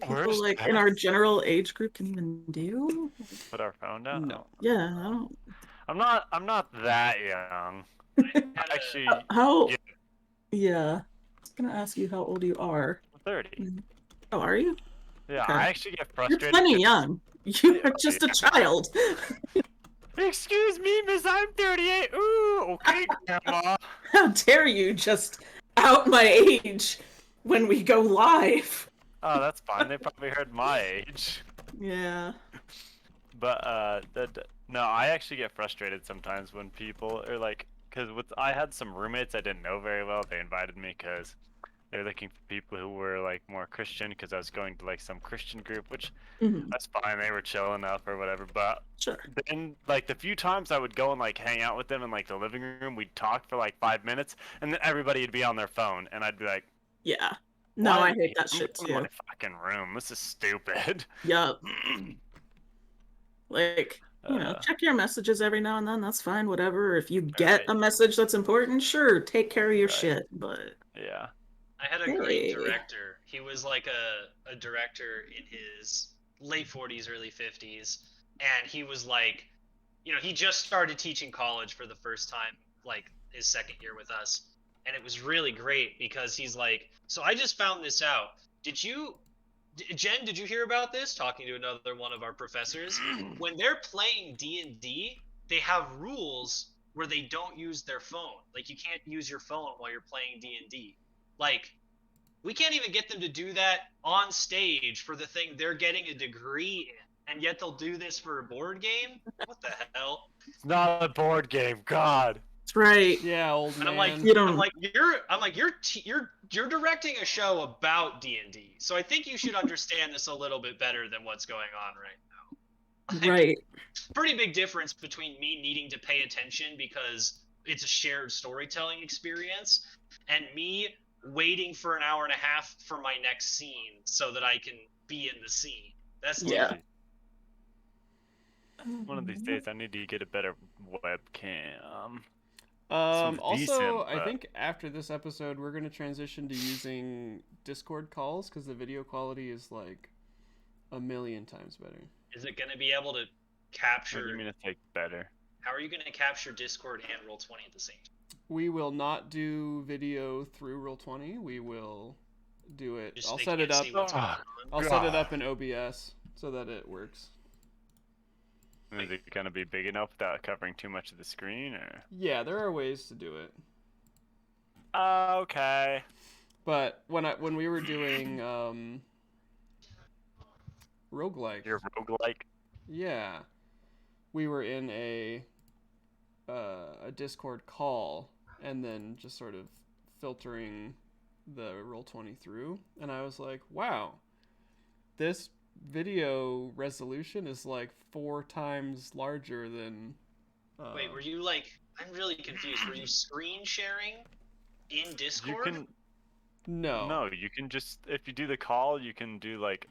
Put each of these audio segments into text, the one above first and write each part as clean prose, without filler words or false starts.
people Worst like in our general age group can even do? Put our phone down. No. Yeah, I don't. I'm not that young. Actually, How? yeah, Yeah. I was gonna ask you how old you are. 30. Oh, are you? Yeah, Okay. I actually get You're frustrated plenty because young. You are just a child. excuse me, miss, I'm 38. Ooh, okay, grandma. How dare you just out my age when we go live? Oh, that's fine. They probably heard my age. Yeah. But no, I actually get frustrated sometimes when people are like, because I had some roommates I didn't know very well. They invited me because they were looking for people who were like more Christian, because I was going to like some Christian group, which Mhm. that's fine. They were chill enough or whatever. But Sure. then like the few times I would go and like hang out with them in like the living room, we'd talk for like 5 minutes, and then everybody would be on their phone, and I'd be like, Yeah. No, "Why I are hate we? that I'm shit going to too. my fucking room. This is stupid." Yup. Like, uh, check your messages every now and then. That's fine, whatever. If you get right, a message that's important, sure, take care of your right, shit. But yeah. I had a great hey. director. He was like a director in his late 40s, early 50s. And he was like, he just started teaching college for the first time, like his second year with us. And it was really great because he's like, so I just found this out. Jen, did you hear about this? Talking to another one of our professors. When they're playing D&D, they have rules where they don't use their phone. Like you can't use your phone while you're playing D&D. Like we can't even get them to do that on stage for the thing they're getting a degree in, and yet they'll do this for a board game. What the hell? It's not a board game. God. That's right. Yeah, old And man. You don't. you're directing a show about D&D, so I think you should understand this a little bit better than what's going on right now. Like, Right. pretty big difference between me needing to pay attention because it's a shared storytelling experience and me waiting for an hour and a half for my next scene so that I can be in the scene. That's Yeah. One of these days, I need to get a better webcam. Also, decent, I but- think after this episode, we're going to transition to using Discord calls because the video quality is like a million times better. Is it going to be able to What capture? do you mean it's like better? How are you going to capture Discord and Roll20 at the same time? We will not do video through Roll20. We will do it. Just I'll they set it can't up. see what's going on. I'll set it up in OBS so that it works. Is it gonna be big enough without covering too much of the screen, or? Yeah, there are ways to do it. Okay. But when we were doing roguelike, Your roguelike? yeah, we were in a Discord call and then just sort of filtering the Roll20 through, and I was like, wow, this video resolution is like 4 times larger than. Wait, were you like? I'm really confused. Were you screen sharing in Discord? You can. No. No, you can just, if you do the call, you can do like.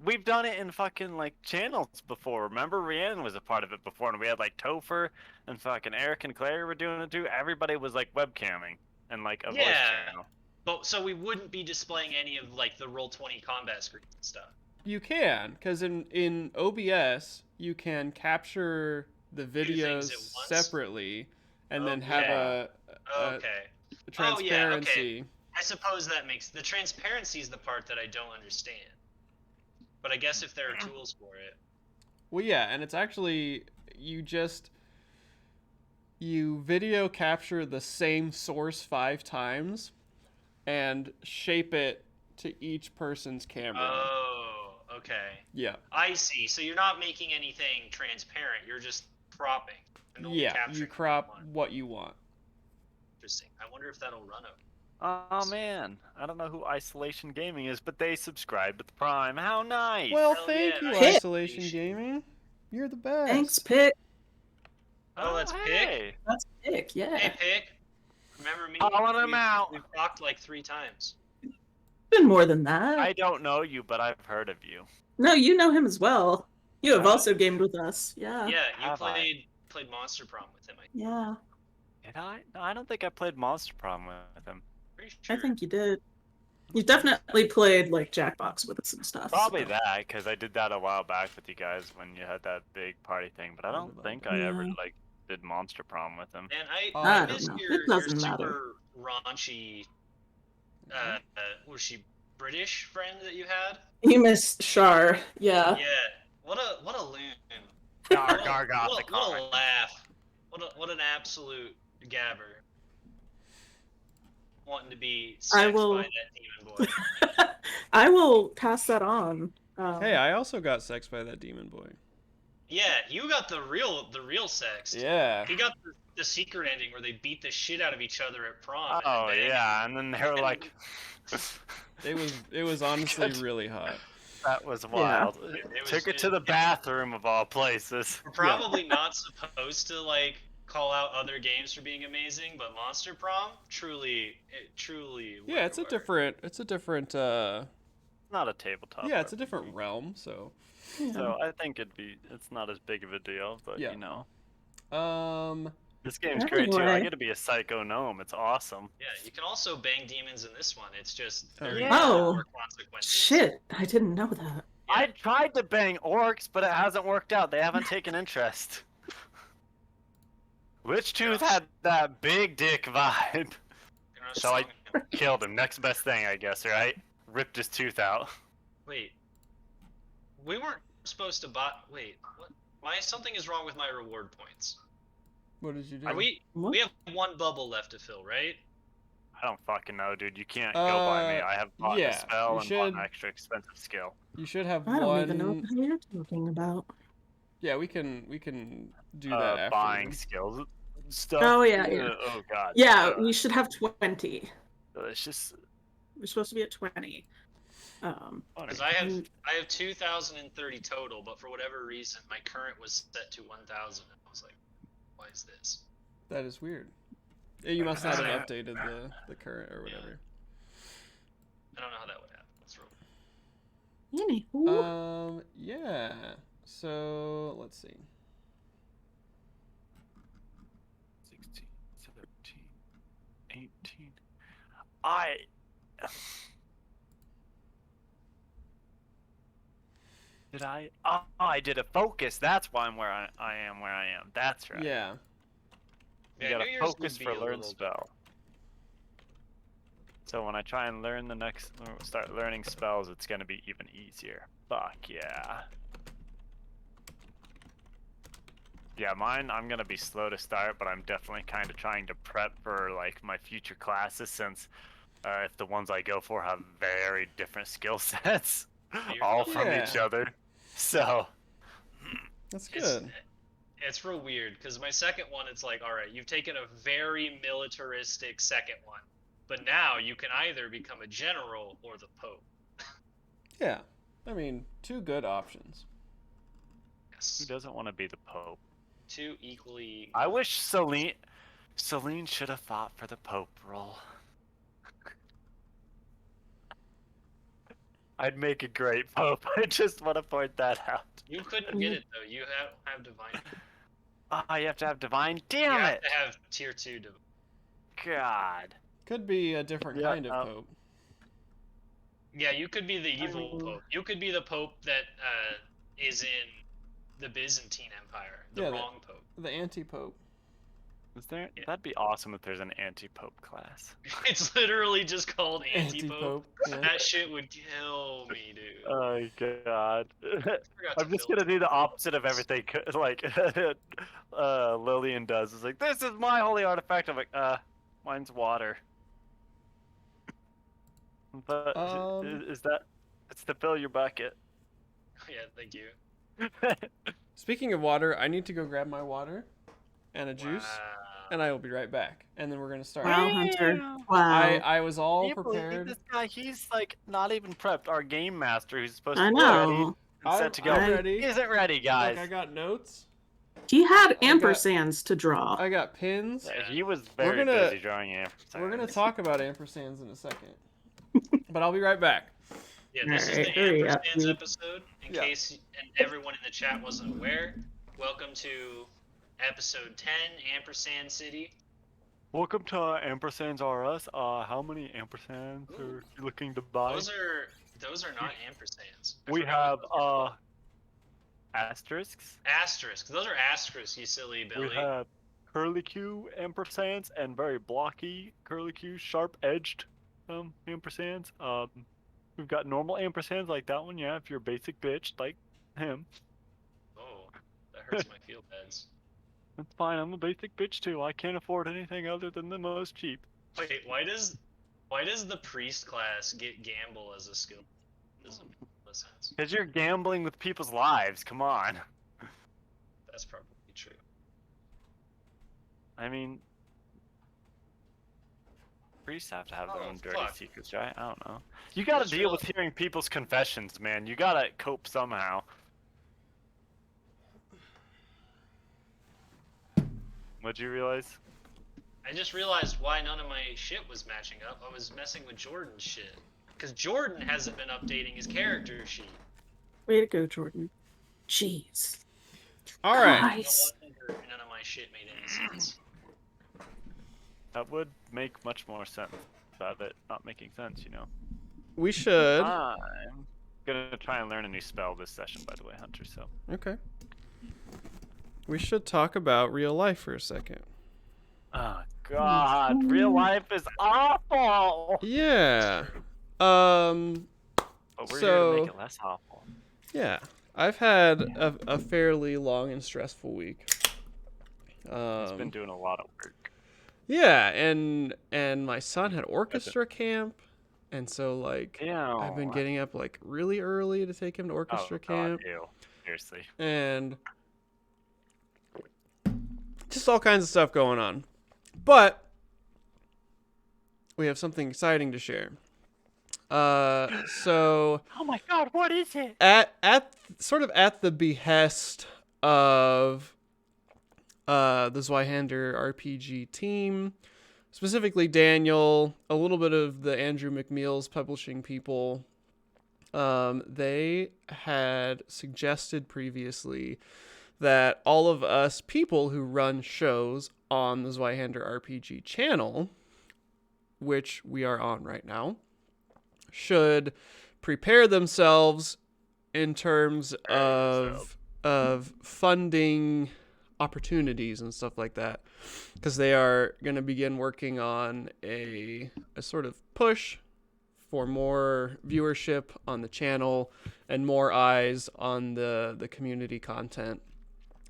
We've done it in fucking like channels before. Remember, Rhiannon was a part of it before, and we had like Topher and fucking Eric and Claire were doing it too. Everybody was like webcamming and like a voice channel. But so we wouldn't be displaying any of like the Roll20 combat screens and stuff. You can, because in OBS you can capture the videos things at once? separately, and then Okay. have a Okay. transparency. I suppose that makes the transparency is the part that I don't understand. But I guess if there are tools for it. Well, yeah, and it's actually you video capture the same source 5 times, and shape it to each person's camera. Oh, okay. Yeah. I see. So you're not making anything transparent. You're just cropping. And only Yeah, capturing you what crop want. what you want. Interesting. I wonder if that'll run over. Oh man, I don't know who Isolation Gaming is, but they subscribed with Prime. How nice! Well, Hell thank yeah, you, nice. Isolation Gaming. You're the best. Thanks, Pick. Oh, that's Pick? hey. That's Pick, yeah. Hey, Pick. Remember me? Calling him out. We've talked like 3 times. Been more than that. I don't know you, but I've heard of you. No, you know him as well. You have Have I? also gamed with us. Yeah. Yeah, you Have I? played Monster Prom with him. Yeah. Did I? No, I don't think I played Monster Prom with him. Pretty sure. I think you did. You definitely played like Jackbox with us and stuff. Probably so. that, because I did that a while back with you guys when you had that big party thing. But I don't think I ever Yeah. like did Monster Prom with him. And I I don't miss know. your It doesn't super matter. raunchy. Was she British friend that you had? You miss Shar. Yeah. Yeah. What a loon. Gar What gar a, got what the a, what comment. a laugh. What an absolute gabber. Wanting to be sexed will- by that demon boy. I will pass that on. Hey, I also got sexed by that demon boy. Yeah, you got the real sex. Yeah. He got the secret ending where they beat the shit out of each other at prom. Oh and then yeah, and then they were like, It was honestly really hot. that was wild. Took it to the bathroom of all places. We're probably not supposed to like call out other games for being amazing, but Monster Prom truly. Yeah, it's a different Not a tabletop. yeah, it's a different realm, so So I think it's not as big of a deal, but Yeah. you know. um This game's great too. I Anyway. get to be a psycho gnome. It's awesome. Yeah, you can also bang demons in this one. It's just Oh, very yeah. Oh. more consequences. Shit, I didn't know that. I tried to bang orcs, but it hasn't worked out. They haven't taken interest. Witchtooth had that big dick vibe. You're not So I strong enough. killed him. Next best thing, I guess, right? Ripped his tooth out. Wait, we weren't supposed to buy. Wait, what? Something is wrong with my reward points. what did you do? Are we What? have one bubble left to fill, right? I don't fucking know, dude. You can't go by me. I have bought yeah, a spell you and bought an should- extra expensive skill. You should have I don't one. even know what the hell you're talking about. Yeah, we can do that after. Buying skills stuff. Oh, yeah, yeah. Oh god. Yeah, we should have 20. Delicious. We're supposed to be at 20. Because I have 2,030 total, but for whatever reason, my current was set to 1,000. And I was like, why is this? That is weird. Yeah, you must not have updated the current or whatever. I don't know how that would happen. That's real. Anywho. Yeah. So let's see. 16, 17, 18. Did I? Oh, I did a focus. That's why I'm where I am where I am. That's right. Yeah. You Yeah, got New to Year's focus would be for a learn little spell. So when I try and learn start learning spells, it's gonna be even easier. Fuck yeah. Yeah, mine, I'm gonna be slow to start, but I'm definitely kind of trying to prep for like my future classes, since if the ones I go for have very different skill sets, all from each Yeah. other. So That's It's- good. It's real weird because my second one, it's like, all right, you've taken a very militaristic second one, but now you can either become a general or the pope. Yeah. I mean, two good options. who Yes, doesn't want to be the Pope? two equally. I wish Celine should have fought for the Pope role. I'd make a great Pope. I just want to point that out. You couldn't get it though. You have divine. Oh, you have to have divine. You Damn have it! to have tier 2 divine. God. Could be a different Yeah, kind of pope. Yeah, you could be the evil mean- pope. You could be the pope that is in the Byzantine Empire, the Yeah, wrong pope. The anti-pope. Is there? Yeah. That'd be awesome if there's an anti-Pope class. It's literally just called anti-pope. Anti-pope. Yeah. That shit would kill me, dude. Oh God. Forgot I'm to just filter. gonna do the opposite of everything like Lillian does. It's like, this is my holy artifact. I'm like, mine's water. But is that? It's to fill your bucket. Yeah, thank you. Speaking of water, I need to go grab my water and a juice, Wow. and I will be right back. And then we're gonna start. Wow, Hunter. Wow. Wow. I was all Can you believe prepared. this guy? He's like not even prepped. Our game master, who's supposed to I be ready know. and set to go, I'm ready. he isn't ready, guys. Look, I got notes. He had got- ampersands to draw. I got pins. Yeah, he was very gonna- busy drawing ampersands. We're gonna talk about ampersands in a second, but I'll be right back. Yeah, this is Alright, the hurry up, ampersands dude. episode. In Yeah. case and everyone in the chat wasn't aware, welcome to episode 10, Ampersand City. Welcome to Ampersands RS. How many ampersands are you looking to buy? Those are not ampersands. I We forgot have what those are called. asterisks. Asterisks. Those are asterisks, you silly Billy. We have curlicue ampersands and very blocky curlicue, sharp-edged ampersands. We've got normal ampersands like that one. Yeah, if you're a basic bitch like him, Oh, that hurts my field heads. that's fine. I'm a basic bitch too. I can't afford anything other than the most cheap. Wait, why does the priest class get gamble as a skill? Doesn't make no sense. Because you're gambling with people's lives. Come on. That's probably true. I mean, priests have to have their Oh, own dirty fuck. secrets, right? I don't know. You gotta Just deal with realized- hearing people's confessions, man. You gotta cope somehow. What'd you realize? I just realized why none of my shit was matching up. I was messing with Jordan's shit. Because Jordan hasn't been updating his character sheet. Way to go, Jordan. Jeez. All right. Guys. No wonder none of my shit made any sense. That would make much more sense about it not making sense, you know. We should. I'm gonna try and learn a new spell this session, by the way, Hunter, so. Okay. We should talk about real life for a second. Oh, God. Real life is awful! Yeah. But we're here So- to make it less awful. Yeah. I've had a fairly long and stressful week. It's been doing a lot of work. Yeah, and my son had orchestra camp, and so like Yeah. I've been getting up like really early to take him to orchestra camp, God, ew. Seriously. and just all kinds of stuff going on. But we have something exciting to share. So Oh my God, what is it? at sort of at the behest of the Zweihander RPG team, specifically Daniel, a little bit of the Andrew McMeals publishing people, they had suggested previously that all of us people who run shows on the Zweihander RPG channel, which we are on right now, should prepare themselves in terms of funding opportunities and stuff like that, because they are going to begin working on a sort of push for more viewership on the channel and more eyes on the community content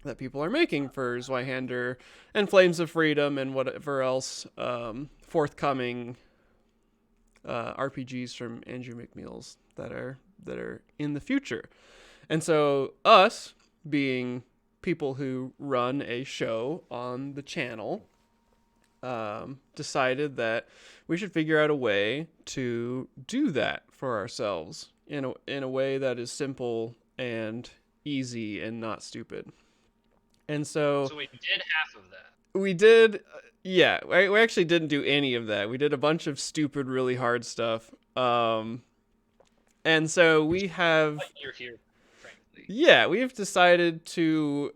that people are making for Zweihander and Flames of Freedom and whatever else forthcoming RPGs from Andrew McMeals that are in the future. And so us being people who run a show on the channel decided that we should figure out a way to do that for ourselves in a way that is simple and easy and not stupid. And so So we did half of that. we did, yeah, we actually didn't do any of that. We did a bunch of stupid, really hard stuff. And so we have, But you're here, frankly. yeah, we've decided to,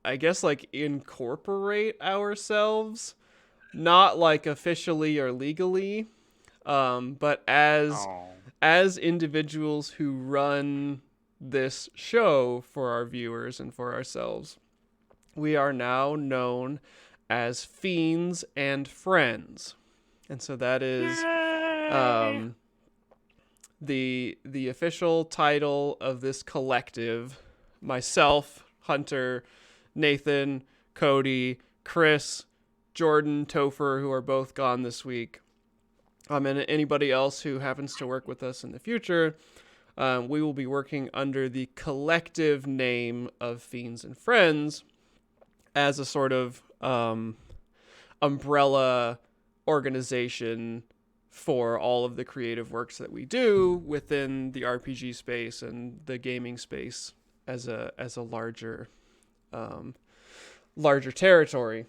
I guess, like incorporate ourselves, not like officially or legally, but as individuals who run this show for our viewers and for ourselves. We are now known as Fiends and Friends. And so that is the official title of this collective. Myself, Hunter, Nathan, Cody, Chris, Jordan, Topher, who are both gone this week, and anybody else who happens to work with us in the future, we will be working under the collective name of Fiends and Friends as a sort of umbrella organization for all of the creative works that we do within the RPG space and the gaming space as a larger territory.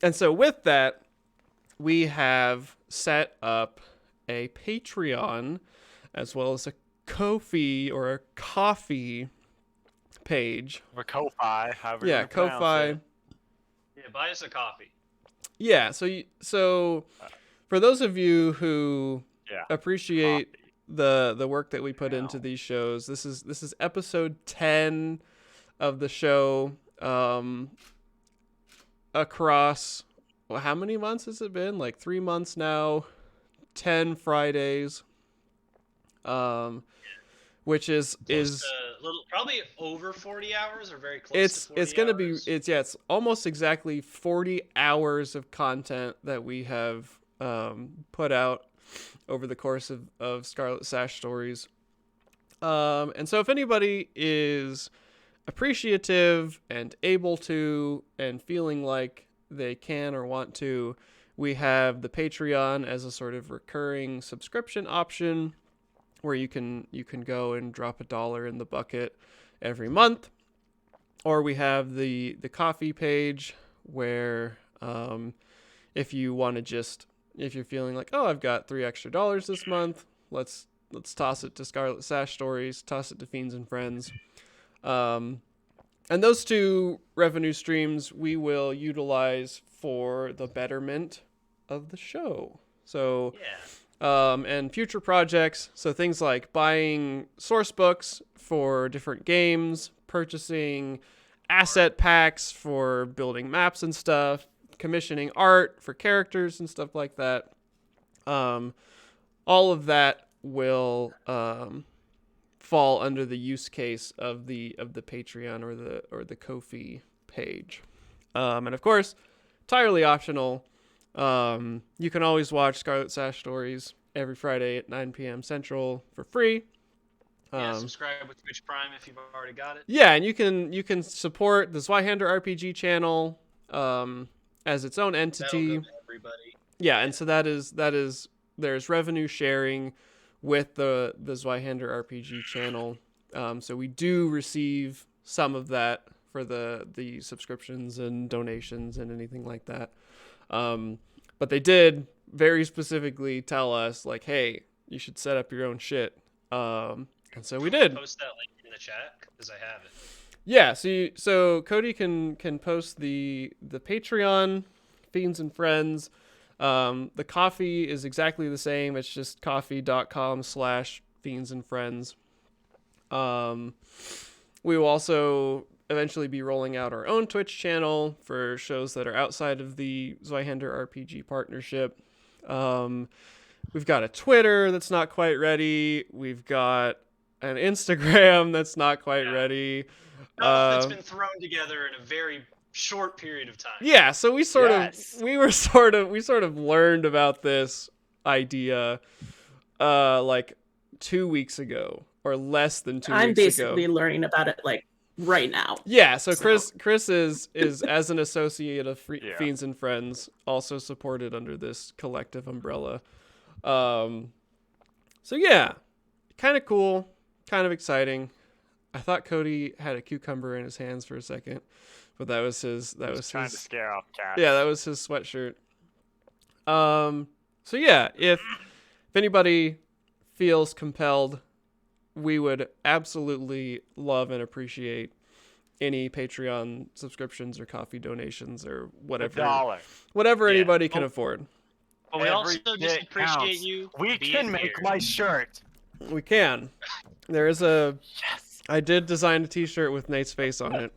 And so with that, we have set up a Patreon as well as a Ko-fi or a Ko-fi page. Or Ko-fi, however you Yeah, wanna pronounce Ko-fi. it. Yeah, buy us a coffee. Yeah, so for those of you who Yeah. appreciate Coffee. the work that we put into Wow. these shows, this is episode 10 of the show. Across, well, how many months has it been? Like 3 months now. 10 Fridays. Which is probably over 40 hours or very close to 40 it's gonna be hours. it's almost exactly 40 hours of content that we have put out over the course of Scarlet Sash stories. And so if anybody is appreciative and able to and feeling like they can or want to, we have the Patreon as a sort of recurring subscription option where you can go and drop $1 in the bucket every month. Or we have the coffee page where if you want to if you're feeling like, oh, I've got $3 extra this month, let's toss it to Scarlet Sash Stories, toss it to Fiends and Friends. And those two revenue streams we will utilize for the betterment of the show. So and future projects, so things like buying source books for different games, purchasing asset packs for building maps and stuff, commissioning art for characters and stuff like that. All of that will fall under the use case of the Patreon or the Ko-fi page. And of course, entirely optional. You can always watch Scarlet Sash Stories every Friday at 9 p.m. Central for free. Subscribe with Twitch Prime if you've already got it. Yeah, and you can support the Zweihander RPG channel as its own entity. That'll go to everybody. Yeah, and so that is there's revenue sharing with the Zweihander RPG channel. So we do receive some of that for the subscriptions and donations and anything like that. But they did very specifically tell us, like, hey, you should set up your own shit. And so we did. Post that link in the chat because I have it. Yeah, so Cody can post the Patreon, Fiends and Friends. The coffee is exactly the same. It's just coffee.com/Fiends and Friends. We will also eventually be rolling out our own Twitch channel for shows that are outside of the Zweihander RPG partnership. We've got a Twitter that's not quite ready. We've got an Instagram that's not quite ready. That's been thrown together in a very short period of time. Yeah, so we sort of learned about this idea like 2 weeks ago or less than 2 weeks ago. I'm basically learning about it like right now. Yeah, so Chris is as an associate of Fiends and Friends, also supported under this collective umbrella. So yeah, kind of cool, kind of exciting. I thought Cody had a cucumber in his hands for a second, but that was his. That was trying his. to scare off cats. Yeah, that was his sweatshirt. So yeah, if anybody feels compelled, we would absolutely love and appreciate any Patreon subscriptions or coffee donations or whatever. Whatever anybody can afford. But we also just appreciate you. We can make my shirt. We can. There is a. Yes. I did design a T-shirt with Nate's face on it.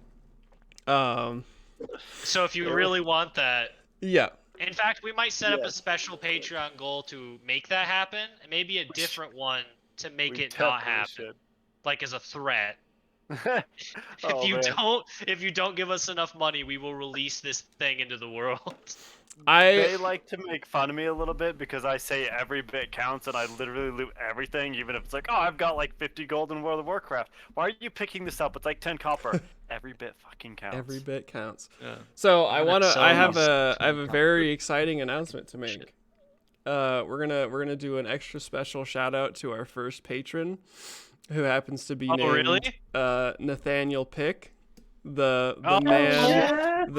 So if you really want that, yeah. In fact, we might set up a special Patreon goal to make that happen, and maybe a different one to make it not happen, like as a threat. If you don't give us enough money, we will release this thing into the world. They like to make fun of me a little bit because I say every bit counts and I literally loot everything, even if it's like, oh, I've got like 50 gold in World of Warcraft. Why are you picking this up? It's like 10 copper. Every bit fucking counts. Every bit counts. Yeah. So I have a very exciting announcement to make. We're gonna do an extra special shout out to our first patron, who happens to be named Nathaniel Pick. The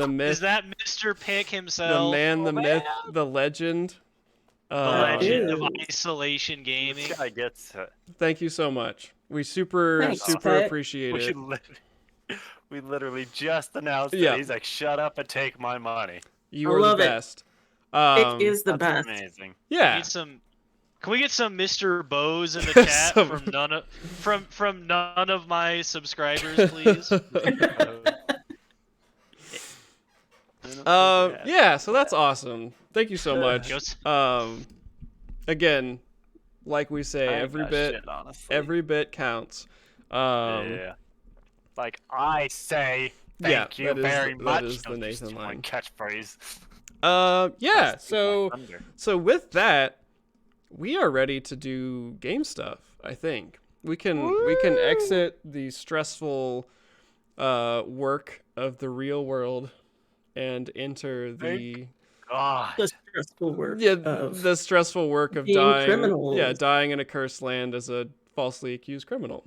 myth. Is that Mr. Pick himself? The man, the myth, the legend. The legend of Isolation Gaming. This guy gets it. Thank you so much. We super appreciate it. We literally just announced it. He's like, shut up and take my money. You are the best. It is the That's best. amazing. Yeah. Can we get some Mr. Bows in the chat Some- from none of my subscribers, please? Yeah, so that's awesome. Thank you so much. Goes- Again, like we say, I ain't every got bit shit, honestly. every bit counts. Yeah. Like I say, Yeah, thank you that is very the- much. that is the Don't just Nathan my line. catchphrase. Yeah, That's my thunder. so with that, we are ready to do game stuff, I think. We can exit the stressful work of the real world and enter the God. The stressful work of the stressful work of being dying criminals. dying in a cursed land as a falsely accused criminal.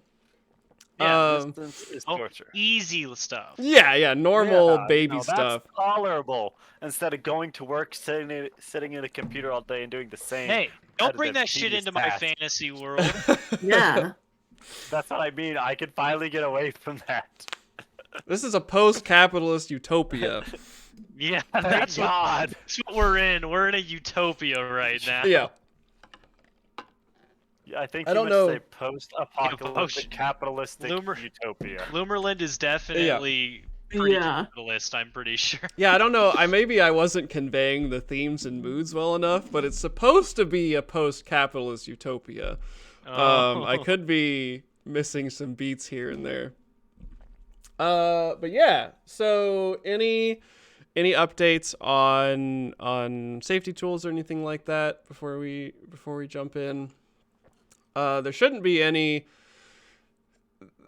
Yeah, this is Oh, torture. easy stuff. Yeah, normal Yeah, baby no, stuff. That's tolerable. Instead of going to work, sitting at a computer all day and doing the same. Hey, don't bring that repetitive, shit tedious into my task. fantasy world. Yeah. That's what I mean. I can finally get away from that. This is a post-capitalist utopia. Yeah, Thank that's God. what we're in. We're in a utopia right now. Yeah. I think I you don't must know. say post-apocalyptic capitalistic Loomer- utopia. Loomerland is definitely pretty Yeah. capitalist, I'm pretty sure. Yeah, I don't know. Maybe I wasn't conveying the themes and moods well enough, but it's supposed to be a post-capitalist utopia. I could be missing some beats here and there. But yeah. So any updates on safety tools or anything like that before we jump in? There shouldn't be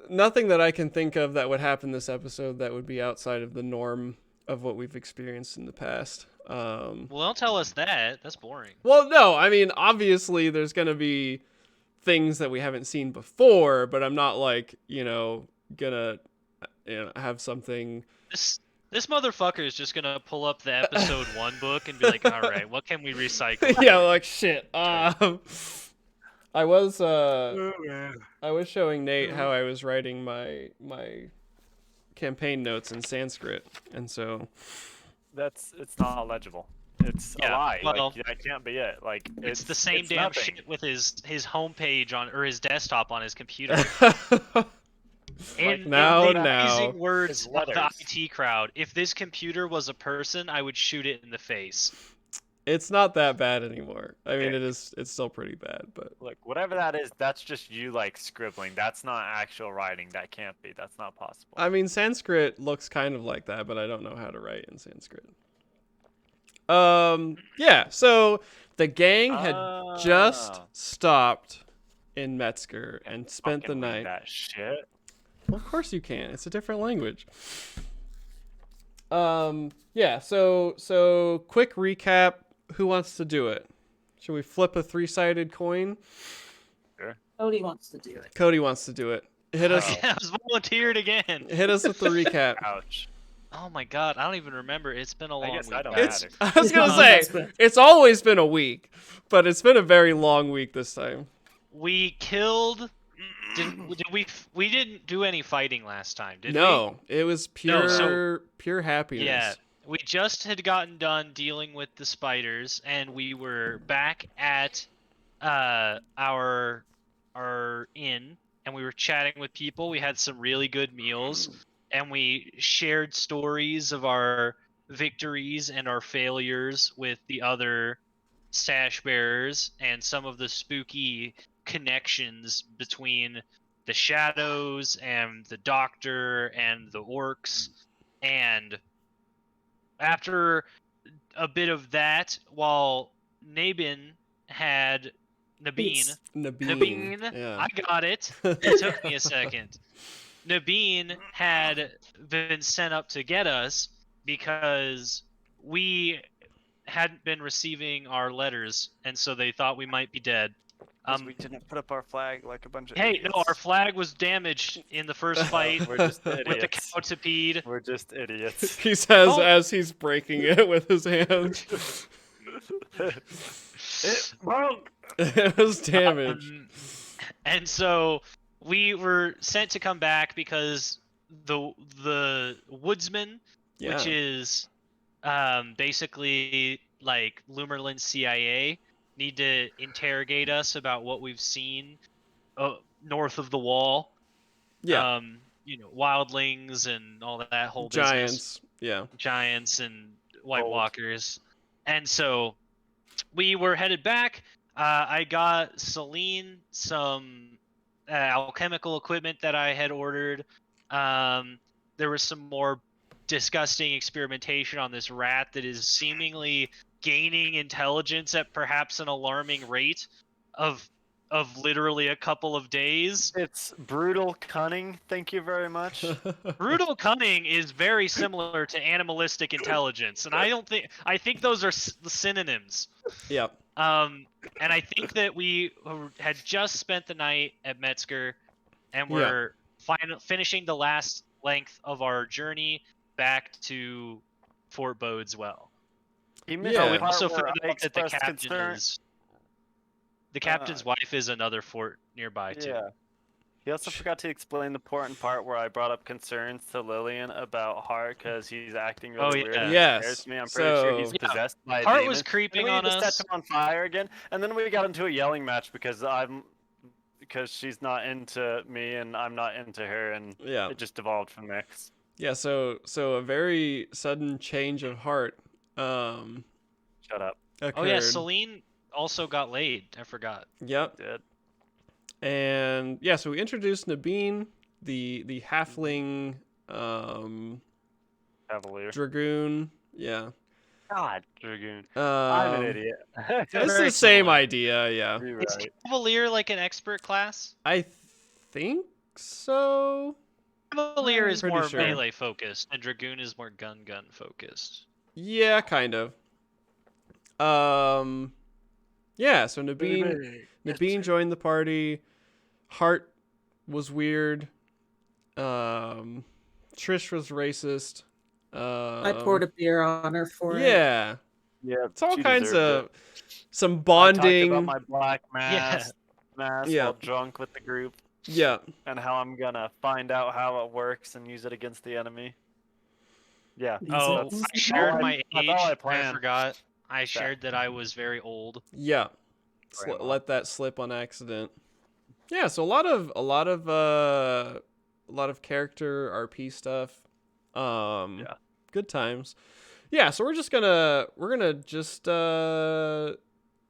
nothing that I can think of that would happen this episode that would be outside of the norm of what we've experienced in the past. Well, don't tell us that. That's boring. Well, no, I mean, obviously there's going to be things that we haven't seen before, but I'm not like, gonna have something. This motherfucker is just gonna pull up the episode 1 book and be like, all right, what can we recycle? Yeah, like shit. I was showing Nate how I was writing my campaign notes in Sanskrit, and so It's not legible. It's a Yeah, lie. well, Like, that can't be it. Like It's the same damn nothing. shit with his homepage or his desktop on his computer. In now- the amazing words His of the letters. IT crowd, if this computer was a person, I would shoot it in the face. it's not that bad anymore. I mean, Yeah. it's still pretty bad, but Look, whatever that is, that's just you like scribbling. That's not actual writing. That can't be. That's not possible. I mean, Sanskrit looks kind of like that, but I don't know how to write in Sanskrit. Yeah, so the gang had just Oh. stopped in Metzger and spent the Fucking read night. That shit. Well, of course you can. It's a different language. Yeah, so quick recap. Who wants to do it? Should we flip a 3-sided coin? Cody wants to do it. Cody wants to do it. Hit us Oh. Yeah, I was volunteered again. hit us with the recap. Ouch. Oh my god, I don't even remember. It's been a long guess week. I don't It's matter. I was going to It's say been- it's always been a week, but it's been a very long week this time. We killed. We didn't do any fighting last time, did we? No, it was pure No, so- pure happiness. Yeah, we just had gotten done dealing with the spiders, and we were back at our inn, and we were chatting with people. We had some really good meals, and we shared stories of our victories and our failures with the other stash bearers, and some of the spooky connections between the shadows and the doctor and the orcs. And after a bit of that, while Nabin had Nabin, Nabeen. Yeah. I got it. It took me a second. Nabin had been sent up to get us because we hadn't been receiving our letters, and so they thought we might be dead. We didn't put up our flag like a bunch of Hey, idiots. no, our flag was damaged in the first fight We're just with the idiots. Cowtipede. We're just idiots. He says Oh. as he's breaking it with his hand. It broke. It was damaged. And so we were sent to come back because the woodsman, Yeah. which is basically like Lumerlin CIA need to interrogate us about what we've seen north of the wall. Yeah. Wildlings and all that whole business. Giants. Yeah. Giants and White Walkers. And so we were headed back. I got Celine some alchemical equipment that I had ordered. There was some more disgusting experimentation on this rat that is seemingly gaining intelligence at perhaps an alarming rate of literally a couple of days. It's brutal cunning. Thank you very much. Brutal cunning is very similar to animalistic intelligence, and I think those are synonyms. Yep. And I think that we had just spent the night at Metzger, and we're finishing the last length of our journey back to Fort Bodeswell. We We also found out that the expressed captain concern. the captain's wife is another fort nearby too. Yeah. He also forgot to explain the important part where I brought up concerns to Lillian about Hart because he's acting really weird. And Yes. scares me. I'm pretty sure he's So- possessed by a Hart demon. was creeping And we on need to us. set him on fire again, and then we got into a yelling match because she's not into me and I'm not into her, and Yeah. it just devolved from there. Yeah. So a very sudden change of heart. Shut up. Occurred. Oh yeah, Celine also got laid. I forgot. Yep. Did. And yeah, so we introduced Nabeen, the halfling Cavalier. dragoon. Yeah. God, Dragoon. I'm an Um, idiot. It's Very the same similar. idea. Yeah. You're Is right. Cavalier like an expert class? I think so. Cavalier is Pretty more sure. melee focused, and Dragoon is more gun focused. Yeah, kind of. Yeah, so Nabeen joined the party. Hart was weird. Trish was racist. I poured a beer on her for it. Yeah, Yeah, it's all she kinds deserved of it. some I talked bonding. about my black mask Yeah. while drunk with the group, Yeah, and how I'm gonna find out how it works and use it against the enemy. Yeah. Oh, that's- I shared all my that's age. all I I planned. forgot. I shared that I was very old. yeah. Grandma. Let that slip on accident. Yeah, so a lot of character RP stuff. Yeah. Good times. Yeah, so we're gonna just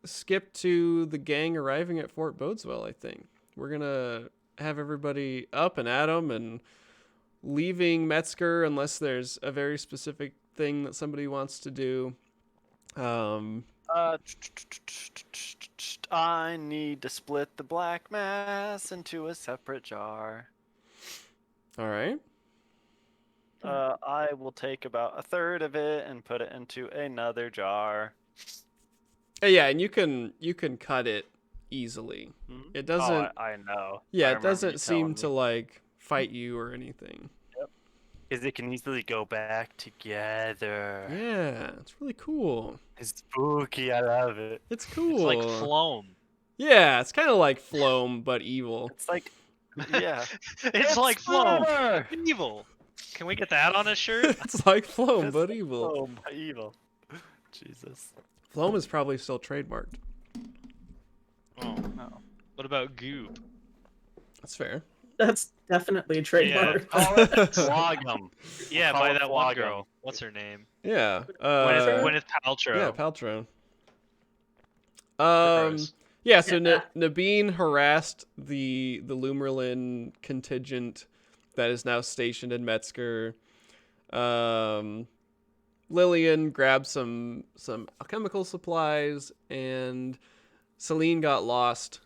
skip to the gang arriving at Fort Bodeswell. I think we're gonna have everybody up and at 'em and leaving Metzger unless there's a very specific thing that somebody wants to do. I need to split the black mass into a separate jar. All right. I will take about a third of it and put it into another jar. Yeah, and you can cut it easily. Mhm. It doesn't. Oh, I know. Yeah, I it remember you doesn't seem telling to me. like fight you or anything. Because it can easily go back together. Yeah, it's really cool. It's spooky. I love it. It's cool. It's like Floam. Yeah, it's kind of like Floam but evil. It's like, yeah. It's like Floam. Floam. Evil. Can we get that on a shirt? It's like Floam It's but like evil. Floam, but evil. Jesus. Floam is probably still trademarked. Oh. No. What about Goob? That's fair. That's definitely trademark. Call it Flogum. Yeah, call by it that one Flogum. girl. What's her name? Yeah. Gwyneth Paltrow. Yeah, Paltrow. Gross. Yeah, so Nabeen harassed the Lumerlin contingent that is now stationed in Metzger. Lillian grabbed some alchemical supplies, and Celine got lost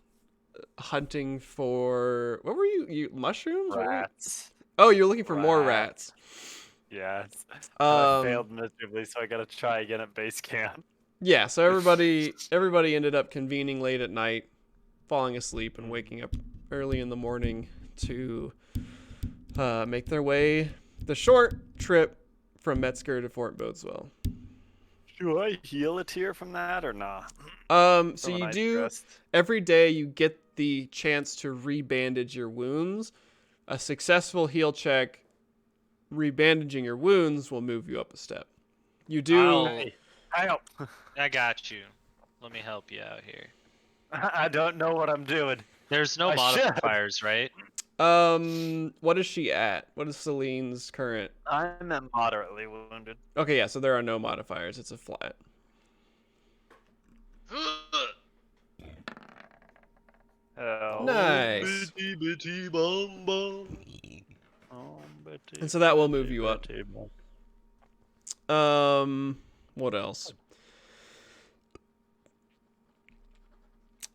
hunting for what were you mushrooms? What were you- Rats. Oh, you're looking for more rats. Yes. I Um, failed miserably, so I gotta try again at base camp. Yeah, so everybody ended up convening late at night, falling asleep and waking up early in the morning to make their way the short trip from Metzger to Fort Bodeswell. Do I heal a tear from that or not? So From when you I do dressed? every day you get the chance to rebandage your wounds. A successful heal check rebandaging your wounds will move you up a step. You do I'll- Help! I got you. Let me help you out here. I don't know what I'm doing. There's no I should. modifiers, right? What is she at? What is Celine's current? I'm at moderately wounded. Okay, yeah, so there are no modifiers. It's a flat. Oh, Nice. bitty, bitty, bum, bum. Oh, bitty, And so that will move bitty, you up. bitty, bum. What else?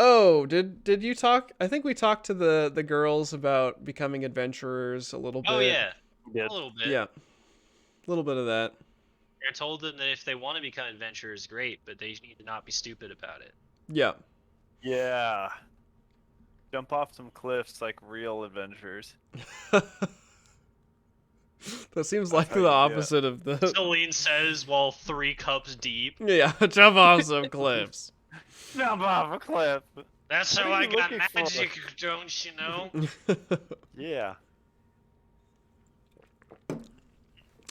Oh, did you talk? I think we talked to the girls about becoming adventurers a little bit. Oh yeah, Good. a little bit. Yeah. A little bit of that. I told them that if they want to become adventurers, great, but they need to not be stupid about it. Yeah. Yeah. Jump off some cliffs like real adventurers. That seems That's like how the you do it. opposite of the. Celine says while 3 cups deep. Yeah, jump off some cliffs. Jump off a cliff. That's What how are I you got looking for? magic, don't you know? Yeah.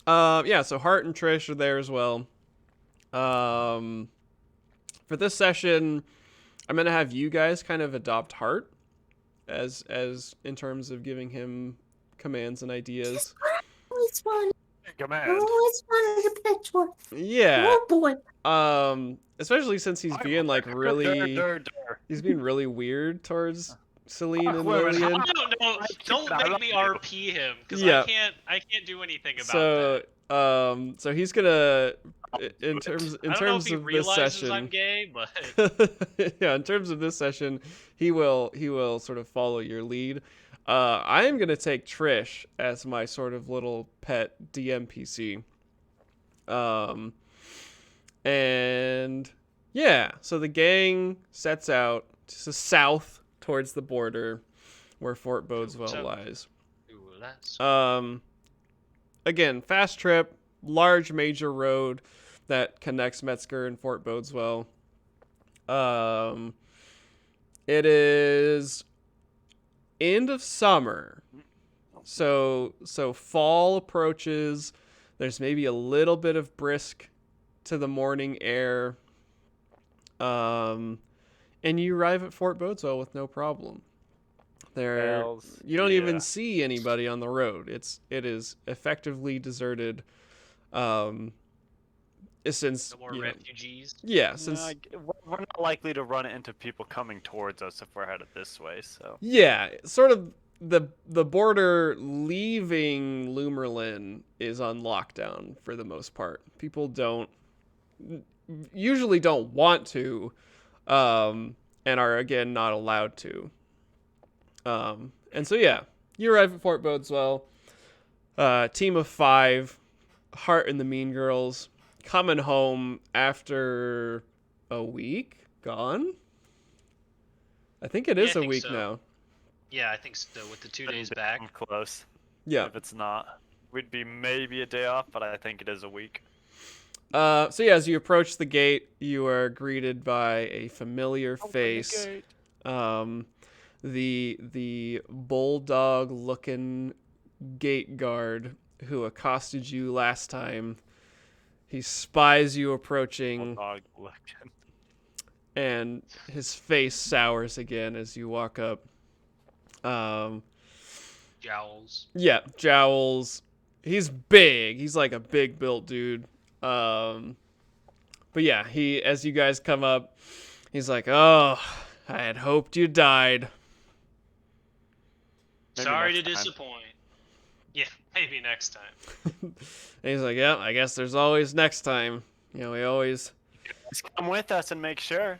Yeah, so Hart and Trish are there as well. For this session, I'm gonna have you guys kind of adopt Hart as in terms of giving him commands and ideas. Always wanted, Command. always wanted a picture. Yeah. Oh boy. Especially since he's being like really he's being really weird towards Celine and Women. Lillian. No, don't I make love me you. RP him because Yeah. I can't do anything about So that. so he's gonna in it. terms I don't know if he of this realizes I'm session. gay, but Yeah, in terms of this session, he will sort of follow your lead. I am gonna take Trish as my sort of little pet DMPC. And yeah, so the gang sets out to south towards the border where Fort Bodeswell So- lies. Ooh, that's Again, fast trip, large major road that connects Metzger and Fort Bodeswell. It is end of summer. So fall approaches. There's maybe a little bit of brisk to the morning air. And you arrive at Fort Bodeswell with no problem. Hells You don't yeah. even see anybody on the road. It is effectively deserted. Since no more you know, refugees. yeah, No, since we're not likely to run into people coming towards us if we're headed this way, so. yeah, sort of the border leaving Lumerlin is on lockdown for the most part. People usually don't want to, and are again not allowed to. And so yeah, you arrive at Fort Bodeswell. Team of 5, Hart and the Mean Girls, coming home after a week gone. I think it is I a think week so. now. Yeah, I think so. With the 2 days back. I'm close. Yeah. If it's not, we'd be maybe a day off, but I think it is a week. So yeah, as you approach the gate, you are greeted by a familiar face. The bulldog-looking gate guard who accosted you last time. He spies you approaching, Bulldog looking. and his face sours again as you walk up. Jowls. Yeah, jowls. He's big. He's like a big built dude. But yeah, as you guys come up, he's like, "Oh, I had hoped you died." Maybe Sorry to next time. disappoint. Yeah, maybe next time. And he's like, "Yeah, I guess there's always next time. You know, we always." Just come with us and make sure.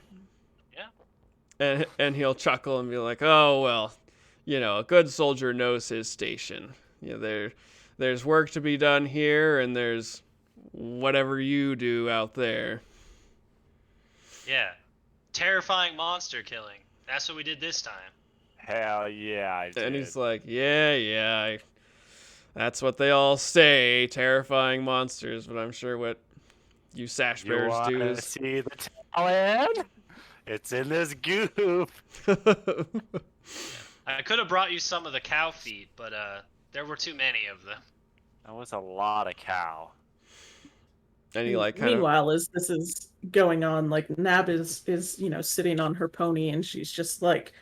And he'll chuckle and be like, "Oh well, you know, a good soldier knows his station. You know, there's work to be done here, and there's whatever you do out there." Yeah. Terrifying monster killing. That's what we did this time. Hell yeah, I did. And he's like, "Yeah, that's what they all say, terrifying monsters. But I'm sure what you Sash you Bears do wanna is." see the talent? It's in this goop. I could have brought you some of the cow feet, but there were too many of them. That was a lot of cow. And he like kind of Meanwhile, as this is going on, like Nab is sitting on her pony, and she's just like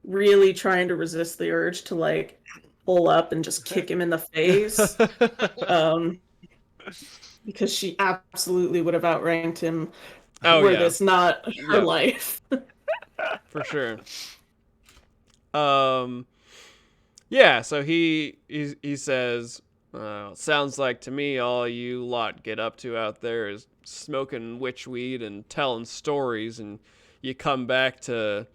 really trying to resist the urge to like pull up and just kick him in the face. Because she absolutely would have outranked him Oh were yeah, this not her Yep. life. for sure. Yeah, so he says, sounds like to me all you lot get up to out there is smoking witchweed and telling stories, and you come back to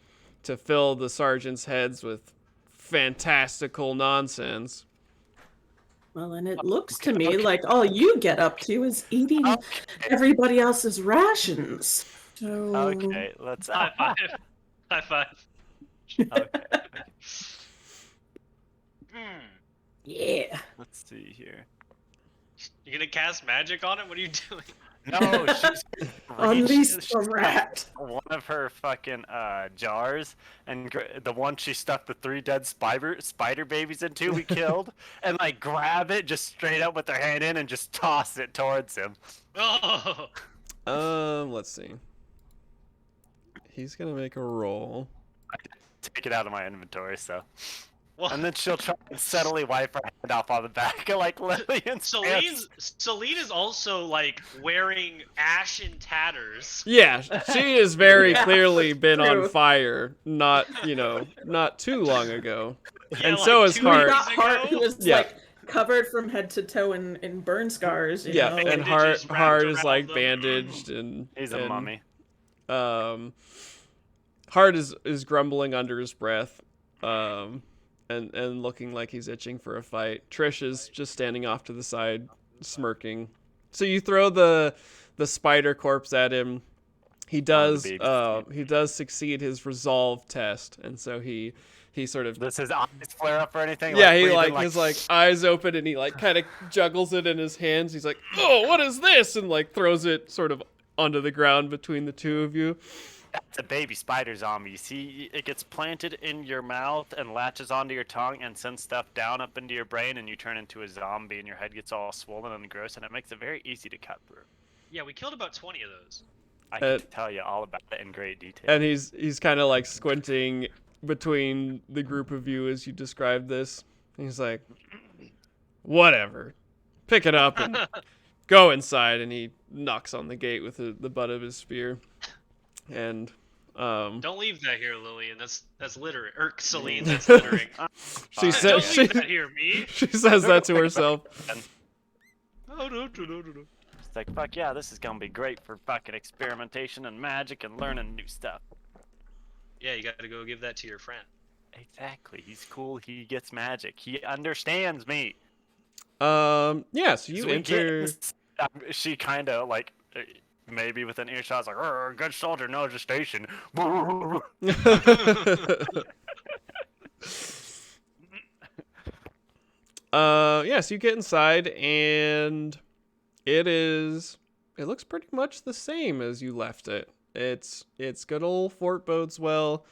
fill the sergeant's heads with fantastical nonsense. Well, and it looks to me like all you get up to is eating Okay. everybody else's rations. So Okay, let's. High five. High five. Okay, yeah. let's see here. You gonna cast magic on it? What are you doing? No, she's Unleash the rat. one of her fucking jars, and the one she stuffed the 3 dead spider babies into we killed, and like grab it just straight up with her hand in and just toss it towards him. Oh, Let's see. He's gonna make a roll. Take it out of my inventory, so. well, And then she'll try and subtly wipe her hand off on the back of like Lillian's pants. Celine is also like wearing ashen tatters. Yeah, she has very Yeah, clearly been on true. fire, not too long ago. Yeah, And like so is 2 Hart. years Not Hart, who ago? is Yeah. like covered from head to toe in burn scars. You Yeah, know? and Bandages Hart wrapped is around like them. bandaged and He's a and, mummy. Hart is grumbling under his breath, and looking like he's itching for a fight. Trish is just standing off to the side, smirking. So you throw the spider corpse at him. He does succeed his resolve test, and so he sort of Does his eyes flare up or anything? yeah, he breathing like his like eyes open and he like kind of juggles it in his hands. He's like, "Oh, what is this?" and like throws it sort of onto the ground between the two of you. That's a baby spider zombie. You see, it gets planted in your mouth and latches onto your tongue and sends stuff down up into your brain, and you turn into a zombie, and your head gets all swollen and gross, and it makes it very easy to cut through. Yeah, we killed about 20 of those. I can tell you all about it in great detail. And he's kind of like squinting between the group of you as you describe this. He's like, "Whatever, pick it up and go inside." And he knocks on the gate with the butt of his spear. And Don't leave that here, Lillian. That's littering. Celine, that's littering. she Fine. said Don't she leave that here, me. she says that to herself. No. It's like, fuck yeah, this is gonna be great for fucking experimentation and magic and learning new stuff. Yeah, you gotta go give that to your friend. Exactly. He's cool. He gets magic. He understands me. Yeah. So you So we enter. she kind of like, maybe with an earshot, is like, good soldier knows the station. Yeah, so you get inside and it looks pretty much the same as you left it. It's good old Fort Bodeswell.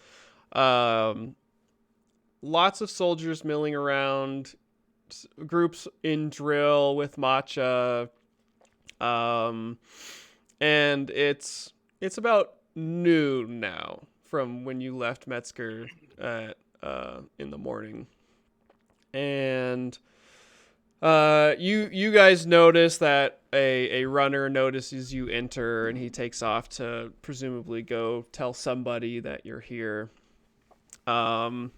Lots of soldiers milling around, groups in drill with matcha. And it's about noon now from when you left Metzger in the morning. And you guys notice that a runner notices you enter, and he takes off to presumably go tell somebody that you're here. And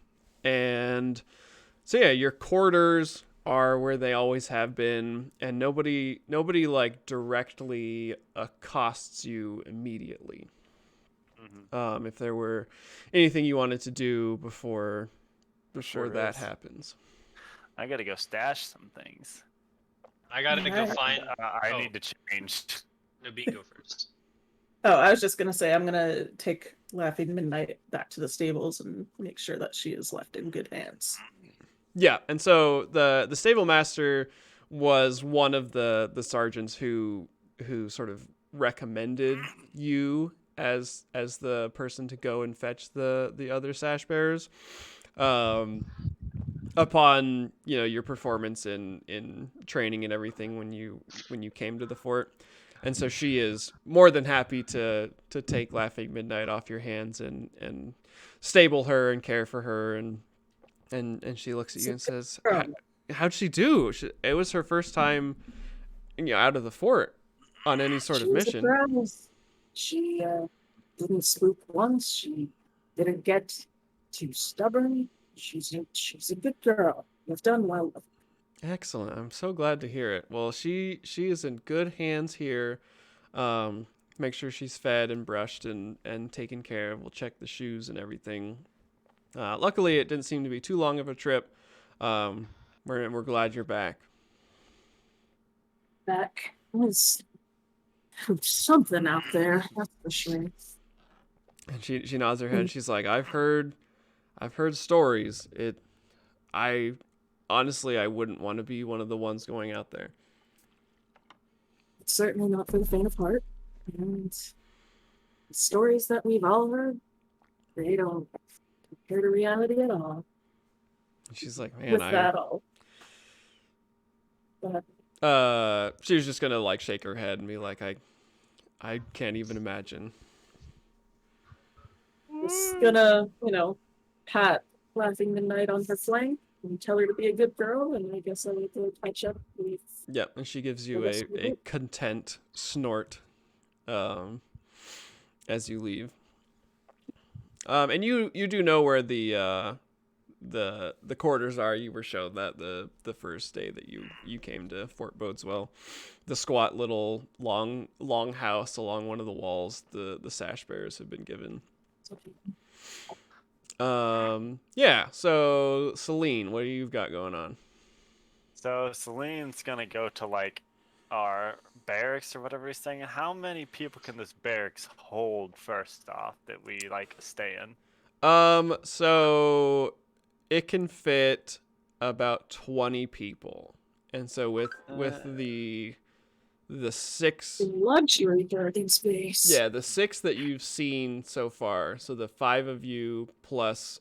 so yeah, your quarters are where they always have been, and nobody like directly accosts you immediately. Mm-hmm. If there were anything you wanted to do before Sure that is. happens. I gotta go stash some things. I gotta go Alright. find. I Oh. need to change. No, Bean, go first. Oh, I was just gonna say I'm gonna take Laughing Midnight back to the stables and make sure that she is left in good hands. Yeah, and so the stable master was one of the sergeants who sort of recommended you as the person to go and fetch the other sash bearers. Upon your performance in training and everything when you came to the fort. And so she is more than happy to take Laughing Midnight off your hands and stable her and care for her. And she looks at you and says, how'd she do? It was her first time, out of the fort on any sort of mission. Surprised. She didn't spook once. She didn't get too stubborn. She's a good girl. You've done well. Excellent. I'm so glad to hear it. Well, she is in good hands here. Make sure she's fed and brushed and taken care of. We'll check the shoes and everything. Luckily, it didn't seem to be too long of a trip. We're glad you're back. Back was something out there. That's for sure. And she nods her head. She's like, I've heard stories. Honestly, I wouldn't want to be one of the ones going out there. It's certainly not for the faint of heart. And the stories that we've all heard, they don't compare to reality at all. She's like, man, With that all. But she was just gonna like shake her head and be like, I can't even imagine. just gonna, pat Laughing Midnight on her flank and tell her to be a good girl, and I guess I'll need to catch up with. Yep, and she gives you a content snort as you leave. And you do know where the quarters are. You were shown that the first day that you came to Fort Bodeswell. The squat little long house along one of the walls the Sash bearers have been given. Yeah, so Celine, what do you got going on? So Celine's gonna go to like our barracks or whatever he's saying. How many people can this barracks hold first off that we like stay in? So it can fit about 20 people. And so with the 6 luxury garden space. Yeah, the 6 that you've seen so far. So the 5 of you plus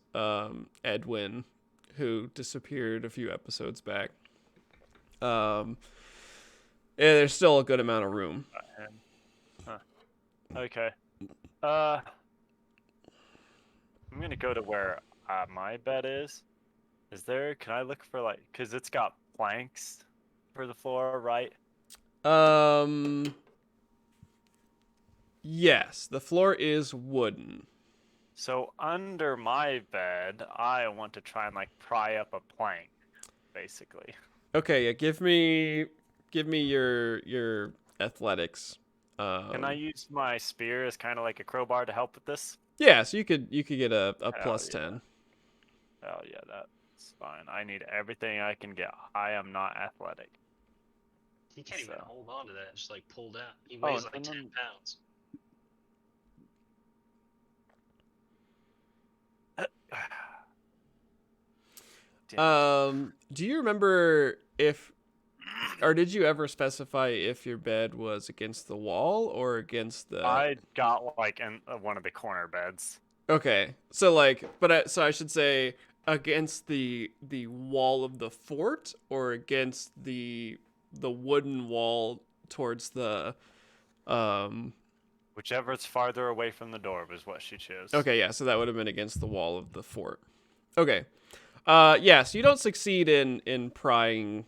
Edwin, who disappeared a few episodes back. Yeah, there's still a good amount of room. Huh. Okay. I'm gonna go to where my bed is. Can I look for cause it's got planks for the floor, right? Yes, the floor is wooden. So under my bed, I want to try and pry up a plank, basically. Okay, yeah, give me your athletics. Can I use my spear as kind of like a crowbar to help with this? Yeah, so you could get a plus 10. Oh yeah, that's fine. I need everything I can get. I am not athletic. He can't even hold on to that. Just pull down. He weighs 10 pounds. Do you remember did you ever specify if your bed was against the wall or against the? I got in one of the corner beds. Okay, so so I should say against the wall of the fort or against the wooden wall towards the Whichever's farther away from the door was what she chose. Okay, yeah, so that would have been against the wall of the fort. Okay. Yeah, so you don't succeed in prying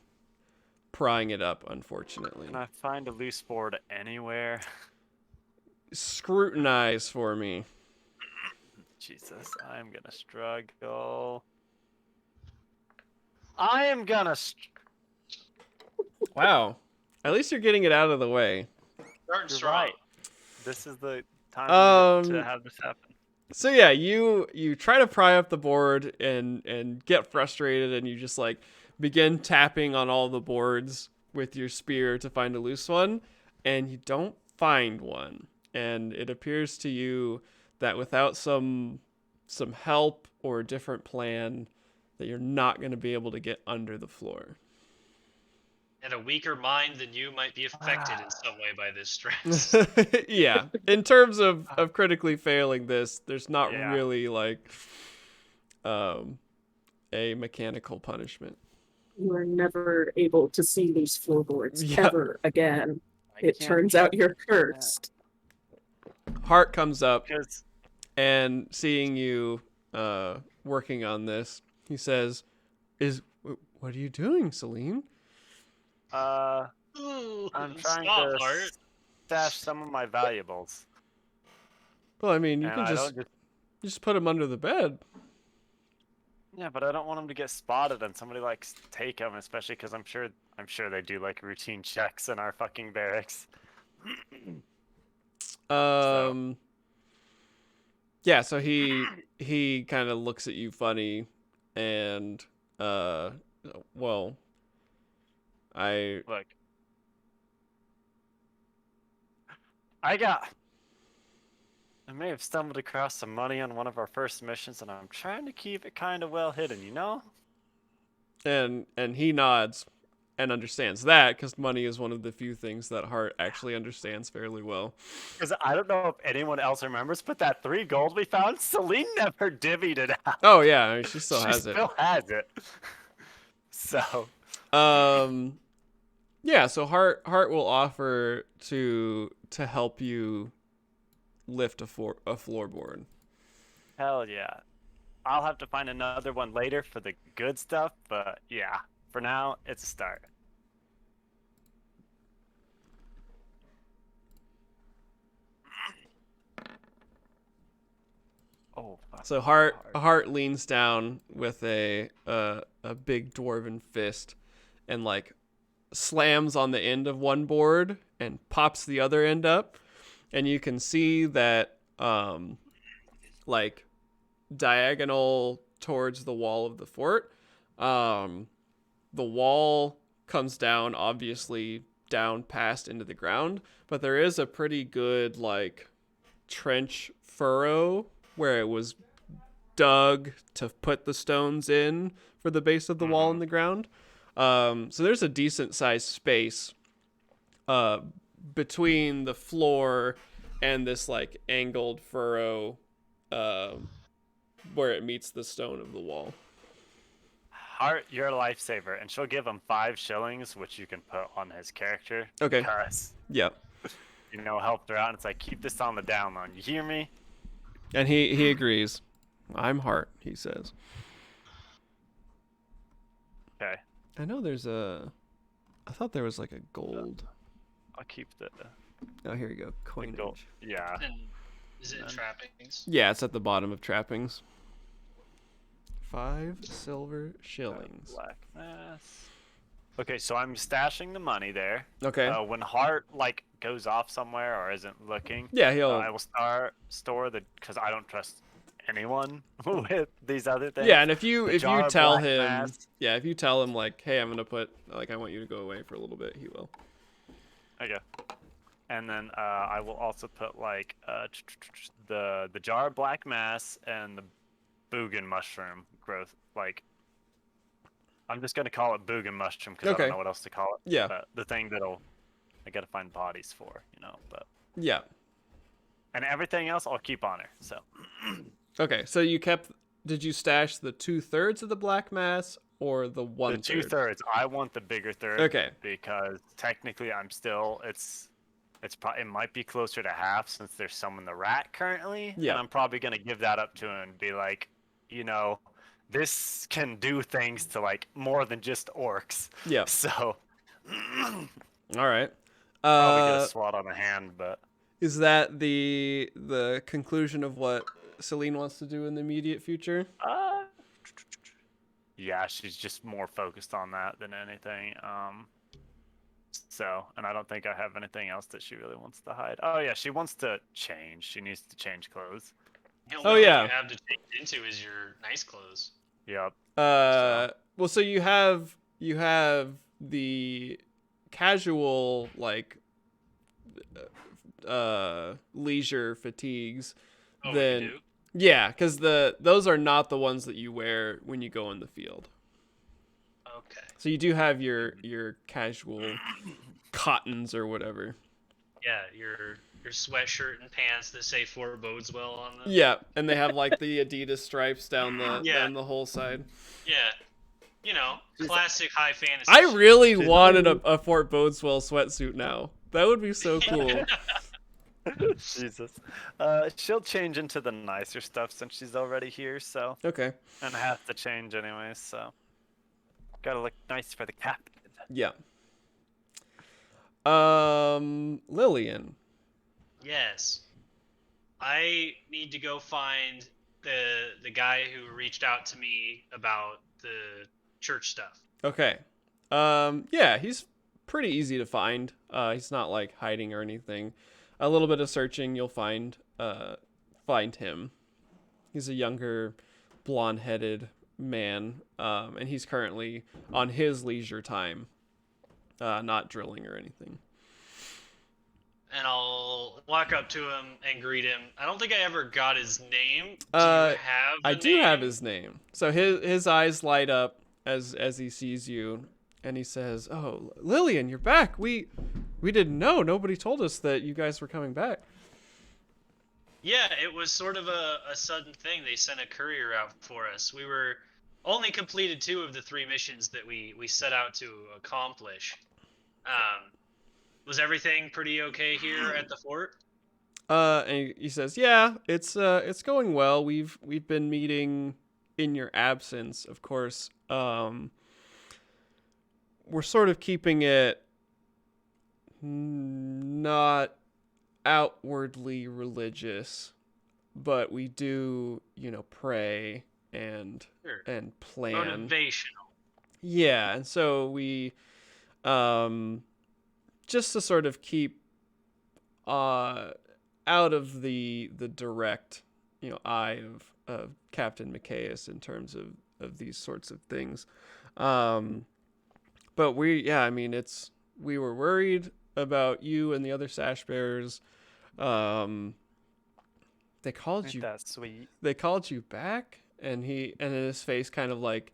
it up, unfortunately. Can I find a loose board anywhere? Scrutinize for me. Jesus, I'm gonna struggle. I am gonna. Wow. At least you're getting it out of the way. Starting You're strong. right. This is the time to have this happen. So yeah, you try to pry up the board and get frustrated, and you just begin tapping on all the boards with your spear to find a loose one, and you don't find one. And it appears to you that without some help or a different plan, that you're not going to be able to get under the floor. And a weaker mind than you might be affected in some way by this stress. Yeah, in terms of critically failing this, there's not really a mechanical punishment. You are never able to see these floorboards ever again. It turns out you're cursed. Hart comes up Because and seeing you working on this, he says, what are you doing, Celine? Ooh, I'm trying stop, to Art. stash some of my valuables. Well, I mean, you And can I just don't put them under the bed. Yeah, but I don't want them to get spotted and somebody like take them, especially because I'm sure they do like routine checks in our fucking barracks. Yeah, so he kind of looks at you funny, and well, Look, I may have stumbled across some money on one of our first missions, and I'm trying to keep it kind of well hidden, you know? and he nods and understands that, because money is one of the few things that Hart actually understands fairly well. Because I don't know if anyone else remembers, but that 3 gold we found, Celine never divvied it out. Oh yeah, I mean, she still She has it. still has it. So, yeah, so Hart will offer to help you lift a floorboard. hell yeah. I'll have to find another one later for the good stuff, but yeah, for now, it's a start. Oh, fuck. So Hart leans down with a big dwarven fist and like slams on the end of one board and pops the other end up, and you can see that like diagonal towards the wall of the fort, the wall comes down, obviously down past into the ground, but there is a pretty good like trench furrow where it was dug to put the stones in for the base of the wall in the ground. So there's a decent sized space between the floor and this like angled furrow where it meets the stone of the wall. Hart, you're a lifesaver, and she'll give him 5 shillings, which you can put on his character. Okay. Because, Yep. helped her out, and it's like, keep this on the down low. You hear me? And he agrees. I'm Hart, he says. Okay. I know I thought there was like a gold. I'll keep the Oh, here you go. gold. Coinage. Yeah. And is it trappings? Yeah, it's at the bottom of trappings. 5 silver shillings. Black mass. Okay, so I'm stashing the money there. Okay. When Hart like goes off somewhere or isn't looking, Yeah, he'll. I will store because I don't trust anyone with these other things. Yeah, and if you jar of tell black him, mass. yeah, if you tell him like, hey, I'm gonna put like I want you to go away for a little bit, he will. Okay. And then I will also put like the jar of black mass and the Boogan mushroom growth. Like, I'm just gonna call it Boogan mushroom because I Okay. don't know what else to call it. Yeah. But the thing I gotta find bodies for, But Yeah. and everything else I'll keep on her. So. Okay, so did you stash the 2/3 of the black mass or the 1/3? The 2/3. I want the bigger third. Okay. Because technically, it might be closer to half since there's some in the rat currently. Yeah. And I'm probably gonna give that up to him and be like, this can do things to like more than just orcs. Yeah. So. All right. Probably get a swat on the hand, but. Is that the conclusion of what Celine wants to do in the immediate future? Yeah, she's just more focused on that than anything. And I don't think I have anything else that she really wants to hide. Oh yeah, she wants to change. She needs to change clothes. The Oh, only thing yeah. you have to change into is your nice clothes. Yep. Well, so you have the casual like leisure fatigues. Oh, Then you do? yeah, because those are not the ones that you wear when you go in the field. Okay. So you do have your casual cottons or whatever. Yeah, your sweatshirt and pants that say "Forebodes well" on them. Yeah, and they have like the Adidas stripes down the Yeah. down the whole side. Yeah. Classic high fantasy. I shit. really wanted a Fort Bodeswell sweatsuit now. That would be so cool. Jesus. She'll change into the nicer stuff since she's already here, so Okay. and has to change anyways, so gotta look nice for the captain. Yeah. Lillian. Yes. I need to go find the guy who reached out to me about the church stuff. Okay. Yeah, he's pretty easy to find. He's not like hiding or anything. A little bit of searching, you'll find him. He's a younger, blonde-headed man, and he's currently on his leisure time, not drilling or anything. And I'll walk up to him and greet him. I don't think I ever got his name. Do you I have do have name? his name. So his eyes light up as he sees you, and he says, "Oh, Lillian, you're back. We didn't know. Nobody told us that you guys were coming back." Yeah, it was sort of a sudden thing. They sent a courier out for us. We were only completed 2 of the 3 missions that we set out to accomplish. Was everything pretty okay here at the fort? And he says, "Yeah, it's going well. We've been meeting in your absence, of course. We're sort of keeping it not outwardly religious, but we do, pray and Sure. and plan. Motivational. Yeah, and so we just to sort of keep out of the direct, eye of Captain Micaeus in terms of these sorts of things. But we were worried about you and the other Sash bearers. They called you. That's sweet. They called you back, and his face kind of like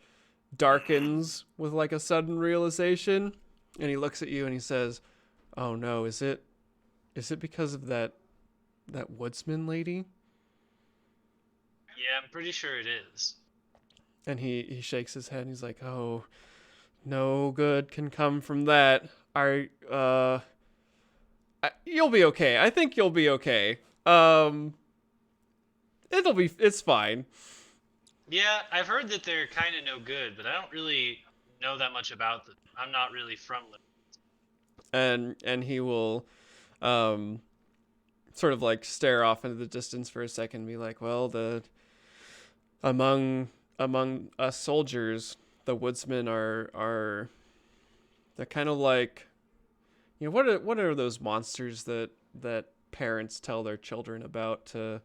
darkens with like a sudden realization, and he looks at you and he says, "Oh no, is it because of that woodsman lady?" Yeah, I'm pretty sure it is. And he shakes his head and he's like, "Oh, no good can come from that. You'll be okay. I think you'll be okay. It's fine." Yeah, I've heard that they're kind of no good, but I don't really know that much about them. I'm not really from them. And he will sort of like stare off into the distance for a second and be like, "Well, among us soldiers, the woodsmen are they're kind of like, what are those monsters that parents tell their children about to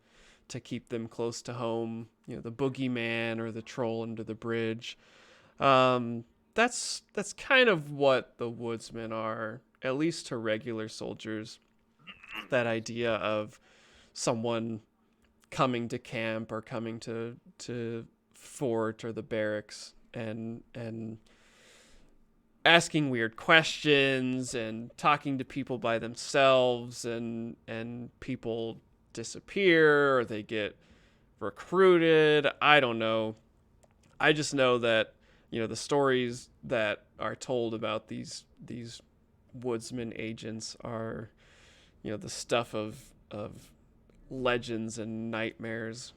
keep them close to home, the boogeyman or the troll under the bridge. That's kind of what the woodsmen are, at least to regular soldiers. That idea of someone coming to camp or coming to fort or the barracks and asking weird questions and talking to people by themselves, and people disappear or they get recruited. I don't know. I just know that the stories that are told about these woodsman agents are the stuff of legends and nightmares,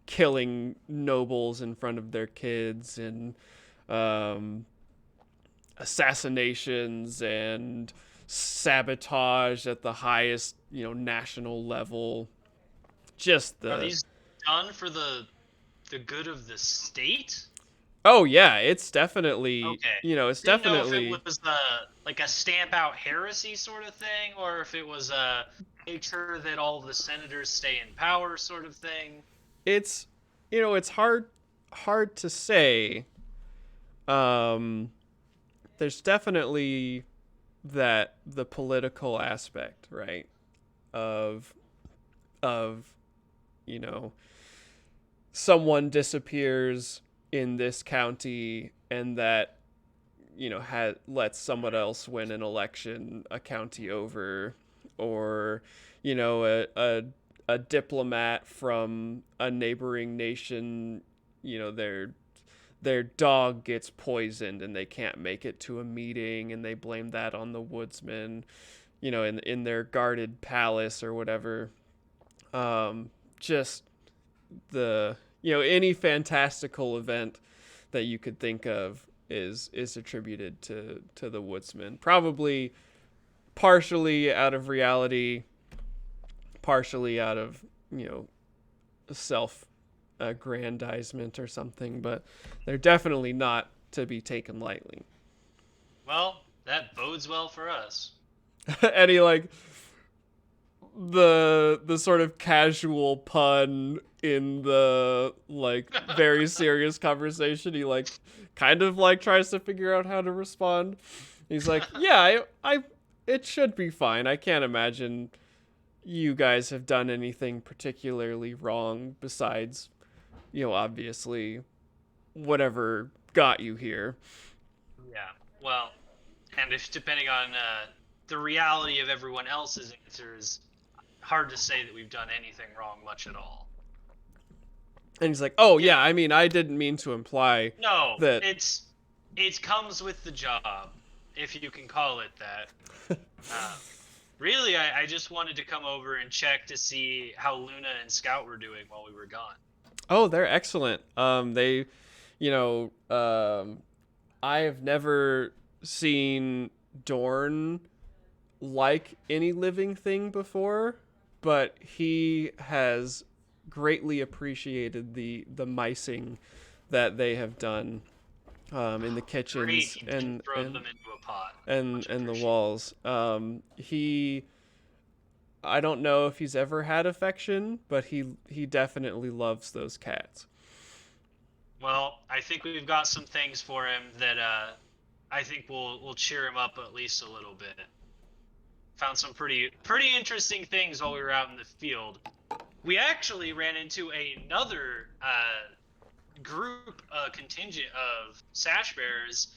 killing nobles in front of their kids, and assassinations and sabotage at the highest national level. Just Are these done for the good of the state? Oh yeah, it's definitely Okay. it's Didn't definitely know if it was like a stamp out heresy sort of thing, or if it was make sure that all the senators stay in power sort of thing. it's it's hard to say. There's definitely the political aspect, right? Of someone disappears in this county, and that lets someone else win an election a county over, or a diplomat from a neighboring nation, their dog gets poisoned and they can't make it to a meeting, and they blame that on the woodsman, you know, in their guarded palace or whatever. Just the, you know, any fantastical event that you could think of is attributed to the woodsman. Probably partially out of reality, partially out of, you know, self-aggrandizement or something, but they're definitely not to be taken lightly. Well, that bodes well for us. And he, like, the sort of casual pun in the, like, very serious conversation, he, like, kind of, like, tries to figure out how to respond. He's like, yeah, I it should be fine. I can't imagine you guys have done anything particularly wrong besides, you know, obviously whatever got you here. Yeah. Well, and if depending on the reality of everyone else's answers, hard to say that we've done anything wrong much at all. And he's like, oh yeah, I mean, I didn't mean to imply No, that it comes with the job, if you can call it that. Really, I just wanted to come over and check to see how Luna and Scout were doing while we were gone. Oh, they're excellent. They, you know, I have never seen Dorn like any living thing before, but he has greatly appreciated the micing that they have done in the kitchens. Great. He didn't throw them into a pot. And the walls. I don't know if he's ever had affection, but he definitely loves those cats. Well, I think we've got some things for him that I think will cheer him up at least a little bit. Found some pretty interesting things while we were out in the field. We actually ran into another group contingent of Sash bearers,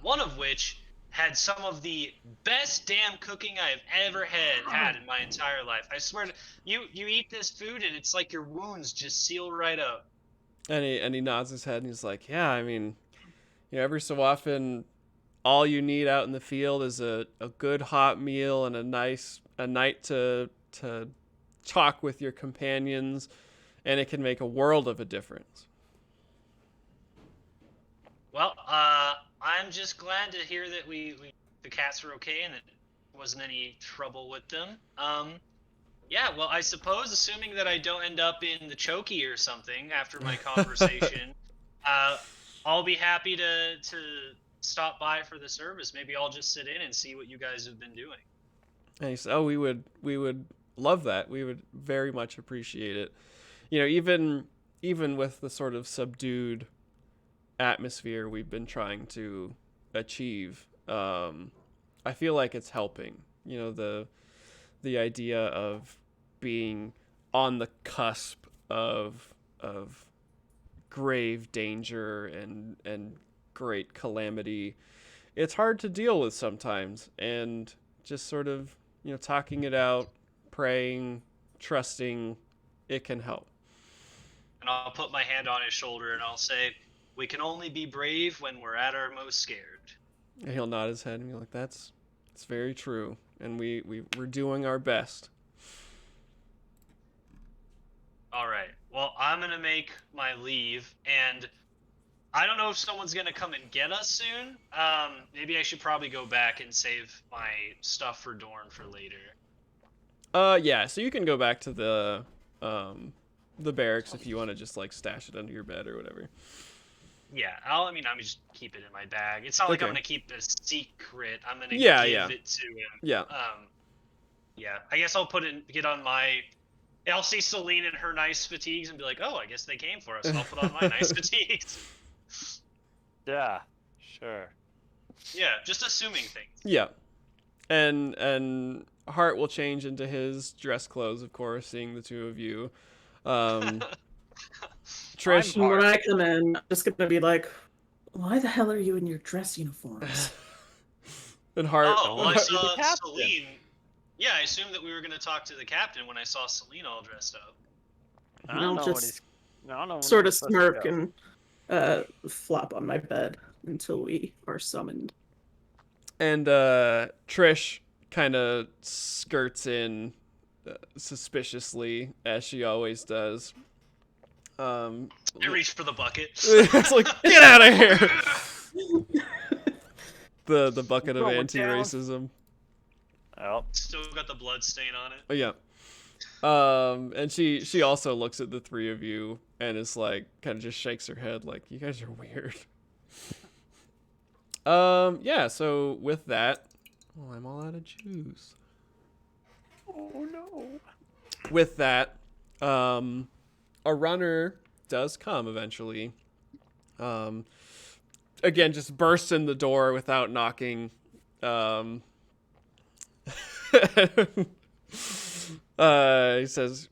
one of which had some of the best damn cooking I've ever had in my entire life. I swear to you eat this food and it's like your wounds just seal right up. And he nods his head and he's like, yeah, I mean, you know, every so often all you need out in the field is a good hot meal and a night to talk with your companions, and it can make a world of a difference. Well, I'm just glad to hear that the cats were okay and that there wasn't any trouble with them. Yeah, well, I suppose, assuming that I don't end up in the chokey or something after my conversation, I'll be happy to stop by for the service. Maybe I'll just sit in and see what you guys have been doing. And he said, oh, we would love that. We would very much appreciate it. You know, even with the sort of subdued atmosphere we've been trying to achieve, I feel like it's helping. You know, the idea of being on the cusp of grave danger and great calamity, it's hard to deal with sometimes, and just sort of, you know, talking it out, praying, trusting, it can help. And I'll put my hand on his shoulder and I'll say, we can only be brave when we're at our most scared. And he'll nod his head and be like, it's very true, and we're doing our best. All right. Well, I'm going to make my leave, and I don't know if someone's going to come and get us soon. Maybe I should probably go back and save my stuff for Dorn for later. Yeah, so you can go back to the barracks if you want to just, like, stash it under your bed or whatever. Yeah, I'm just keep it in my bag. It's not like Okay. I'm going to keep the secret. I'm going to Yeah, give yeah. it to him. Yeah. Yeah, I guess I'll I'll see Celine in her nice fatigues and be like, oh, I guess they came for us. And I'll put on my nice fatigues. Yeah, sure. Yeah, just assuming things. Yeah. And Hart will change into his dress clothes, of course, seeing the two of you. Trish, And when I come in, I'm just gonna be like, why the hell are you in your dress uniforms? and Hart. Oh, well, I He's saw the captain. Celine. Yeah, I assumed that we were going to talk to the captain when I saw Celine all dressed up. I And don't I'll know what just he's. I don't know. When sort of he's supposed to smirk go. and flop on my bed until we are summoned. And Trish kind of skirts in suspiciously, as she always does. I reach for the bucket. It's like, get out of here! The bucket of Going anti-racism. Oh, Still got the blood stain on it. Oh, yeah. And she also looks at the three of you and is like, kind of just shakes her head like, you guys are weird. Yeah, so with that, I'm all out of juice. oh no. With that, a runner does come eventually. Again, just bursts in the door without knocking. He says,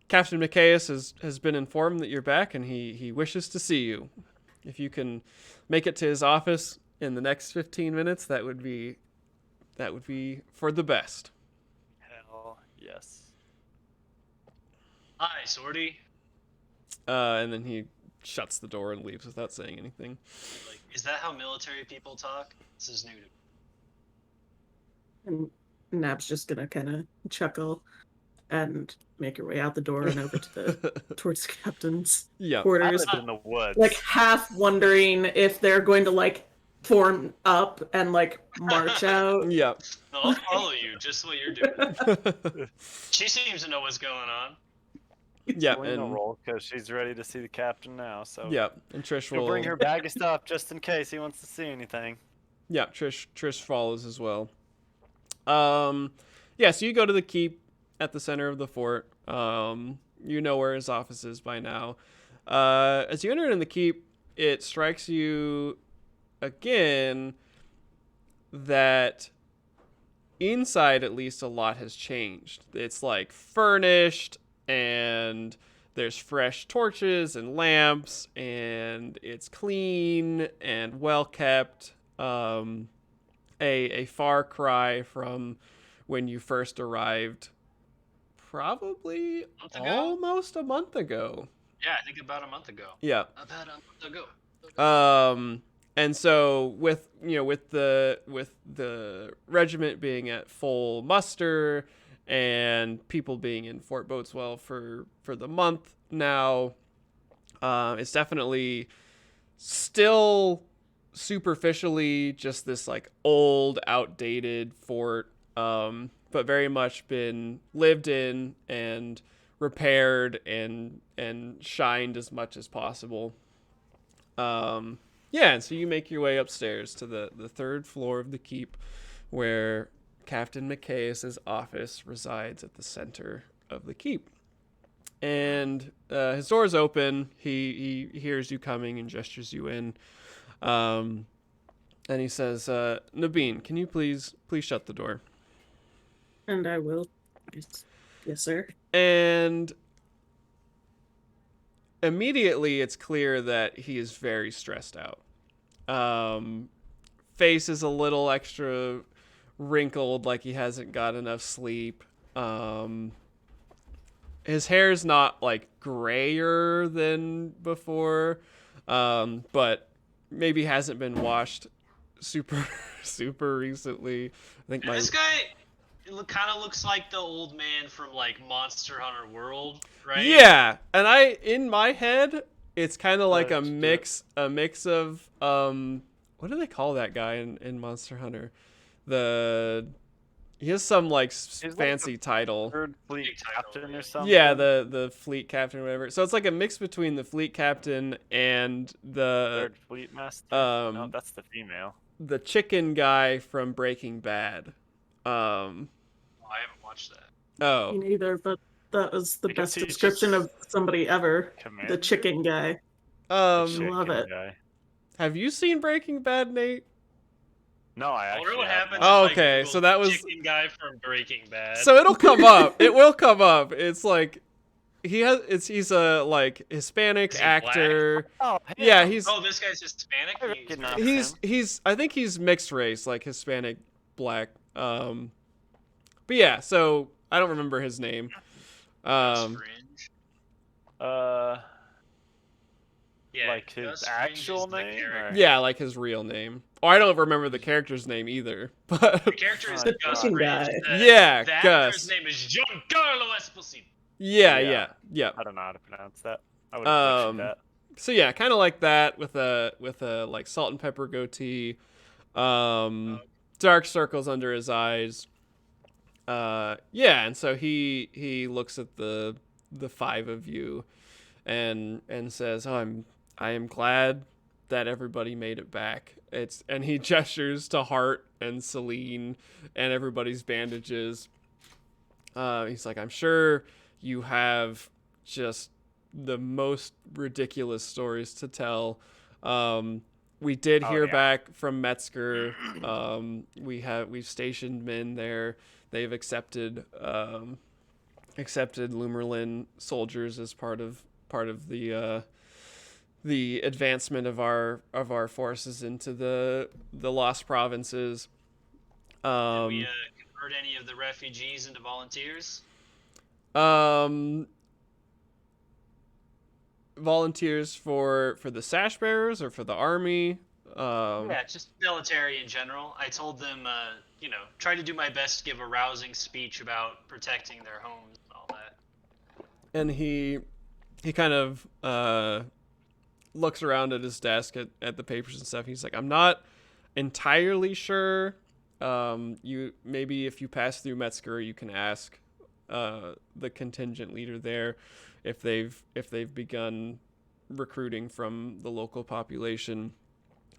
Captain Micaeus has been informed that you're back, and he wishes to see you. If you can make it to his office in the next 15 minutes, that would be for the best. Hell yes. Hi, Sorty. And then he shuts the door and leaves without saying anything. Like, is that how military people talk? This is new to me. And Nab's just gonna kind of chuckle and make her way out the door and over to the towards the captain's Yeah. I quarters, lived in the woods. like half wondering if they're going to like form up and like march out. Yeah. No, I'll follow you, just what you're doing. She seems to know what's going on. Yeah. Doing a And roll because she's ready to see the captain now. So yeah. And Trish she'll will bring her bag of stuff just in case he wants to see anything. Yeah, Trish follows as well. Yeah, so you go to the keep at the center of the fort. You know where his office is by now. As you enter in the keep, it strikes you again that inside, at least, a lot has changed. It's like furnished, and there's fresh torches and lamps, and it's clean and well kept. A far cry from when you first arrived, probably Month ago? almost a month ago. Yeah, I think about a month ago. Yeah. About a month ago. And so with the regiment being at full muster and people being in Fort Boatswell for the month now, it's definitely still superficially just this like old, outdated fort, but very much been lived in and repaired and shined as much as possible. Yeah, and so you make your way upstairs to the third floor of the keep, where Captain Micaeus' office resides at the center of the keep. And his door's open. He hears you coming and gestures you in. And he says, Nabeen, can you please shut the door? And I will. Yes, sir. And immediately it's clear that he is very stressed out. Face is a little extra wrinkled, like he hasn't got enough sleep. His hair's not like grayer than before, but maybe hasn't been washed super recently. I think And this guy kind of looks like the old man from like Monster Hunter World, right? Yeah, and in my head, it's kind of like a That's mix of what do they call that guy in Monster Hunter? He has some like fancy title. Third fleet Big title, captain yeah. or something. Yeah, the fleet captain or whatever. So it's like a mix between the fleet captain and Third fleet master. No, that's the female. the chicken guy from Breaking Bad. I haven't watched that. Oh, Me neither, but that was the Because best he's description just of somebody ever. Commander. The chicken guy. Chicken love it. guy. have you seen Breaking Bad, Nate? No, I I actually wonder what haven't. happens. Oh, if I okay, Google so that was- chicken guy from Breaking Bad. So it'll come up. It will come up. It's like he's a like Hispanic Is he black? actor. Oh, Yeah, he's Oh, this guy's Hispanic. I He's recognize he's I think he's mixed race, like Hispanic, black. But yeah, so I don't remember his name. Fringe. Uh, Yeah, Yeah, Like his Gus Fringe is actual the name? character. Or... Yeah, like his real name. Or I don't remember the character's name either. But The character is Oh, Gus God. Fringe. Guy. Yeah, the actor's Gus. name is Giancarlo Esposito. Yeah. I don't know how to pronounce that. I would have butchered that. So yeah, kind of like that with a like salt and pepper goatee, dark circles under his eyes. Yeah, and so he looks at the five of you, and says, "Oh, I am glad that everybody made it back." And he gestures to Hart and Celine and everybody's bandages. He's like, "I'm sure you have just the most ridiculous stories to tell. We did hear back from Metzger. We've stationed men there. They've accepted Lumerlin soldiers as part of the advancement of our forces into the lost provinces." Did we convert any of the refugees into volunteers? Volunteers for the sash bearers or for the army? Yeah, just military in general. I told them, try to do my best to give a rousing speech about protecting their homes and all that. And he kind of looks around at his desk at the papers and stuff. He's like, "I'm not entirely sure. You maybe if you pass through Metzger, you can ask the contingent leader there if they've begun recruiting from the local population.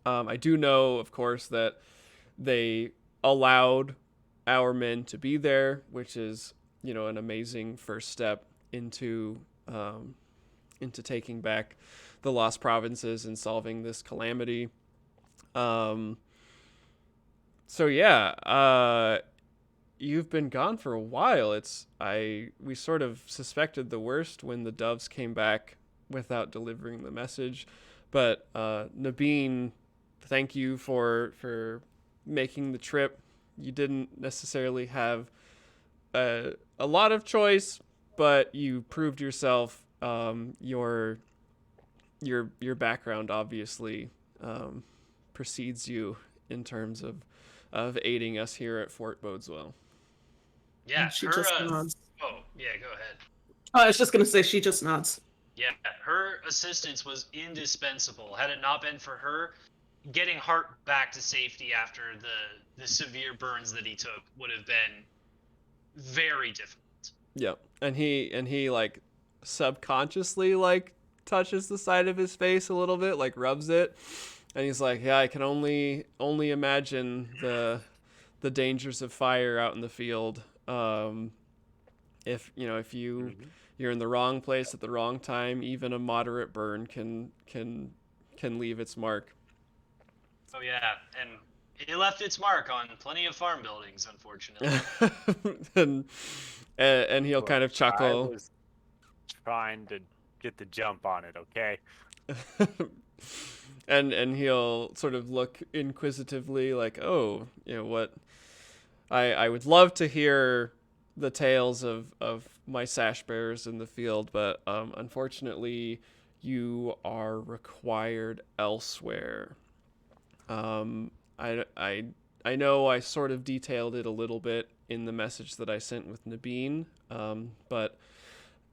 I do know, of course, that they allowed our men to be there, which is, an amazing first step into taking back the lost provinces and solving this calamity. So yeah, you've been gone for a while. We sort of suspected the worst when the doves came back without delivering the message. But Nabeen, thank you for making the trip. You didn't necessarily have a lot of choice, but you proved yourself. Your background obviously precedes you in terms of aiding us here at Fort Bodeswell. Yeah, She just nods. Oh, yeah, go ahead. Oh, I was just gonna say she just nods. Yeah, her assistance was indispensable. Had it not been for her, getting Hart back to safety after the severe burns that he took would have been very difficult. Yep. And he like subconsciously like touches the side of his face a little bit, like rubs it, and he's like, "Yeah, I can only imagine the dangers of fire out in the field. If you're in the wrong place at the wrong time, even a moderate burn can leave its mark." Oh yeah, and it left its mark on plenty of farm buildings, unfortunately. and he'll kind of I chuckle. was trying to get the jump on it, okay? and he'll sort of look inquisitively like, "Oh, what I would love to hear the tales of my sash bearers in the field, but unfortunately you are required elsewhere." I know I sort of detailed it a little bit in the message that I sent with Nabeen, but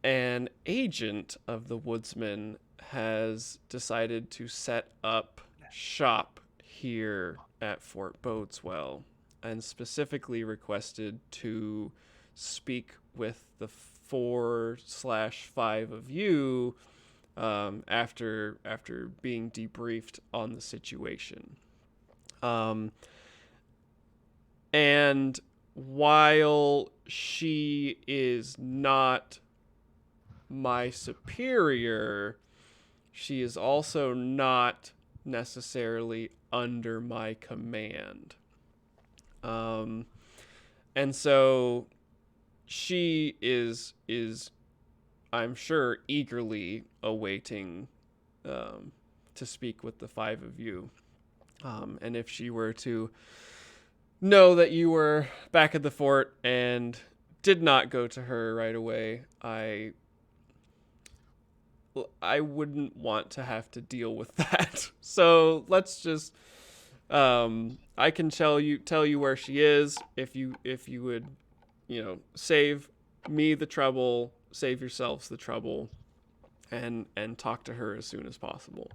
an agent of the Woodsman has decided to set up shop here at Fort Bodeswell and specifically requested to speak with the 4/5 of you after being debriefed on the situation. And while she is not my superior, she is also not necessarily under my command. And so she is I'm sure eagerly awaiting to speak with the five of you. And if she were to know that you were back at the fort and did not go to her right away, I I wouldn't want to have to deal with that. So let's just I can tell you where she is if you would, save me the trouble, save yourselves the trouble, and talk to her as soon as possible.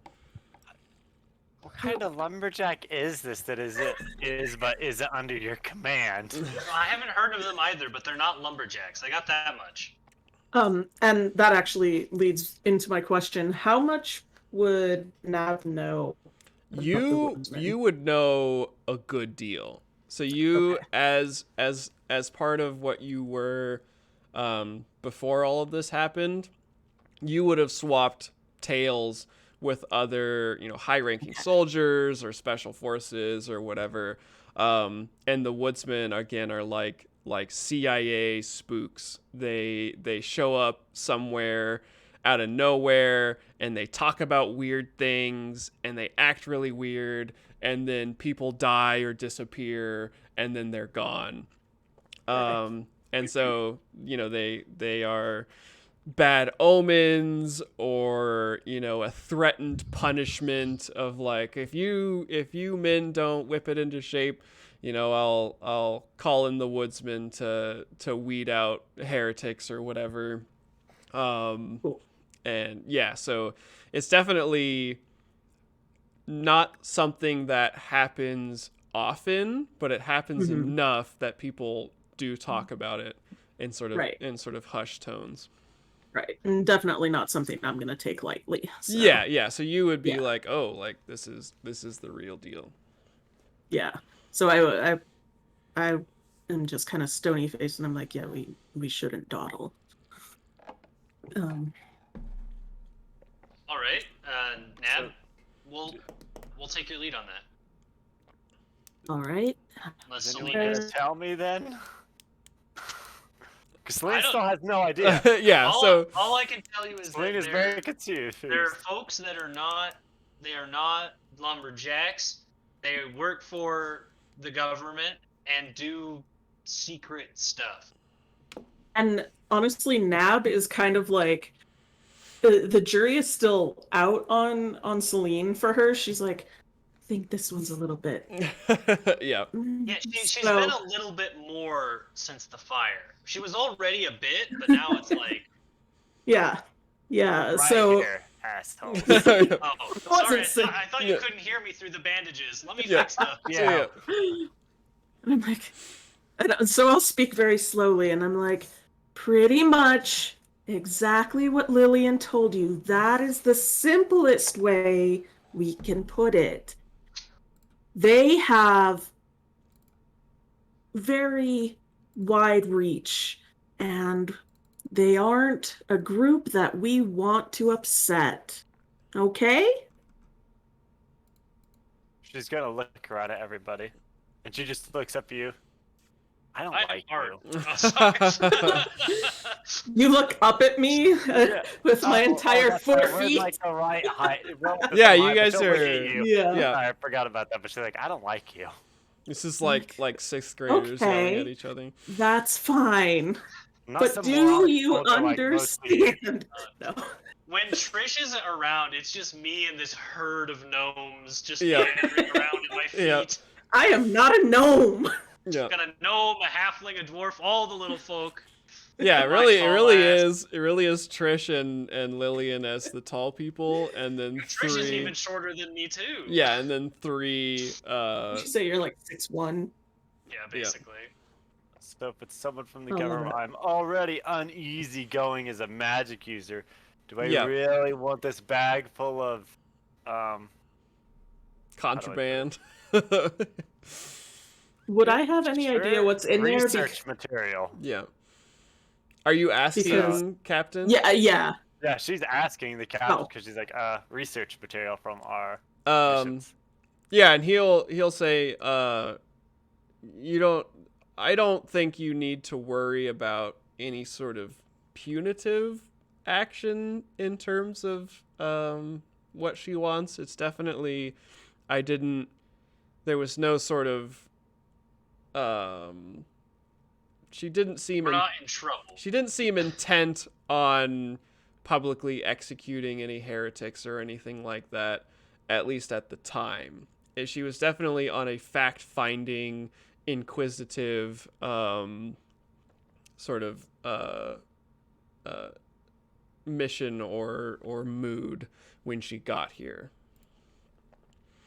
What kind of lumberjack is this that is it under your command? I haven't heard of them either, but they're not lumberjacks. I got that much. And that actually leads into my question. How much would Nav know? about the You woodsman? would know a good deal. So you Okay. as part of what you were before all of this happened, you would have swapped tales with other, high-ranking soldiers or special forces or whatever. And the woodsmen again are like CIA spooks. They show up somewhere out of nowhere and they talk about weird things and they act really weird and then people die or disappear and then they're gone. And so, they are bad omens or a threatened punishment of like if you men don't whip it into shape, I'll call in the woodsman to weed out heretics or whatever. Cool. And yeah, so it's definitely not something that happens often, but it happens Mhm. enough that people do talk about it in sort of Right. hushed tones. Right. And definitely not something I'm going to take lightly. So, Yeah. So you would be Yeah. like, oh, like this is the real deal. Yeah. So I am just kind of stony faced and I'm like, yeah, we shouldn't dawdle. All right, Nab, we'll take your lead on that. All right. Unless Is Celine anyone has. gonna tell me then? Because I Selene don't- still has no idea. Yeah. All I can tell you is Selene that is very confused. there are folks that are not lumberjacks. They work for the government and do secret stuff. And honestly, Nab is kind of like the jury is still out on Celine for her. She's like, I think this one's a little bit. Yeah. Yeah, she's So- been a little bit more since the fire. She was already a bit, but now it's like, Yeah. Right So here, asshole. oh, sorry, Wasn't I thought Yeah. you couldn't hear me through the bandages. Let me Yeah. fix stuff. Yeah. and I'm like, and so I'll speak very slowly, and I'm like, pretty much exactly what Lillian told you. That is the simplest way we can put it. They have very wide reach, and they aren't a group that we want to upset. Okay? She's gonna look around at everybody, and she just looks up at you. I don't I like art. you. Oh, sorry. You look up at me with my entire that's 4 right, we're feet. like the right height. Yeah, you guys She'll look at are- you. Yeah. I forgot about that, but she's like, I don't like you. This is like sixth graders yelling at each other. That's fine. Not But some do moronic you folk are like, mostly- understand? No. When Trish isn't around, it's just me and this herd of gnomes just Yeah. meandering around at my feet. Yeah. I am not a gnome. Yeah. Got a gnome, a halfling, a dwarf, all the little folk. Yeah, it My really tall ass. is Trish and Lillian as the tall people, and then Trish is three. even shorter than me too. Yeah, and then three. Did you say you're like 6'1"? Yeah, basically. So if it's someone from the Oh, government, right. I'm already uneasy going as a magic user. Do I Yeah. really want this bag full of, Contraband. Would I have any idea sure, what's in there? research material? Yeah. Are you asking, Because- Captain? Yeah. Yeah, she's asking the captain Oh. because she's like, research material from our missions. Yeah, and he'll say, I don't think you need to worry about any sort of punitive action in terms of what she wants. It's definitely, there was no sort of, she didn't seem We're not in trouble. she didn't seem intent on publicly executing any heretics or anything like that, at least at the time. She was definitely on a fact-finding, inquisitive sort of mission or mood when she got here.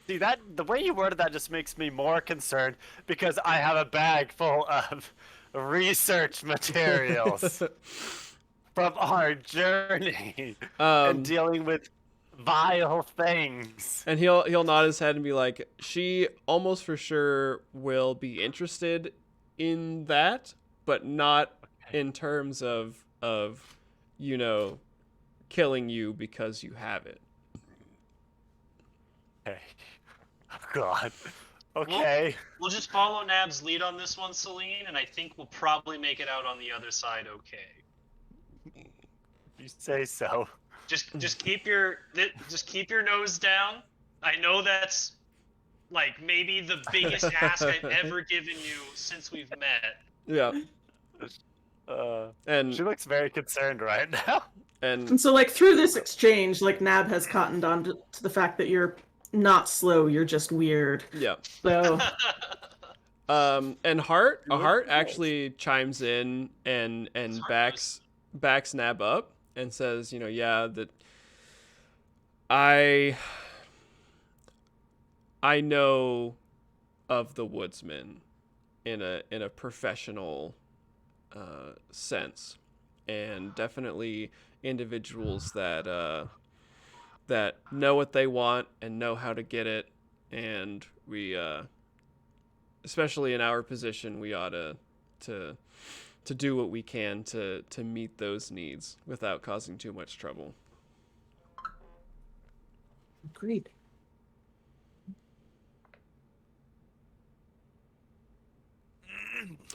See, that the way you worded that just makes me more concerned because I have a bag full of research materials from our journey and dealing with vile things. And he'll nod his head and be like, she almost for sure will be interested in that, but not in terms of killing you because you have it. Okay. Oh God. Okay. We'll just follow Nab's lead on this one, Celine, and I think we'll probably make it out on the other side okay. You say so. Just keep your nose down. I know that's like maybe the biggest ask I've ever given you since we've met. Yeah. And she looks very concerned right now. And so, like, through this exchange, like, Nab has cottoned on to the fact that you're not slow, you're just weird. Yeah. So... and Hart actually chimes in and backs Nab up and says, yeah, that I know of the woodsman in a professional sense, and definitely individuals that know what they want and know how to get it, and we especially in our position, we ought to do what we can to meet those needs without causing too much trouble. Agreed.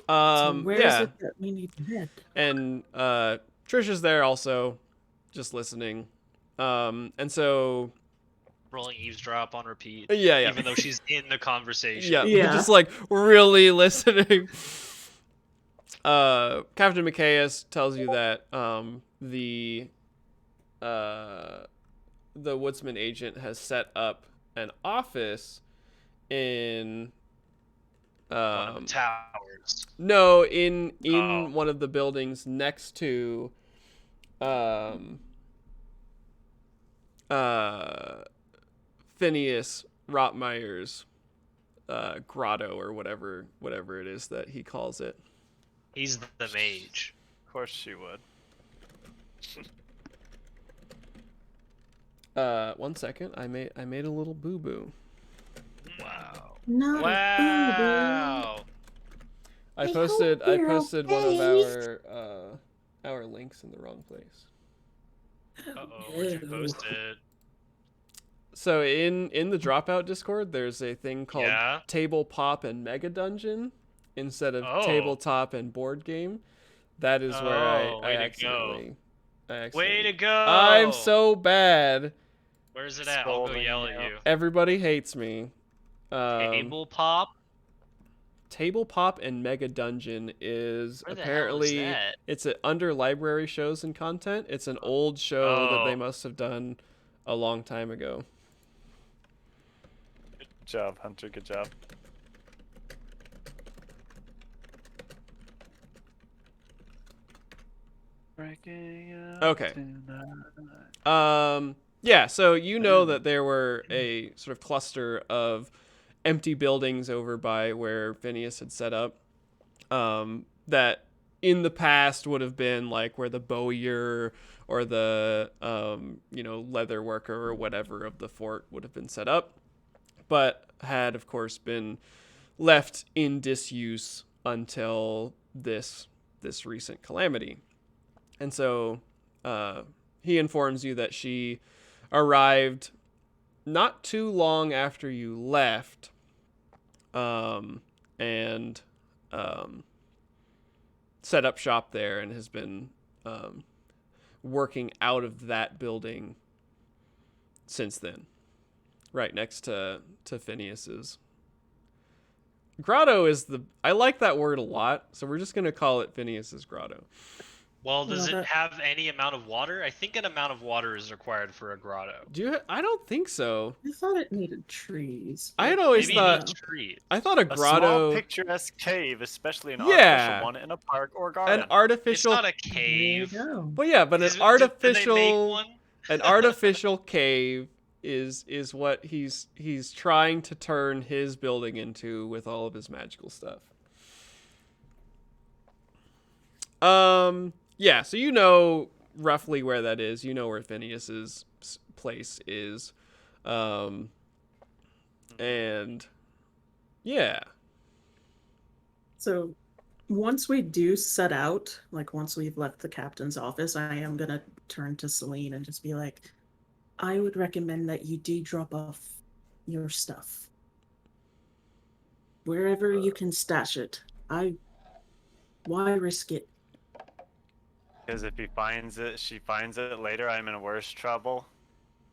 So where is it that we need to head? And Trisha's there also, just listening. And so Rolling eavesdrop on repeat. Yeah. Even though she's in the conversation. Yeah. Just like really listening. Captain Micaeus tells you that the woodsman agent has set up an office in one of the towers. No, in one of the buildings next to Phineas Rotmeyer's grotto, or whatever it is that he calls it. He's the mage. Of course she would. 1 second. I made a little boo-boo. Wow. Not Wow. I posted one of our links in the wrong place. Uh-oh, where'd you post it? So in the Dropout Discord, there's a thing called Yeah? Table Pop and Mega Dungeon instead of Oh. Tabletop and Board Game. That is where Oh, I way to accidentally. Way to go! I'm so bad. Where's it at? I'll go Scrolling yell you. at you. Everybody hates me. Table pop? Table Pop and Mega Dungeon is Where the apparently hell is that? it's under library shows and content. It's an old show that they Oh. must have done a long time ago. Good job, Hunter. Good job. Okay. Yeah, so that there were a sort of cluster of empty buildings over by where Phineas had set up, that in the past would have been like where the bowyer or the leather worker or whatever of the fort would have been set up, but had of course been left in disuse until this recent calamity. And so he informs you that she arrived not too long after you left, and set up shop there and has been working out of that building since then, right next to Phineas's. Grotto is I like that word a lot, so we're just going to call it Phineas's grotto. Well, You does know it that- have any amount of water? I think an amount of water is required for a grotto. I don't think so. I thought it needed trees. I had but always Maybe I it don't thought- needs trees. I thought a A small grotto, picturesque cave, especially an Yeah. artificial one in a park or garden. an It's artificial. not a know. cave. There you go. Well, yeah, but Did an they make artificial. one? An artificial cave is what he's trying to turn his building into with all of his magical stuff. Yeah, so you know roughly where that is. You know where Phineas's place is. And yeah. So once we do set out, like once we've left the captain's office, I am gonna turn to Celine and just be like, I would recommend that you do drop off your stuff. Wherever you can stash it. Why risk it? Because if he finds it, she finds it later, I'm in worse trouble.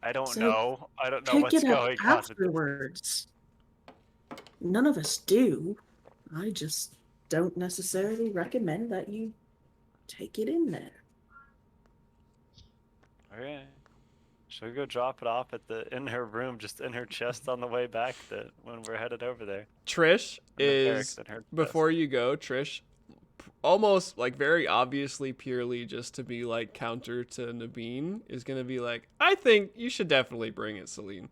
I don't So know. I don't know Take what's it up going on. afterwards. None of us do. I just don't necessarily recommend that you take it in there. Okay. She'll go drop it off in her room, just in her chest on the way back when we're headed over there. Trish In the barracks is in her chest. before you go, Trish almost like very obviously purely just to be like counter to Nabeen is gonna be like, I think you should definitely bring it, Celine.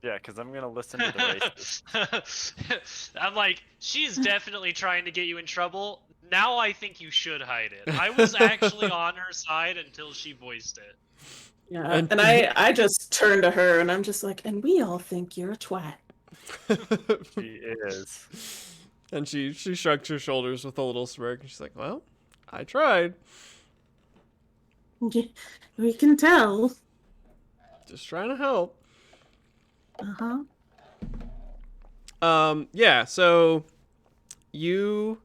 Yeah, because I'm gonna listen to the races. I'm like, she's definitely trying to get you in trouble. Now I think you should hide it. I was actually on her side until she voiced it. Yeah, And- and I just turn to her and I'm just like, and we all think you're a twat. She is. And she shrugs her shoulders with a little smirk and she's like, well, I tried. Yeah, we can tell. Just trying to help. Uh-huh. Yeah, so you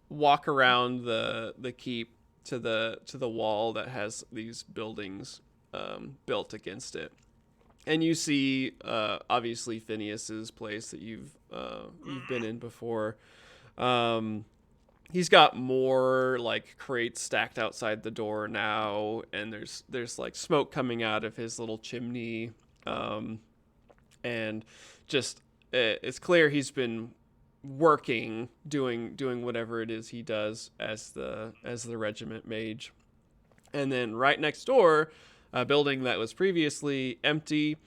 walk around the keep to the wall that has these buildings built against it. And you see obviously Phineas's place that you've been in before. He's got more like crates stacked outside the door now, and there's like smoke coming out of his little chimney. And just it's clear he's been working, doing whatever it is he does as the regiment mage. And then right next door, a building that was previously empty,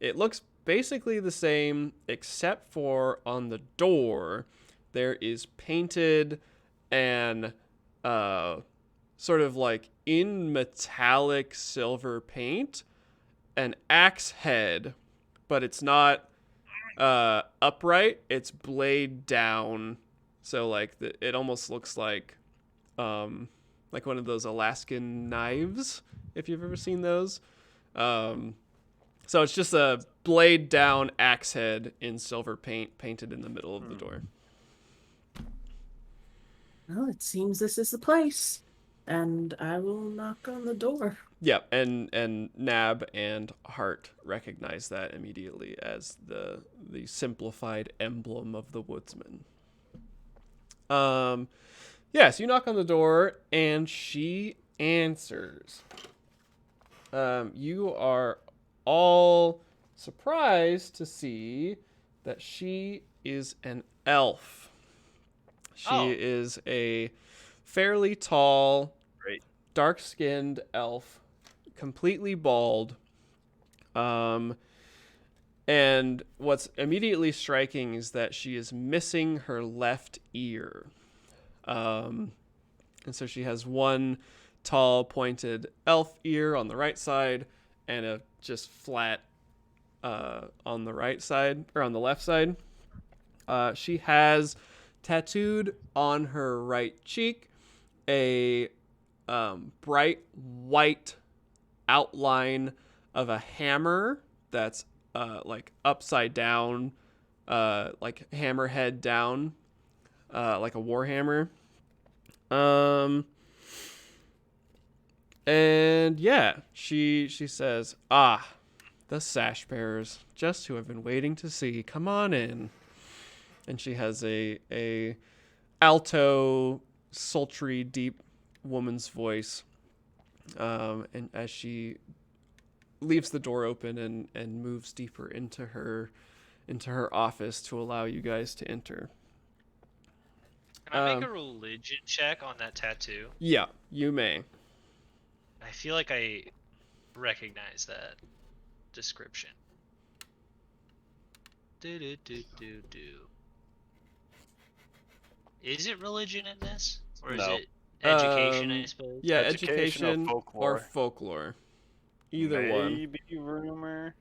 it looks basically the same except for on the door there is painted and sort of like in metallic silver paint an axe head, but it's not upright, it's blade down, so like it almost looks like one of those Alaskan knives, if you've ever seen those. So it's just a blade down axe head in silver paint painted in the middle of the door. Well, it seems this is the place. And I will knock on the door. Yep, and Nab and Hart recognize that immediately as the simplified emblem of the woodsman. Yes, you knock on the door and she answers. You are all surprised to see that she is an elf. She is a fairly tall, Great. dark-skinned elf, completely bald. And what's immediately striking is that she is missing her left ear. And so she has one tall, pointed elf ear on the right side and a just flat on the right side, or on the left side. She has tattooed on her right cheek a bright white outline of a hammer that's like upside down, like hammerhead down, like a warhammer. And yeah, she says, "Ah, the sash bearers, just who I've been waiting to see. Come on in." And she has a alto sultry, deep woman's voice. And as she leaves the door open and moves deeper into her office to allow you guys to enter. Can I make a religion check on that tattoo? Yeah, you may. I feel like I recognize that description. Do. Is it religion in this? Or is No. it education, I suppose? Yeah, Education or education or folklore. Either one. Maybe rumor.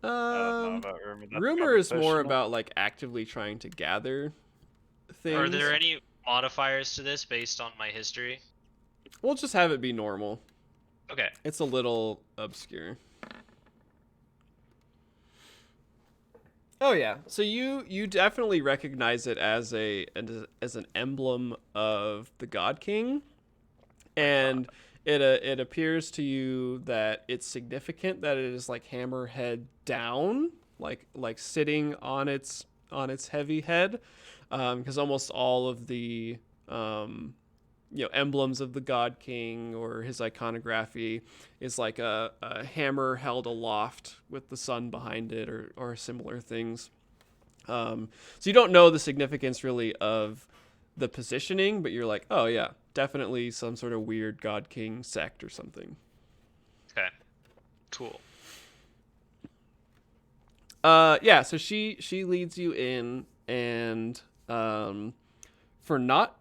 I don't know about rumor. That's Rumor probably is more pushing it. about like actively trying to gather things. Are there any modifiers to this based on my history? We'll just have it be normal. Okay. It's a little obscure. Oh yeah, so you definitely recognize it as an emblem of the God King, and it appears to you that it's significant that it is like hammerhead down, like sitting on its heavy head, because almost all of the emblems of the God King or his iconography is like a hammer held aloft with the sun behind it or similar things. So you don't know the significance really of the positioning, but you're like, oh yeah, definitely some sort of weird God King sect or something. Okay. Cool. Yeah, so she leads you in, and for not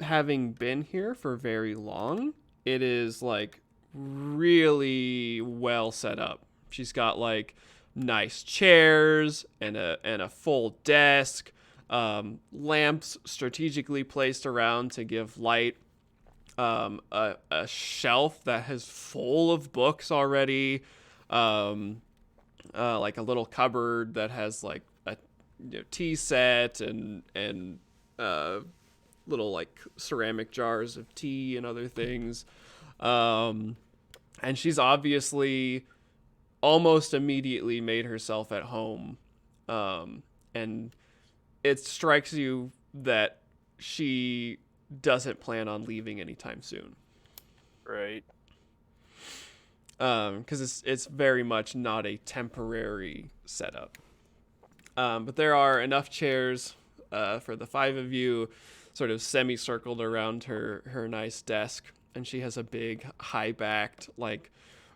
having been here for very long, it is like really well set up. She's got like nice chairs and a full desk, lamps strategically placed around to give light, a shelf that has full of books already, like a little cupboard that has like a tea set and little like ceramic jars of tea and other things. And she's obviously almost immediately made herself at home. And it strikes you that she doesn't plan on leaving anytime soon. Right. Because it's very much not a temporary setup. But there are enough chairs for the five of you, sort of semicircled around her nice desk, and she has a big high-backed, like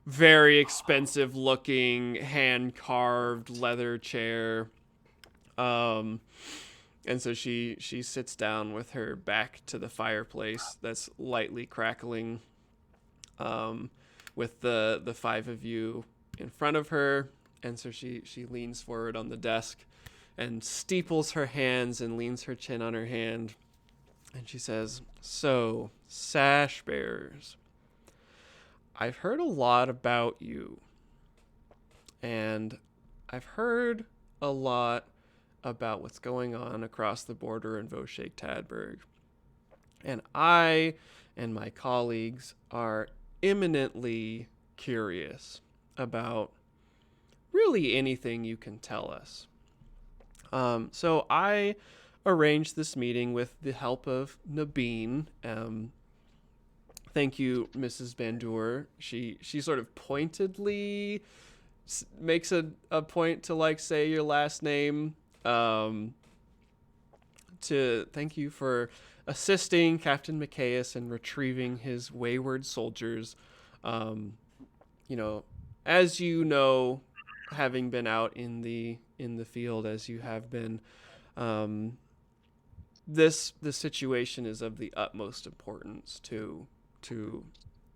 very expensive looking hand-carved leather chair. And so she sits down with her back to the fireplace that's lightly crackling, with the five of you in front of her. And so she leans forward on the desk and steeples her hands and leans her chin on her hand. And she says, "So, Sash Bearers, I've heard a lot about you. And I've heard a lot about what's going on across the border in Voshek Tadberg. And I and my colleagues are imminently curious about really anything you can tell us. So I arranged this meeting with the help of Nabeen. Thank you, Mrs. Bandur. She sort of pointedly makes a point to like say your last name, to thank you for assisting Captain Macias in retrieving his wayward soldiers. As you know, having been out in the field as you have been, this situation is of the utmost importance to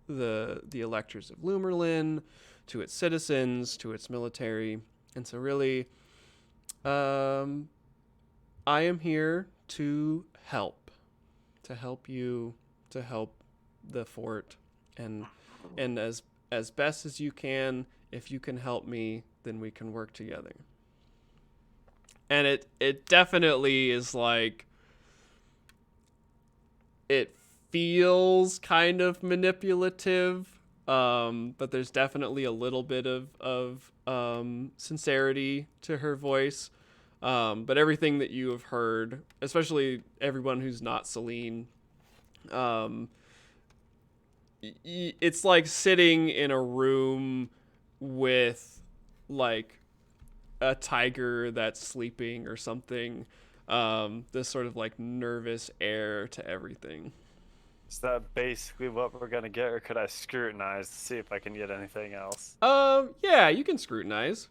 the electors of Lumerlin, to its citizens, to its military. And so really, I am here to help you, to help the fort, and as best as you can. If you can help me, then we can work together. And it definitely is like, it feels kind of manipulative, but there's definitely a little bit of sincerity to her voice. But everything that you have heard, especially everyone who's not Celine, Um, it's like sitting in a room with like a tiger that's sleeping or something. This sort of like nervous air to everything. Is that basically what we're gonna get, or could I scrutinize to see if I can get anything else? Yeah, you can scrutinize.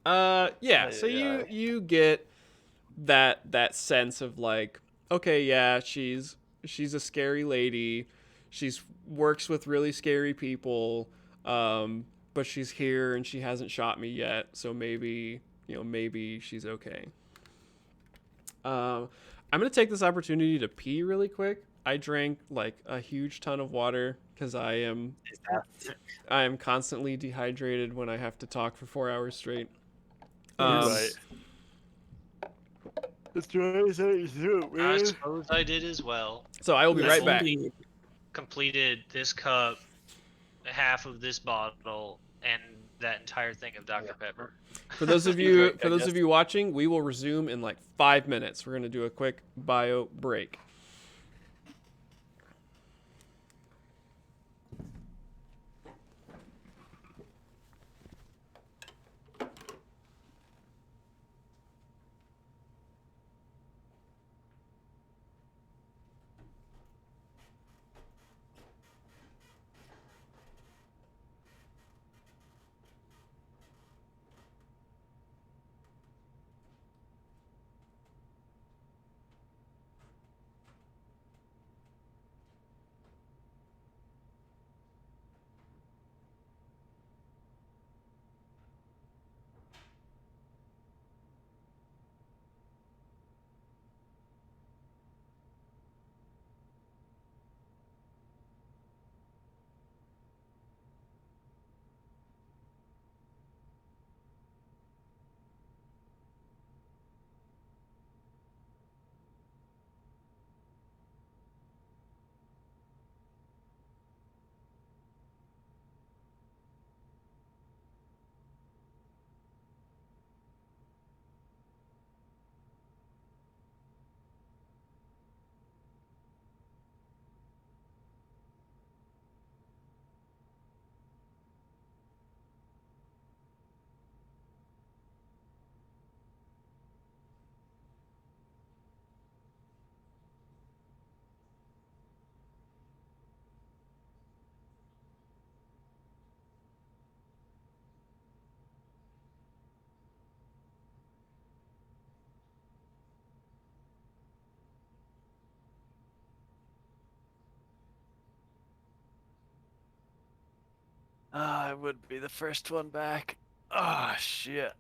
Yeah. So you get that sense of like, okay, yeah, she's a scary lady. She's works with really scary people. But she's here and she hasn't shot me yet, so maybe maybe she's okay. I'm gonna take this opportunity to pee really quick. I drank like a huge ton of water because I am constantly dehydrated when I have to talk for 4 hours straight. Right. It's right, I suppose I did as well. So I will be Yes, right back. indeed. Completed this cup, half of this bottle, and that entire thing of Dr. Pepper. For those of you watching, we will resume in like 5 minutes. We're gonna do a quick bio break. I would be the first one back. Oh, shit.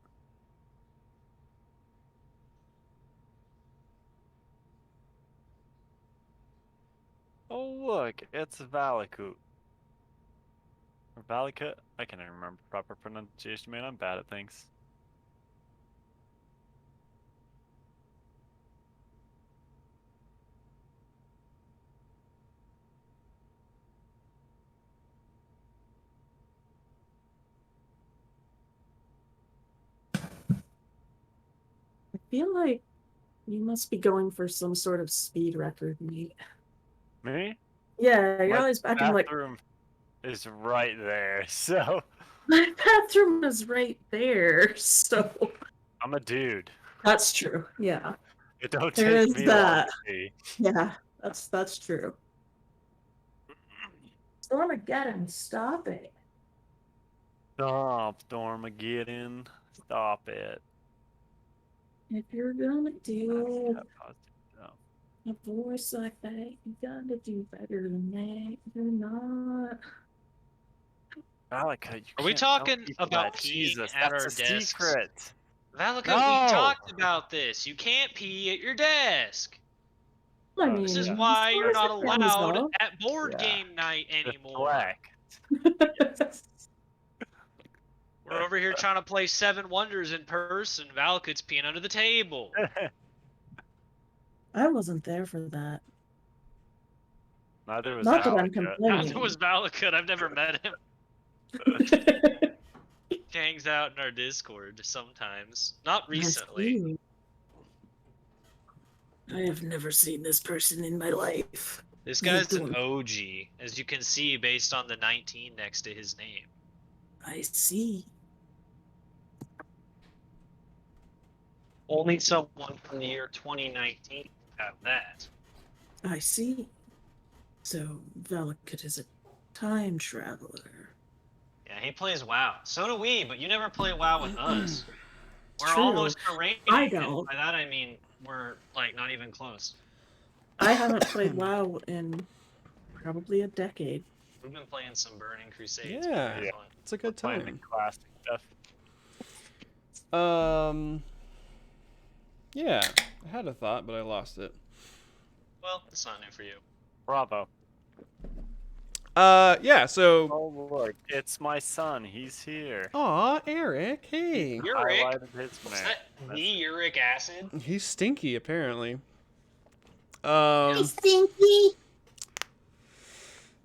Oh, look, it's Valakut. Or Valakut? I can't even remember proper pronunciation, man. I'm bad at things. I feel like you must be going for some sort of speed record, mate. Me? Yeah, you're My always back in like, bathroom is right there, so my bathroom is right there, so I'm a dude. that's true. Yeah, It don't there take is me long that. to pee. Yeah, that's true. Stormageddon, stop it. Stop, Stormageddon. Stop it. If you're gonna do That's positive. a voice like that, you gotta do better than that. You're not. Valakut, you Are we can't tell talking people about that. peeing Jesus, at that's our a desks? secret. Valakut, No! we talked about this. You can't pee at your desk. I Oh, mean, This is yeah. why you're as not long as it allowed goes at board Yeah. game night anymore. Deflect. We're over here trying to play Seven Wonders in person. Valakut's peeing under the table. I wasn't there for that. Neither was Not that I'm Valakut. complaining. Neither was Valakut. I've never met him. He hangs out in our Discord sometimes. Not I recently. see. I have never seen this person in my life. This You're guy's an doing- OG, as you can see based on the 19 next to his name. I see. Only someone from the year 2019 have that. I see. So Valakut is a time traveler. Yeah, he plays WoW. So do we, but you never play WoW with us. We're True. almost a rating. I and don't. by that I mean we're like not even close. I haven't played WoW in probably a decade. We've been playing some Burning Crusades. Yeah. Very Yeah. fun. It's a good Playing the time. classic stuff. Yeah, I had a thought, but I lost it. Well, it's not new for you. Bravo. Yeah, so... Oh Lord, it's my son. He's here. Aw, Eric, hey. Uric? Highlighted his Is man. that the uric acid? He's stinky, apparently. Stinky.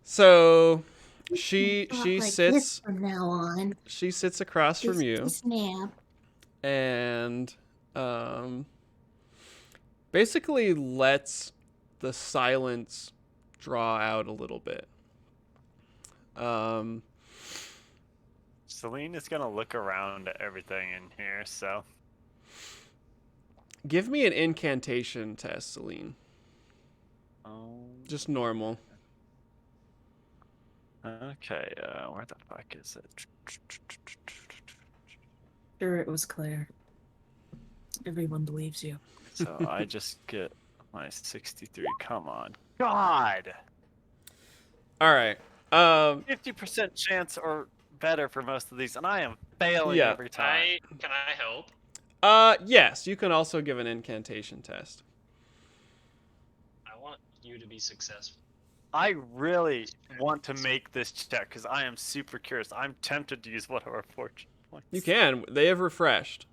So she Like sits this from now on. she sits across from you Snap. and basically lets the silence draw out a little bit. Celine is gonna look around at everything in here, so Give me an incantation test, Celine. Just normal. Okay, where the fuck is it? Sure, it was Claire. Everyone believes you. So I just get my 63. Come on, God! All right. 50% chance or better for most of these, and I am failing Yeah. every time. Can I help? Yes, you can also give an incantation test. I want you to be successful. I really want to make this check because I am super curious. I'm tempted to use one of our fortune points. You can. They have refreshed.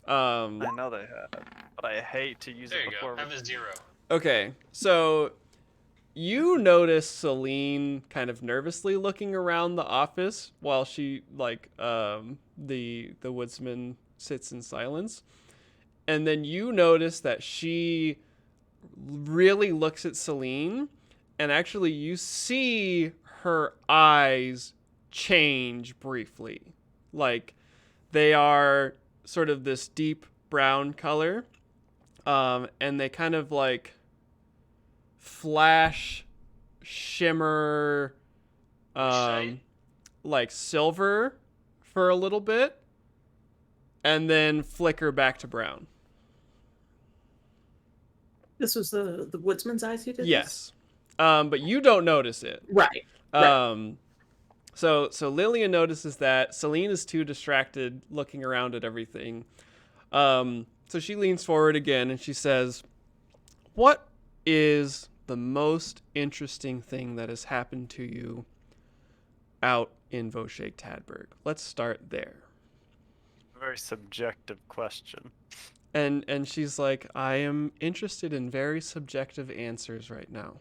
I know they have, but I hate to use There it you before. go. Have a 0. Okay, so you notice Celine kind of nervously looking around the office while she the woodsman sits in silence. And then you notice that she really looks at Celine, and actually you see her eyes change briefly. Like they are sort of this deep brown color. And they kind of like flash, shimmer, Shite. like silver for a little bit, and then flicker back to brown. This was the woodsman's eyes you did? Yes. But you don't notice it. This? Right. So Lillian notices that Celine is too distracted looking around at everything. So she leans forward again and she says, "What is the most interesting thing that has happened to you out in Voshek Tadberg? Let's start there." Very subjective question. And she's like, "I am interested in very subjective answers right now."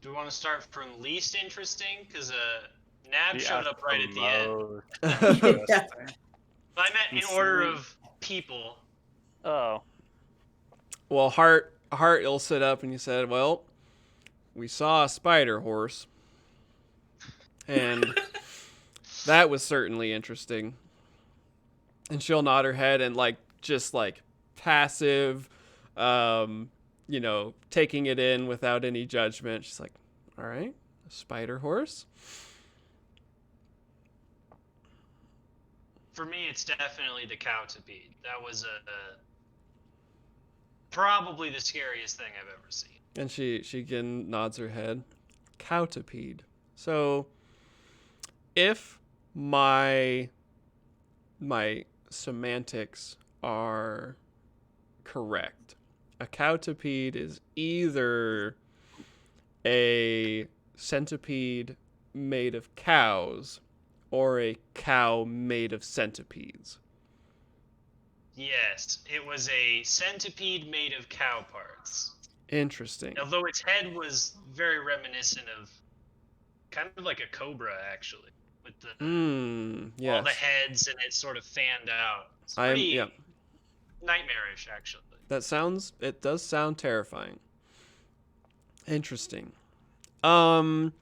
Do we want to start from least interesting? Because Nab He showed asked up right the at the end. most interesting. But I meant in He's order sweet. of people. Oh, Well, Hart will sit up and he said, "Well, we saw a spider horse, and that was certainly interesting." And she'll nod her head and just passive, taking it in without any judgment. She's like, "All right, a spider horse." For me, it's definitely the cowtipede. That was probably the scariest thing I've ever seen. And she again nods her head. Cowtipede. So, if my semantics are correct, a cowtipede is either a centipede made of cows or a cow made of centipedes. Yes, it was a centipede made of cow parts. Interesting. Although its head was very reminiscent of kind of like a cobra, actually. with the all the Yes. heads, and it sort of fanned out. It's I'm pretty yeah. nightmarish, actually. It does sound terrifying. Interesting. Um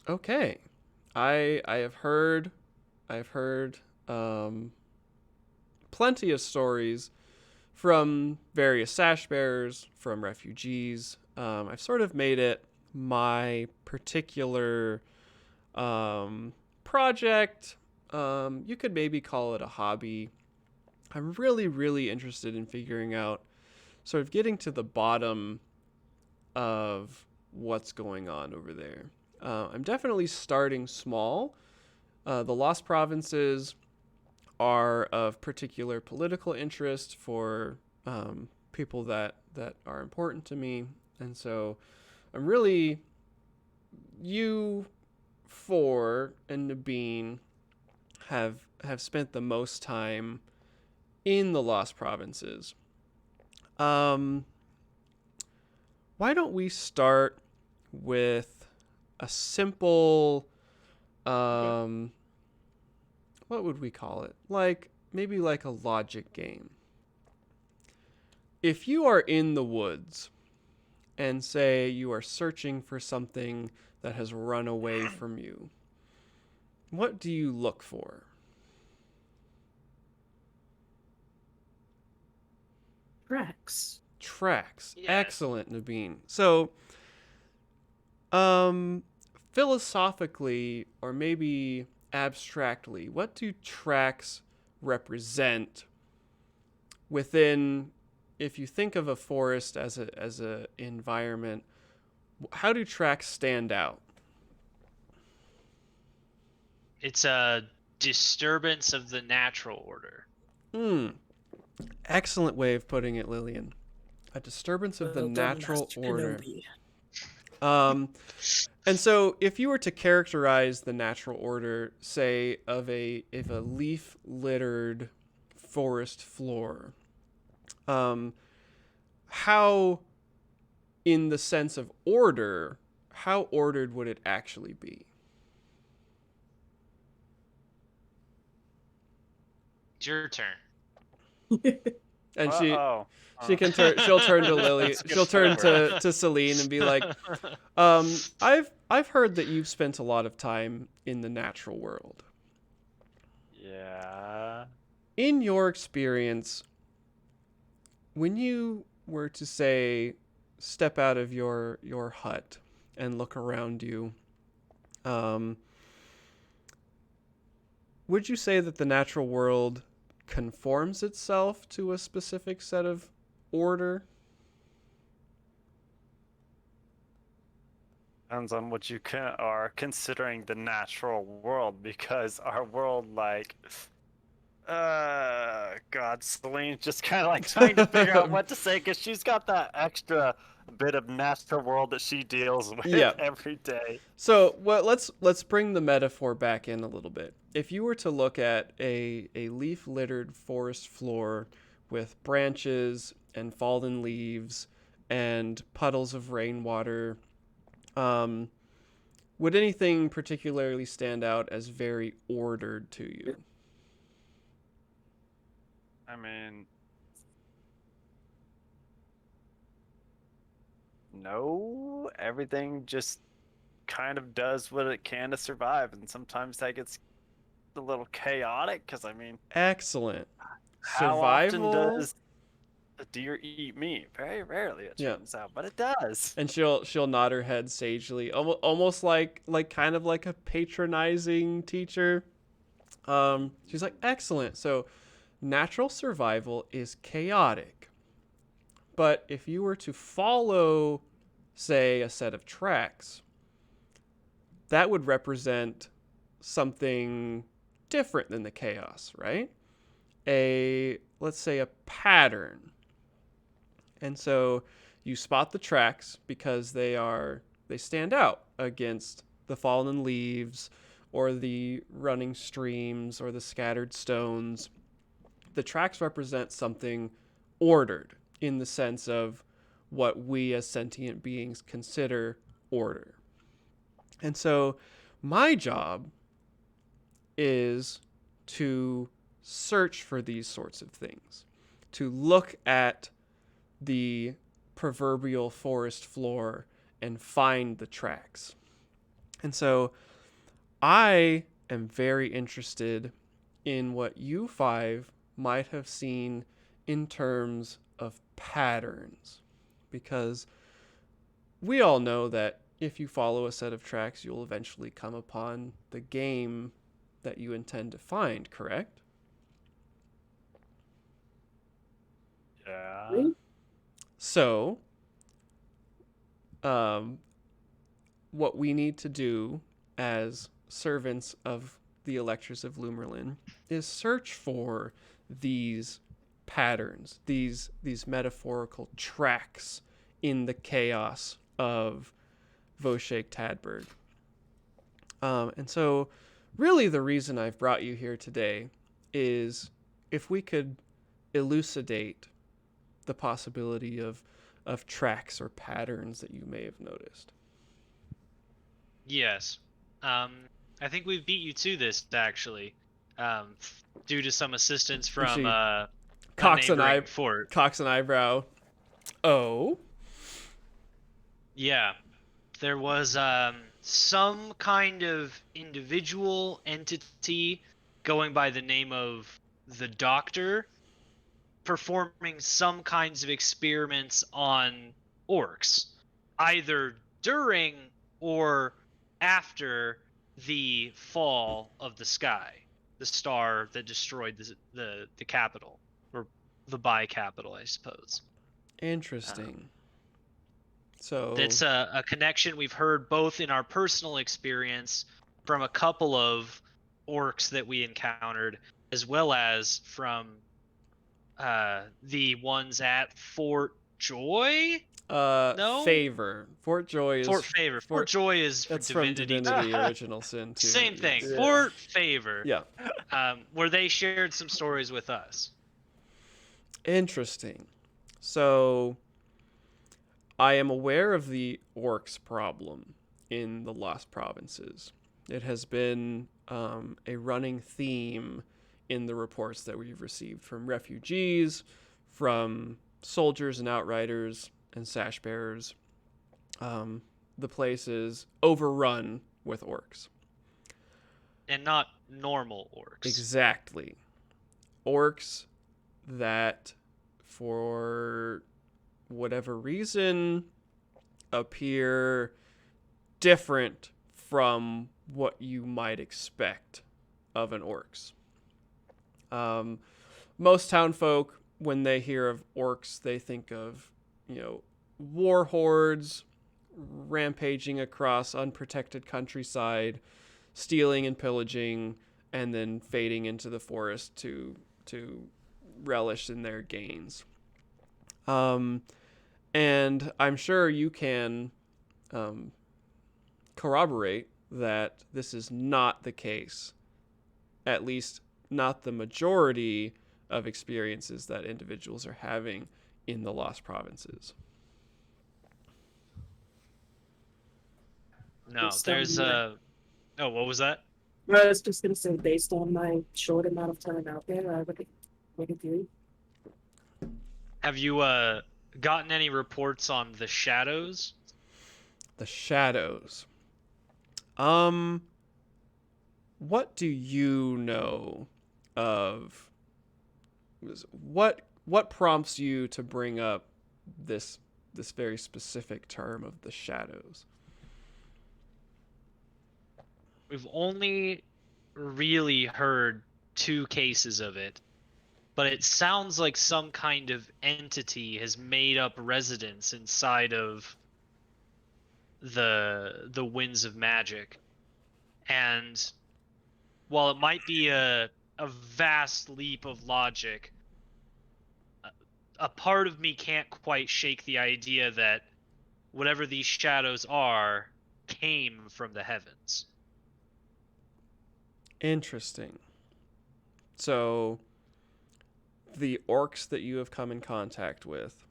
okay. I have heard um plenty of stories from various sash bearers, from refugees. I've sort of made it my particular project. You could maybe call it a hobby. I'm really, really interested in figuring out, sort of getting to the bottom of what's going on over there. I'm definitely starting small. The Lost Provinces are of particular political interest for people that are important to me, and so I'm really, you four and Nabeen have spent the most time in the Lost Provinces. Why don't we start with a simple what would we call it? Like maybe like a logic game. If you are in the woods and say you are searching for something that has run away from you, what do you look for? Rex. Tracks. Yes. Excellent, Nabeen. So, philosophically, or maybe abstractly, what do tracks represent within, if you think of a forest as a environment, how do tracks stand out? It's a disturbance of the natural order. Excellent way of putting it, Lillian. A disturbance of the Well done, natural Master order. Kenobi. And so if you were to characterize the natural order, say, of a leaf littered forest floor, how, in the sense of order, how ordered would it actually be? It's your turn. And Uh-oh. she'll turn to Lily. Let's skip She'll turn forward. to Celine and be like, I've heard that you've spent a lot of time in the natural world. Yeah. In your experience, when you were to say step out of your hut and look around you, would you say that the natural world conforms itself to a specific set of order? Depends on what you are considering the natural world, because our world, like, God, Celine's just kind of like trying to figure out what to say, because she's got that extra bit of natural world that she deals with Yeah. every day. So, let's bring the metaphor back in a little bit. If you were to look at a leaf littered forest floor with branches and fallen leaves and puddles of rainwater, would anything particularly stand out as very ordered to you? I mean, no, everything just kind of does what it can to survive, and sometimes that gets a little chaotic, because, I mean, Excellent. how Survival. often does a deer eat meat? Very rarely, it Yeah. turns out, but it does. And she'll nod her head sagely, almost like kind of like a patronizing teacher. She's like, excellent. So natural survival is chaotic. But if you were to follow, say, a set of tracks, that would represent something different than the chaos, right? Let's say a pattern. And so you spot the tracks because they stand out against the fallen leaves or the running streams or the scattered stones. The tracks represent something ordered in the sense of what we as sentient beings consider order. And so my job is to search for these sorts of things, to look at the proverbial forest floor and find the tracks. And so I am very interested in what you five might have seen in terms of patterns, because we all know that if you follow a set of tracks, you'll eventually come upon the game that you intend to find, correct? Yeah. Really? So, what we need to do as servants of the Electors of Lumerlin is search for these patterns, these metaphorical tracks in the chaos of Voshek Tadberg. And so, really, the reason I've brought you here today is if we could elucidate the possibility of tracks or patterns that you may have noticed. Yes. I think we've beat you to this actually, due to some assistance from She a cocks an neighboring fort. Cocks an eyebrow. Oh, Yeah, there was some kind of individual entity going by the name of the Doctor performing some kinds of experiments on orcs, either during or after the fall of the sky, the star that destroyed the capital, or the bi-capital, I suppose. interesting. So That's a connection we've heard both in our personal experience from a couple of orcs that we encountered, as well as from the ones at Fort Joy. No? Favor. Fort Joy is Fort Favor. Fort Joy is That's from from Divinity Original Sin too. Same thing. yes. Yeah. Fort Favor. Yeah. Where they shared some stories with us. Interesting. So I am aware of the orcs problem in the Lost Provinces. It has been a running theme in the reports that we've received from refugees, from soldiers and outriders and sash bearers. The place is overrun with orcs. And not normal orcs. Exactly. Orcs that, for whatever reason, appear different from what you might expect of an orcs. Most townfolk, when they hear of orcs, they think of, war hordes rampaging across unprotected countryside, stealing and pillaging, and then fading into the forest to relish in their gains. And I'm sure you can corroborate that this is not the case, at least not the majority of experiences that individuals are having in the Lost Provinces. No, Based there's on a. Oh, what was that? I was just gonna say, based on my short amount of time out there, I would make a theory. Have you gotten any reports on the shadows? The shadows. What do you know of? What prompts you to bring up this very specific term of the shadows? We've only really heard 2 cases of it, but it sounds like some kind of entity has made up residence inside of the Winds of Magic. And while it might be a vast leap of logic, a part of me can't quite shake the idea that whatever these shadows are came from the heavens. Interesting. So, the orcs that you have come in contact with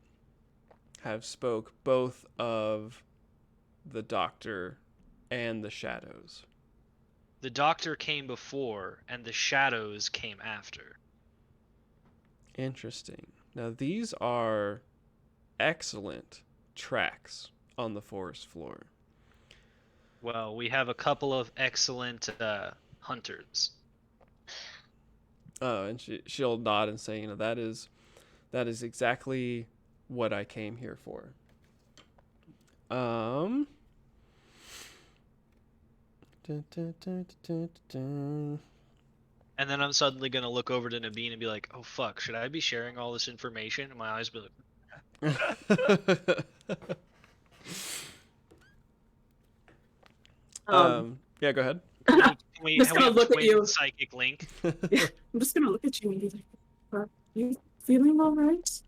have spoke both of the Doctor and the shadows. The doctor came before, and the shadows came after. Interesting. Now these are excellent tracks on the forest floor. Well, we have a couple of excellent hunters. And she'll nod and say, that is exactly what I came here for. Dun, dun, dun, dun, dun. And then I'm suddenly gonna look over to Nabeen and be like, "Oh fuck, should I be sharing all this information?" And my eyes be like, Yeah, go ahead. "Can we Just have gonna look at twin you. psychic link?" I'm just gonna look at you and be like, "Are you feeling all right?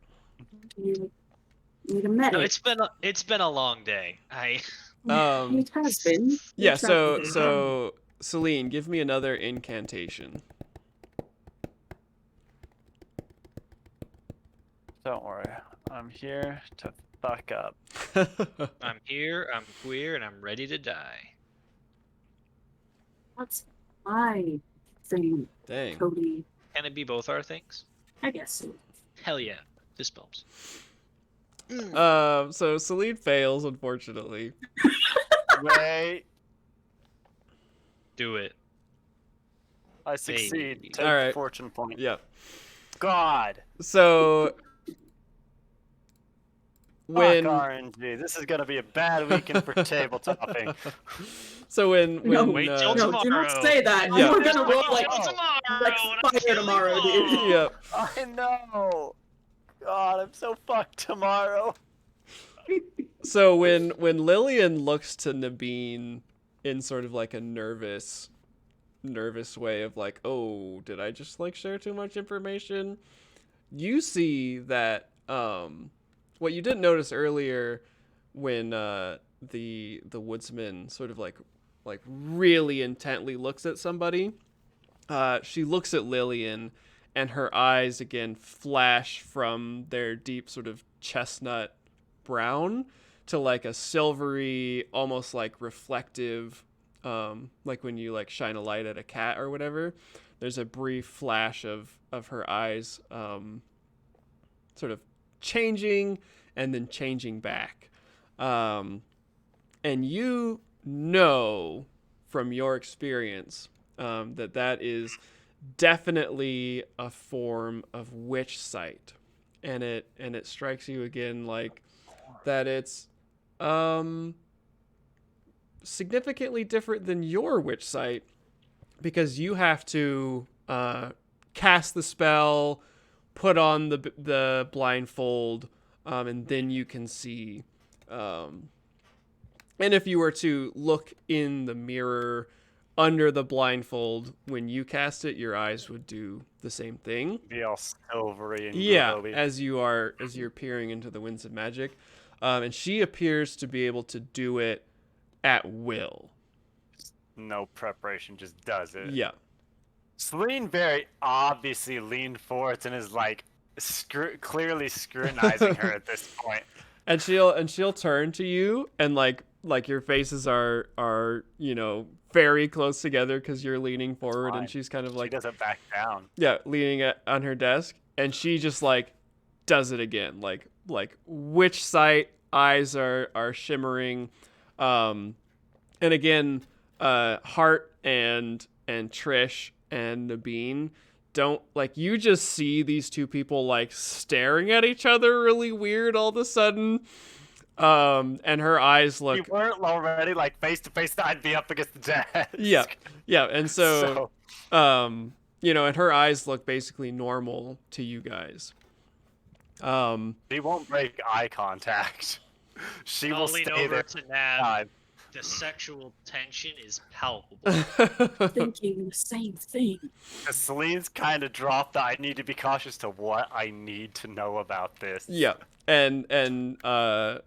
Do you need a medic?" No, it's been a long day. It has been. Yeah, It traveled in. so Celine, give me another incantation. Don't worry, I'm here to fuck up. I'm here, I'm queer, and I'm ready to die. That's my thing, Dang. Cody. Can it be both our things? I guess so. Hell yeah, fist bumps. So Celine fails, unfortunately. Wait, Do it. I succeed. Baby. Take All right. fortune point. Yep. God. So when Fuck RNG. This is gonna be a bad weekend for tabletopping. so when No, Wait till No, do not tomorrow. say that. Yeah. You are gonna roll like Till tomorrow, like and I'm fire killing tomorrow, you dude. all. Yep. I know. God, I'm so fucked tomorrow. So when Lillian looks to Nabeen in sort of like a nervous way of like, oh, did I just like share too much information? You see that what you didn't notice earlier when the woodsman sort of like really intently looks at somebody, she looks at Lillian and her eyes again flash from their deep sort of chestnut brown to like a silvery, almost like reflective, like when you like shine a light at a cat or whatever. There's a brief flash of her eyes sort of changing and then changing back. And you know from your experience that is definitely a form of witch sight. And it strikes you again like that it's significantly different than your witch sight, because you have to cast the spell, put on the blindfold, and then you can see. And if you were to look in the mirror under the blindfold when you cast it, your eyes would do the same thing. Be all silvery and Yeah, glowy. as you're peering into the winds of magic. And she appears to be able to do it at will. No preparation, just does it. Yeah. Celine very obviously leaned forward and is like clearly scrutinizing her at this point. And she'll turn to you and like your faces are very close together because you're leaning forward, Fine. and she's kind of like, She doesn't back down. yeah, leaning on her desk, and she just like does it again, like witch sight, eyes are shimmering, and again, Hart and Trish and Nabeen don't like, you just see these two people like staring at each other really weird all of a sudden, and her eyes look. We weren't already like face to face. I'd be up against the desk. Yeah, and so and her eyes look basically normal to you guys. She won't break eye contact. She I'll will lean stay over there. to Nab. God. The sexual tension is palpable. Thinking the same thing. Celine's kind of dropped that I need to be cautious to what I need to know about this. Yeah, and the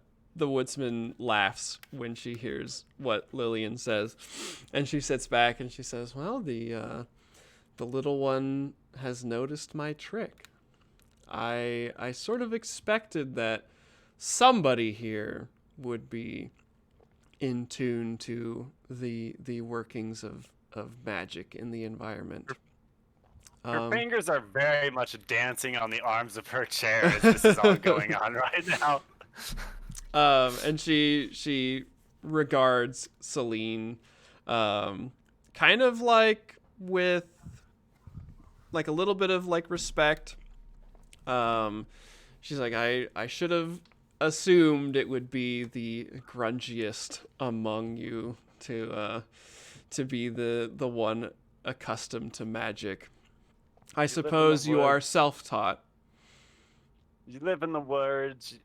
woodsman laughs when she hears what Lillian says, and she sits back and she says, "Well, the little one has noticed my trick. I sort of expected that somebody here would be in tune to the workings of of magic in the environment. Her fingers are very much dancing on the arms of her chair as this is all going on right now. And she regards Celine, kind of like with like a little bit of like respect. She's like, I should have assumed it would be the grungiest among you to be the one accustomed to magic. I suppose you are self-taught. You live in the woods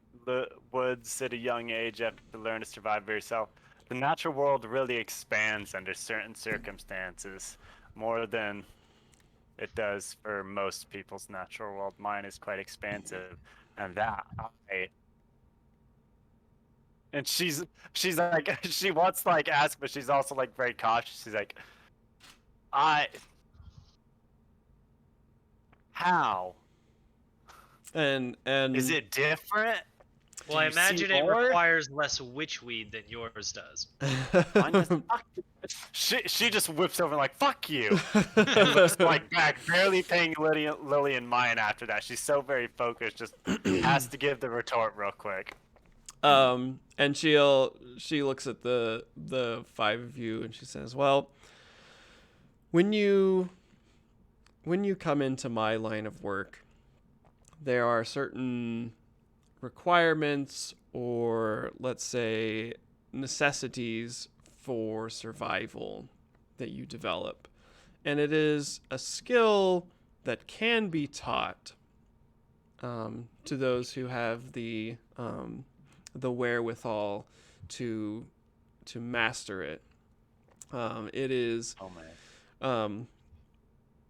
at a young age. You have to learn to survive by yourself. The natural world really expands under certain circumstances more than it does for most people's natural world. Mine is quite expansive, and and she's like she wants to like ask, but she's also like very cautious. She's like, how? And Is it different? Well, I you see imagine it more? requires less witchweed than yours does. Mine doesn't- she just whips over like fuck you and looks like back, barely paying Lillian mind after that. She's so very focused, just has to give the retort real quick. And she looks at the five of you and she says, well, when you come into my line of work, there are certain requirements, or let's say necessities for survival that you develop. And it is a skill that can be taught to those who have the wherewithal to master it. It is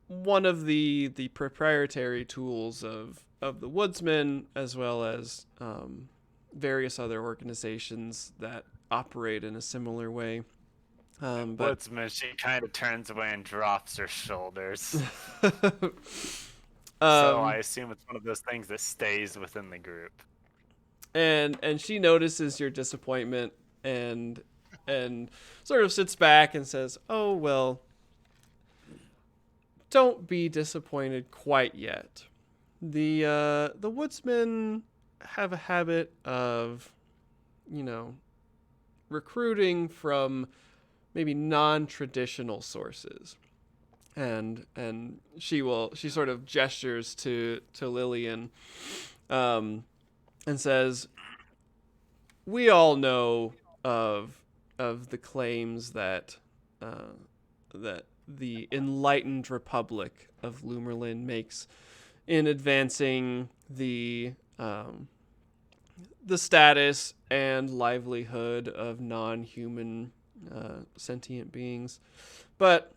one of the proprietary tools of the Woodsman, as well as various other organizations that operate in a similar way. But Woodsman, she kind of turns away and drops her shoulders. So I assume it's one of those things that stays within the group. and she notices your disappointment and sort of sits back and says, "Oh well, don't be disappointed quite yet. The Woodsmen have a habit of, recruiting from maybe non-traditional sources." And she sort of gestures to Lillian, and says, "We all know of the claims that the enlightened Republic of Lumerlin makes in advancing the status and livelihood of non-human sentient beings, but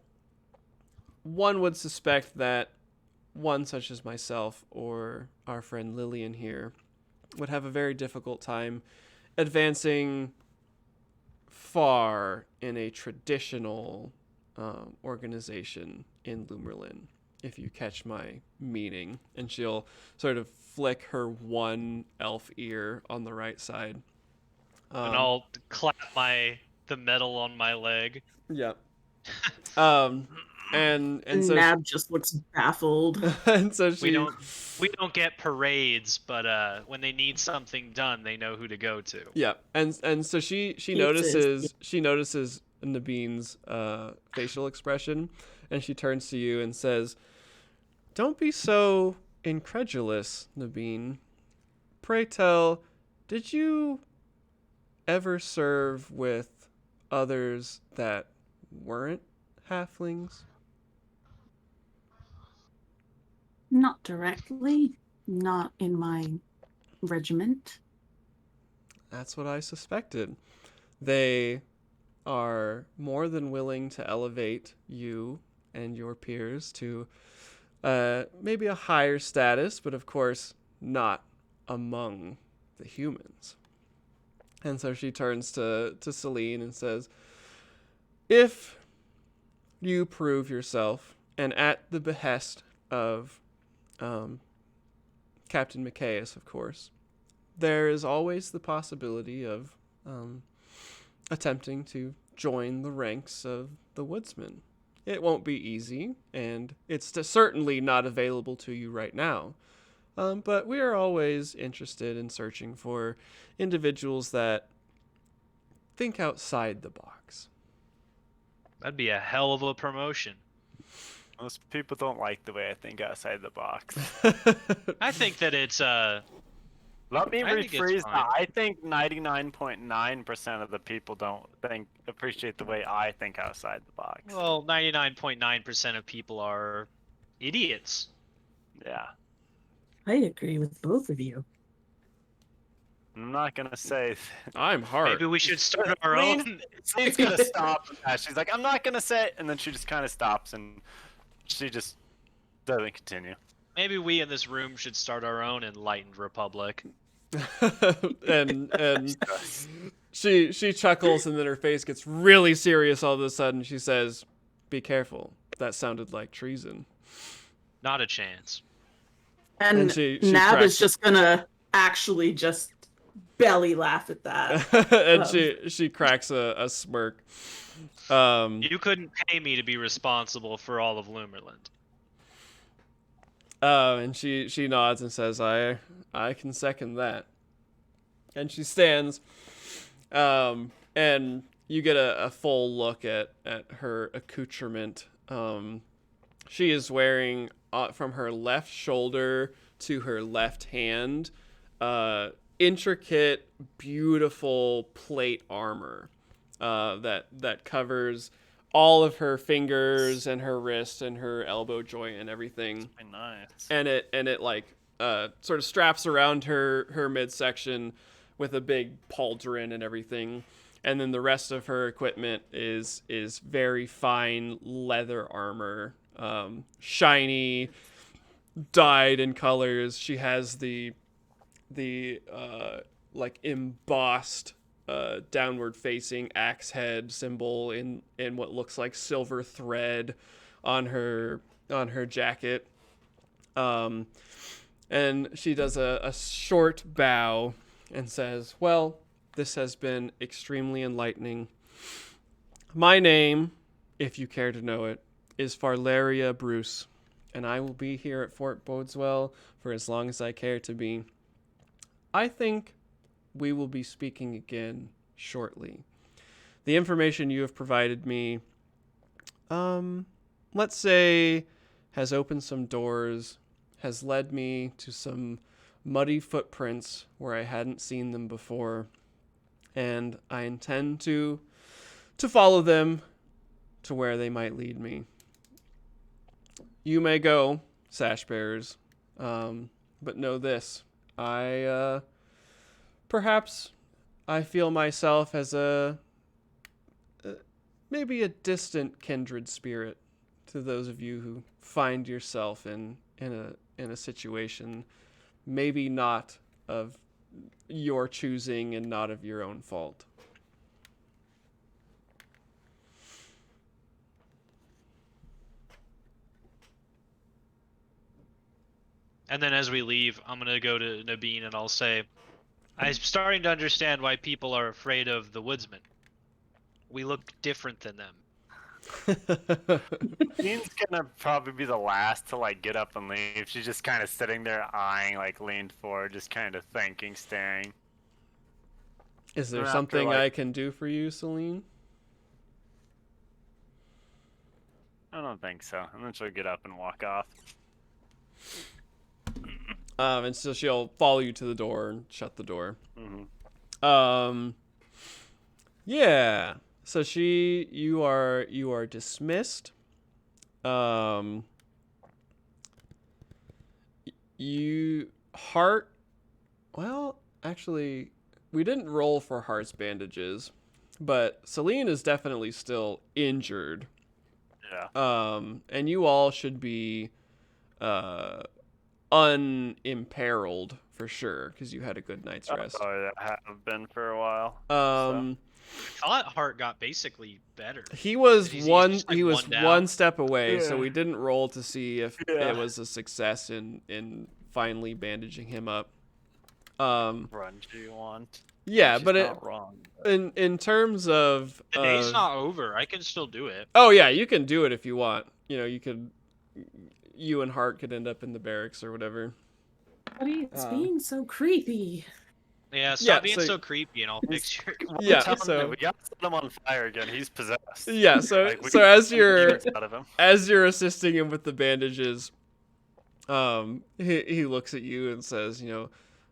one would suspect that one such as myself or our friend Lillian here would have a very difficult time advancing far in a traditional organization in Lumerlin, if you catch my meaning." And she'll sort of flick her one elf ear on the right side. And I'll clap the metal on my leg. Yeah. And so Nab just looks baffled. and so she We don't get parades, but when they need something done, they know who to go to. yeah, and so she notices Nabeen's facial expression, and she turns to you and says, "Don't be so incredulous, Nabeen. Pray tell, did you ever serve with others that weren't halflings?" Not directly. Not in my regiment. That's what I suspected. They are more than willing to elevate you and your peers to maybe a higher status, but of course not among the humans. And so she turns to Celine and says, "If you prove yourself, and at the behest of Captain Micaeus, of course, there is always the possibility of attempting to join the ranks of the Woodsmen. it won't be easy, and it's certainly not available to you right now. But we are always interested in searching for individuals that think outside the box. That'd be a hell of a promotion. Most people don't like the way I think outside the box. I think that it's Let me I think it's rephrase fine. that. I think 99.9% of the people don't appreciate the way I think outside the box. well, 99.9% of people are idiots. Yeah. I agree with both of you. I'm not gonna say. I'm hard. Maybe we should start our own. Celine's gonna stop. She's like, I'm not gonna say it, and then she just kind of stops and she just doesn't continue. Maybe we in this room should start our own enlightened republic. and she chuckles, and then her face gets really serious all of a sudden. She says, "Be careful. That sounded like treason." Not a chance. And she Nab cracks- is just gonna actually just belly laugh at that. and she cracks a smirk. You couldn't pay me to be responsible for all of Lumerland. And she nods and says, I can second that. And she stands, and you get a full look at her accoutrement. She is wearing, from her left shoulder to her left hand, intricate, beautiful plate armor that covers all of her fingers and her wrist and her elbow joint and everything. Very nice. And it like sort of straps around her midsection with a big pauldron and everything. And then the rest of her equipment is very fine leather armor, shiny, dyed in colors. She has the like embossed downward facing axe head symbol in what looks like silver thread on her jacket. And she does a short bow and says, "Well, this has been extremely enlightening. My name, if you care to know it, is Farlaria Bruce, and I will be here at Fort Bodeswell for as long as I care to be. I think we will be speaking again shortly. The information you have provided me, let's say, has opened some doors, has led me to some muddy footprints where I hadn't seen them before, and I intend to follow them to where they might lead me. You may go, Sash Bearers, but know this, perhaps I feel myself as maybe a distant kindred spirit to those of you who find yourself in a situation maybe not of your choosing and not of your own fault." And then as we leave, I'm going to go to Nabeen and I'll say, I'm starting to understand why people are afraid of the woodsman. We look different than them. Dean's gonna probably be the last to like get up and leave. She's just kind of sitting there eyeing, like leaned forward, just kind of thinking, staring. Is there After, something like- I can do for you, Celine? I don't think so. And then she'll get up and walk off. And so she'll follow you to the door and shut the door. Mm-hmm. Yeah. So you are dismissed. Well, actually, we didn't roll for Heart's bandages, but Celine is definitely still injured. Yeah. And you all should be unimperiled for sure because you had a good night's rest. Oh, I have been for a while. I thought Hart got basically better. He was He's one. just, like, He was one down. one step away, so Yeah. we didn't roll to see if Yeah. it was a success in finally bandaging him up. Run, do you want? Yeah, She's but not wrong. in terms of The day's not over. I can still do it. oh yeah, you can do it if you want. You know, you and Hart could end up in the barracks or whatever. Buddy, it's being so creepy. Yeah, stop Yeah, being so- so creepy, and I'll fix your. Yeah, Tell him so- that we got to set him on fire again. He's possessed. Yeah, so we so got as the you're demons out of him. as you're assisting him with the bandages, he looks at you and says, you know,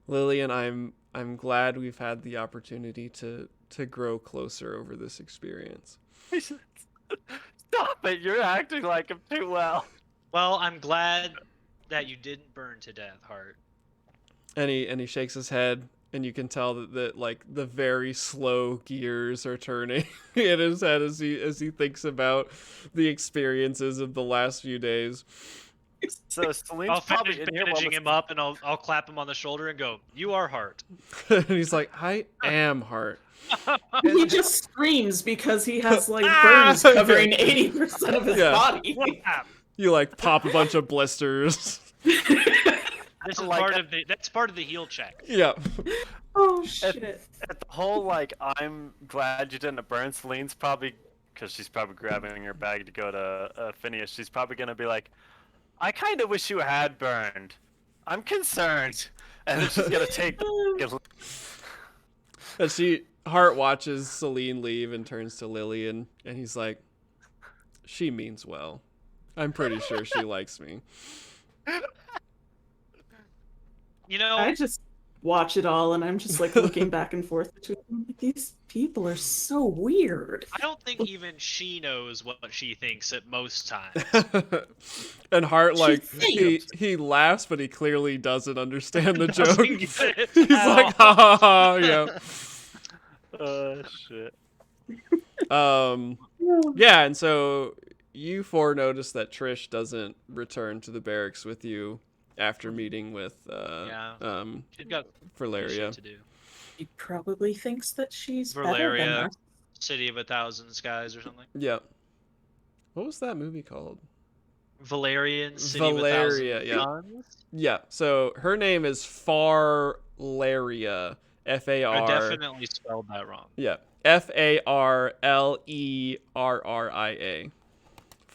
Lillian, I'm glad we've had the opportunity to grow closer over this experience. Stop it! You're acting like him too well. Well, I'm glad that you didn't burn to death, Hart. And he shakes his head, and you can tell that like the very slow gears are turning in his head as he thinks about the experiences of the last few days. So Celine's I'll probably finish in here while bandaging him up, and I'll clap him on the shoulder and go, "You are Hart." And he's like, I am Hart. He just screams because he has like Ah! burns covering 80% of his Yeah. body. You like pop a bunch of blisters. This is Like that's part of the heal check. Yeah. Oh shit. At the whole like, I'm glad you didn't burn. Celine's probably, because she's probably grabbing her bag to go to Phineas. She's probably gonna be like, I kind of wish you had burned. I'm concerned. And then she's gonna take. And Hart watches Celine leave and turns to Lillian, and he's like, she means well. I'm pretty sure she likes me. You know, I just watch it all and I'm just like looking back and forth between them. Like, these people are so weird. I don't think even she knows what she thinks at most times. And Hart, like, She he laughs, but he clearly doesn't understand the Doesn't joke. get it He's at like, ha ha ha, yeah. Shit. Yeah, and so you four notice that Trish doesn't return to the barracks with you after meeting with She's got Valeria. shit to do. He probably thinks that she's better than Valeria, us. City of a Thousand Skies or something. Yeah. What was that movie called? Valerian, City Valeria, of a yeah. Thousand Suns. Yeah. So her name is Farlaria. FAR. I definitely spelled that wrong. Yeah. FARLERRIA.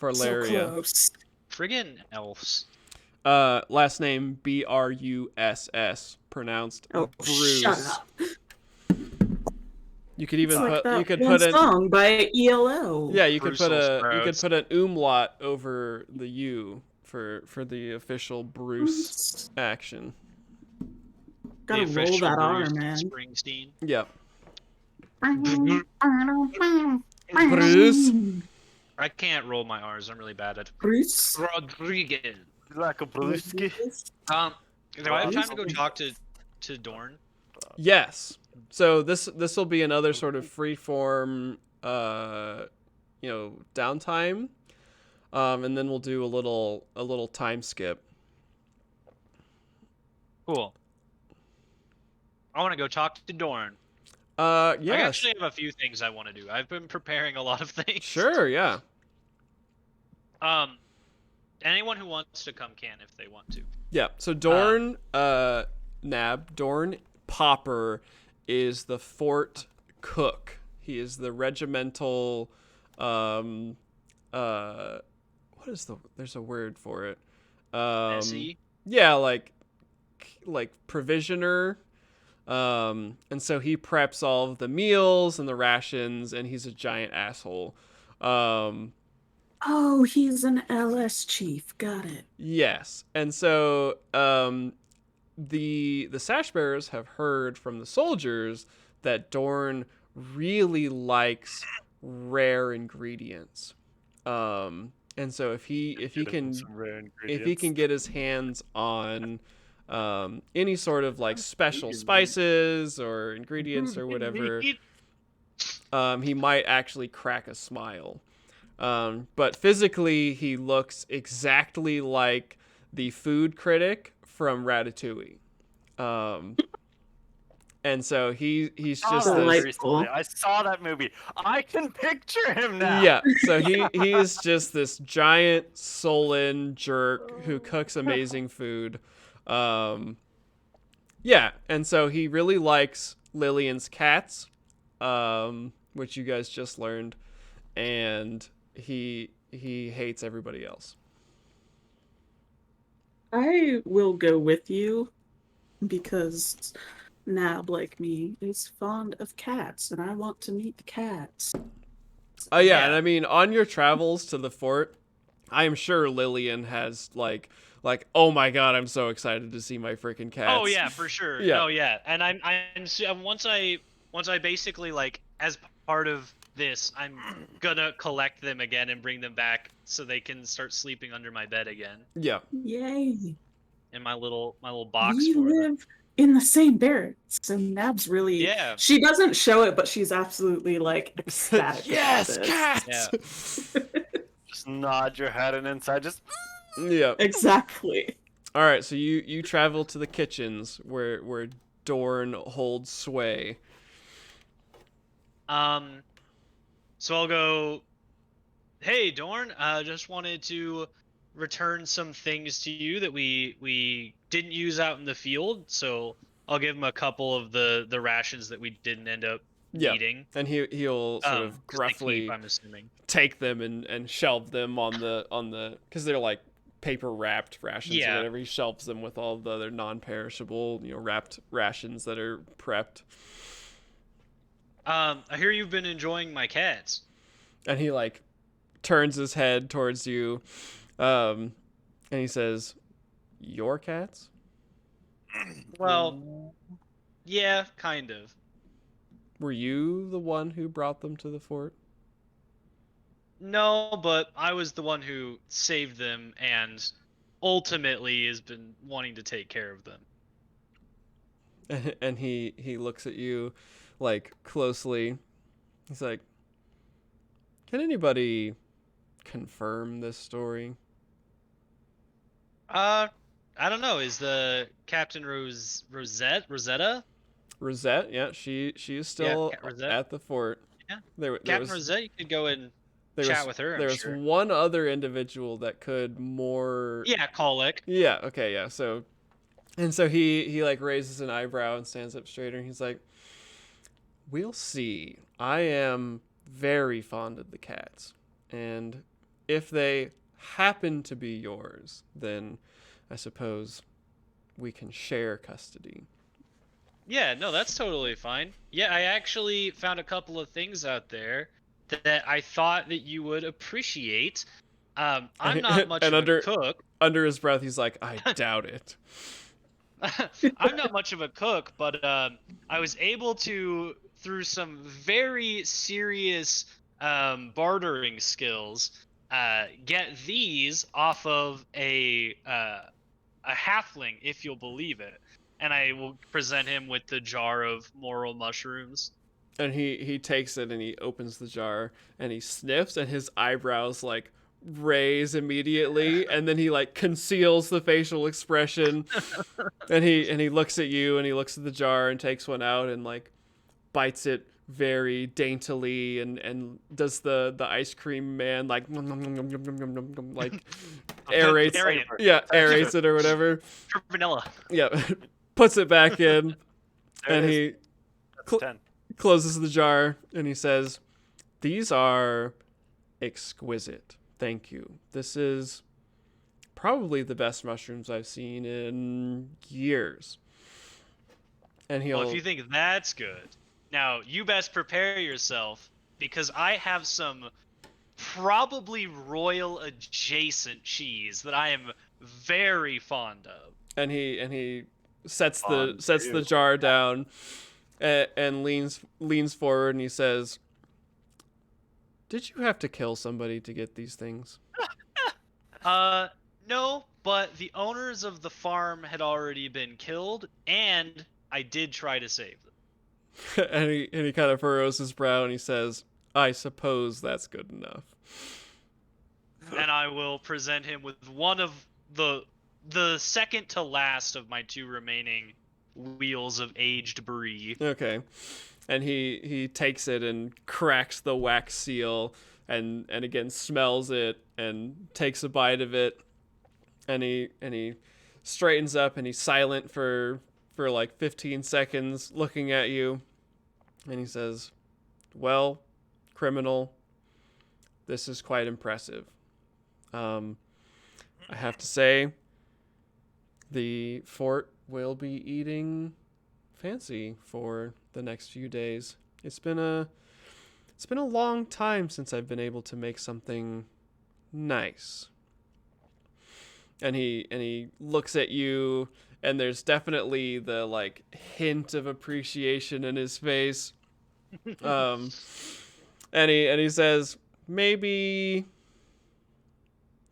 Farlaria. So close. Friggin' elves. Last name BRUSS, pronounced Oh, Bruce. shut up. You could even It's like put that you could one put an song by ELO. yeah you could put Brussels a you could sprouts. put an umlaut over the U for the official Bruce action. Gotta The roll official that R, Bruce man. Springsteen. Yeah. Bruce. I can't roll my R's. I'm really bad at Bruce. Rodriguez. Like a Brewski. Do I have time to go talk to Dorn? Yes. So this will be another sort of freeform, downtime, and then we'll do a little time skip. Cool. I want to go talk to Dorn. Yeah. I actually have a few things I want to do. I've been preparing a lot of things. Sure. Yeah. Anyone who wants to come can if they want to. Yeah. So Dorn, Dorn Popper is the fort cook. He is the regimental, what is there's a word for it. SE? Yeah, like provisioner. And so he preps all of the meals and the rations, and he's a giant asshole. Oh, he's an LS chief. Got it. Yes. And so the Sash Bearers have heard from the soldiers that Dorn really likes rare ingredients. And so if he can get his hands on any sort of like special spices or ingredients or whatever, he might actually crack a smile. But physically, he looks exactly like the food critic from Ratatouille. And so he's just this, Delightful. I saw that movie. I can picture him now. yeah. So he is just this giant sullen jerk who cooks amazing food. Yeah, and so he really likes Lillian's cats, which you guys just learned, and he hates everybody else. I will go with you because Nab, like me, is fond of cats, and I want to meet the cats. Oh yeah, Yeah. and I mean, on your travels to the fort, I am sure Lillian has like, oh my god, I'm so excited to see my freaking cats. Oh yeah, for sure. Yeah. No, yeah, and once I basically like as part of this, I'm gonna collect them again and bring them back so they can start sleeping under my bed again Yeah. Yay! in my little box We for them. live in the same barracks, so Nab's really. Yeah. She doesn't show it, but she's absolutely like ecstatic. Yes, about this. cats. Just nod your head and inside just. Yeah. Exactly. All right, so you travel to the kitchens where Dorn holds sway. So I'll go. Hey, Dorn. Just wanted to return some things to you that we didn't use out in the field. So I'll give him a couple of the rations that we didn't end up Yeah. eating. And he'll sort of 'Cause they gruffly keep, I'm assuming. take them and shelve them on the because they're like paper wrapped rations or Yeah. whatever. He shelves them with all the other non-perishable, wrapped rations that are prepped. I hear you've been enjoying my cats. And he like turns his head towards you, and he says, "Your cats?" Well, yeah, kind of. Were you the one who brought them to the fort? No, but I was the one who saved them and ultimately has been wanting to take care of them. And he looks at you like closely. He's like, "Can anybody confirm this story?" I don't know. Is the Captain Rosetta? Rosette, yeah, she is still Rosette. at the fort. Yeah. There Captain was, Rosetta, you could go and there chat was, with her, I'm There was sure. one other individual that could more. Yeah, Colic. Yeah. Okay. Yeah. So he like raises an eyebrow and stands up straighter. And he's like, "We'll see. I am very fond of the cats, and if they happen to be yours, then I suppose we can share custody." Yeah, no, that's totally fine. Yeah, I actually found a couple of things out there that I thought that you would appreciate. I'm not much And of a cook. Under his breath, he's like, "I doubt it." I'm not much of a cook, but I was able to, through some very serious bartering skills, get these off of a halfling, if you'll believe it. And I will present him with the jar of moral mushrooms. And he takes it and he opens the jar and he sniffs and his eyebrows like raise immediately, and then he like conceals the facial expression, and he looks at you and he looks at the jar and takes one out and like bites it very daintily and does the ice cream man like like aerates Aerate it. yeah aerates it or whatever, For vanilla. yeah, puts it back in, There and it is. he That's 10. closes the jar and he says, "These are exquisite. Thank you. This is probably the best mushrooms I've seen in years." And he'll Well, if you think that's good, now you best prepare yourself, because I have some probably royal adjacent cheese that I am very fond of. and he sets On the you. jar down and leans forward and he says, "Did you have to kill somebody to get these things?" No, but the owners of the farm had already been killed, and I did try to save them. and he kind of furrows his brow and he says, "I suppose that's good enough." And I will present him with one of the second to last of my two remaining wheels of aged brie. Okay. And he takes it and cracks the wax seal and again smells it and takes a bite of it, and he straightens up and he's silent for for like 15 seconds looking at you, and he says, "Well, criminal, this is quite impressive. I have to say, the fort will be eating fancy for the next few days. It's been a long time since I've been able to make something nice." And he looks at you, and there's definitely the like hint of appreciation in his face. And he says, "Maybe,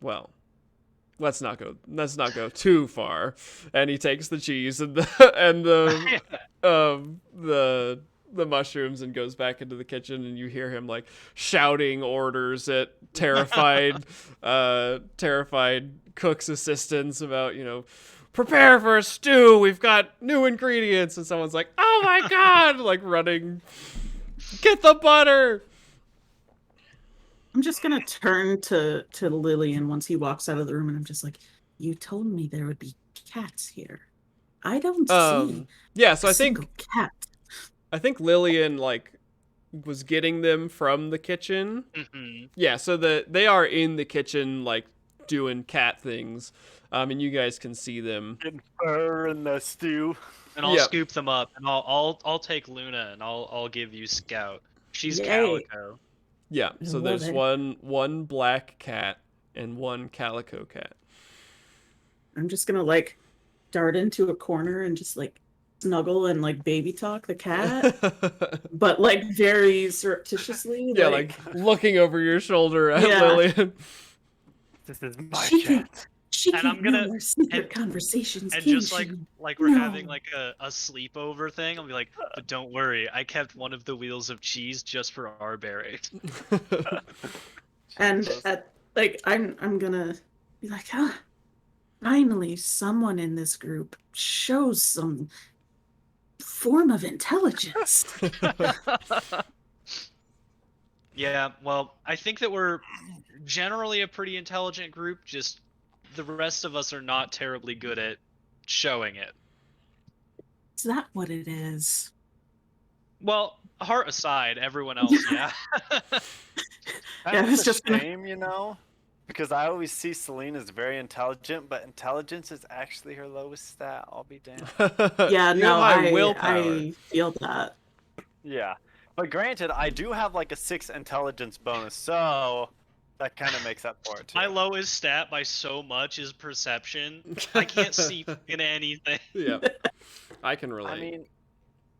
well, let's not go too far." And he takes the cheese and the mushrooms and goes back into the kitchen, and you hear him like shouting orders at terrified cook's assistants about, prepare for a stew, we've got new ingredients, and someone's like, "Oh my god," like running, "Get the butter." I'm just gonna turn to Lillian once he walks out of the room, and I'm just like, "You told me there would be cats here. I don't see Yeah, so a I think single cat." Lillian like was getting them from the kitchen. Mhm. Yeah, so they are in the kitchen like doing cat things. And you guys can see them. Getting fur in the stew. And I'll Yep. scoop them up, and I'll take Luna, and I'll give you Scout. She's Yay. Calico. Yeah, I so love there's it. one black cat and one calico cat. I'm just gonna like dart into a corner and just like snuggle and like baby talk the cat, but like very surreptitiously. Yeah, like looking over your shoulder at Yeah. Lillian. This is my She can- cat. she And can't I'm gonna- know our secret and- conversations. And can just she? like we're having No. like a sleepover thing, I'll be like, "But don't worry, I kept one of the wheels of cheese just for our berry." And I'm gonna be like, finally someone in this group shows some form of intelligence. Yeah, well, I think that we're generally a pretty intelligent group, just the rest of us are not terribly good at showing it. Is that what it is? Well, heart aside, everyone else, yeah. Yeah, That's it's a just gonna- shame, because I always see Celine as very intelligent, but intelligence is actually her lowest stat. I'll be damned. Yeah, You no, have high willpower. I feel that. Yeah, but granted, I do have like a 6 intelligence bonus, so that kind of makes up for it too. My lowest stat by so much is perception. I can't see fucking anything. Yeah, I can relate. I mean,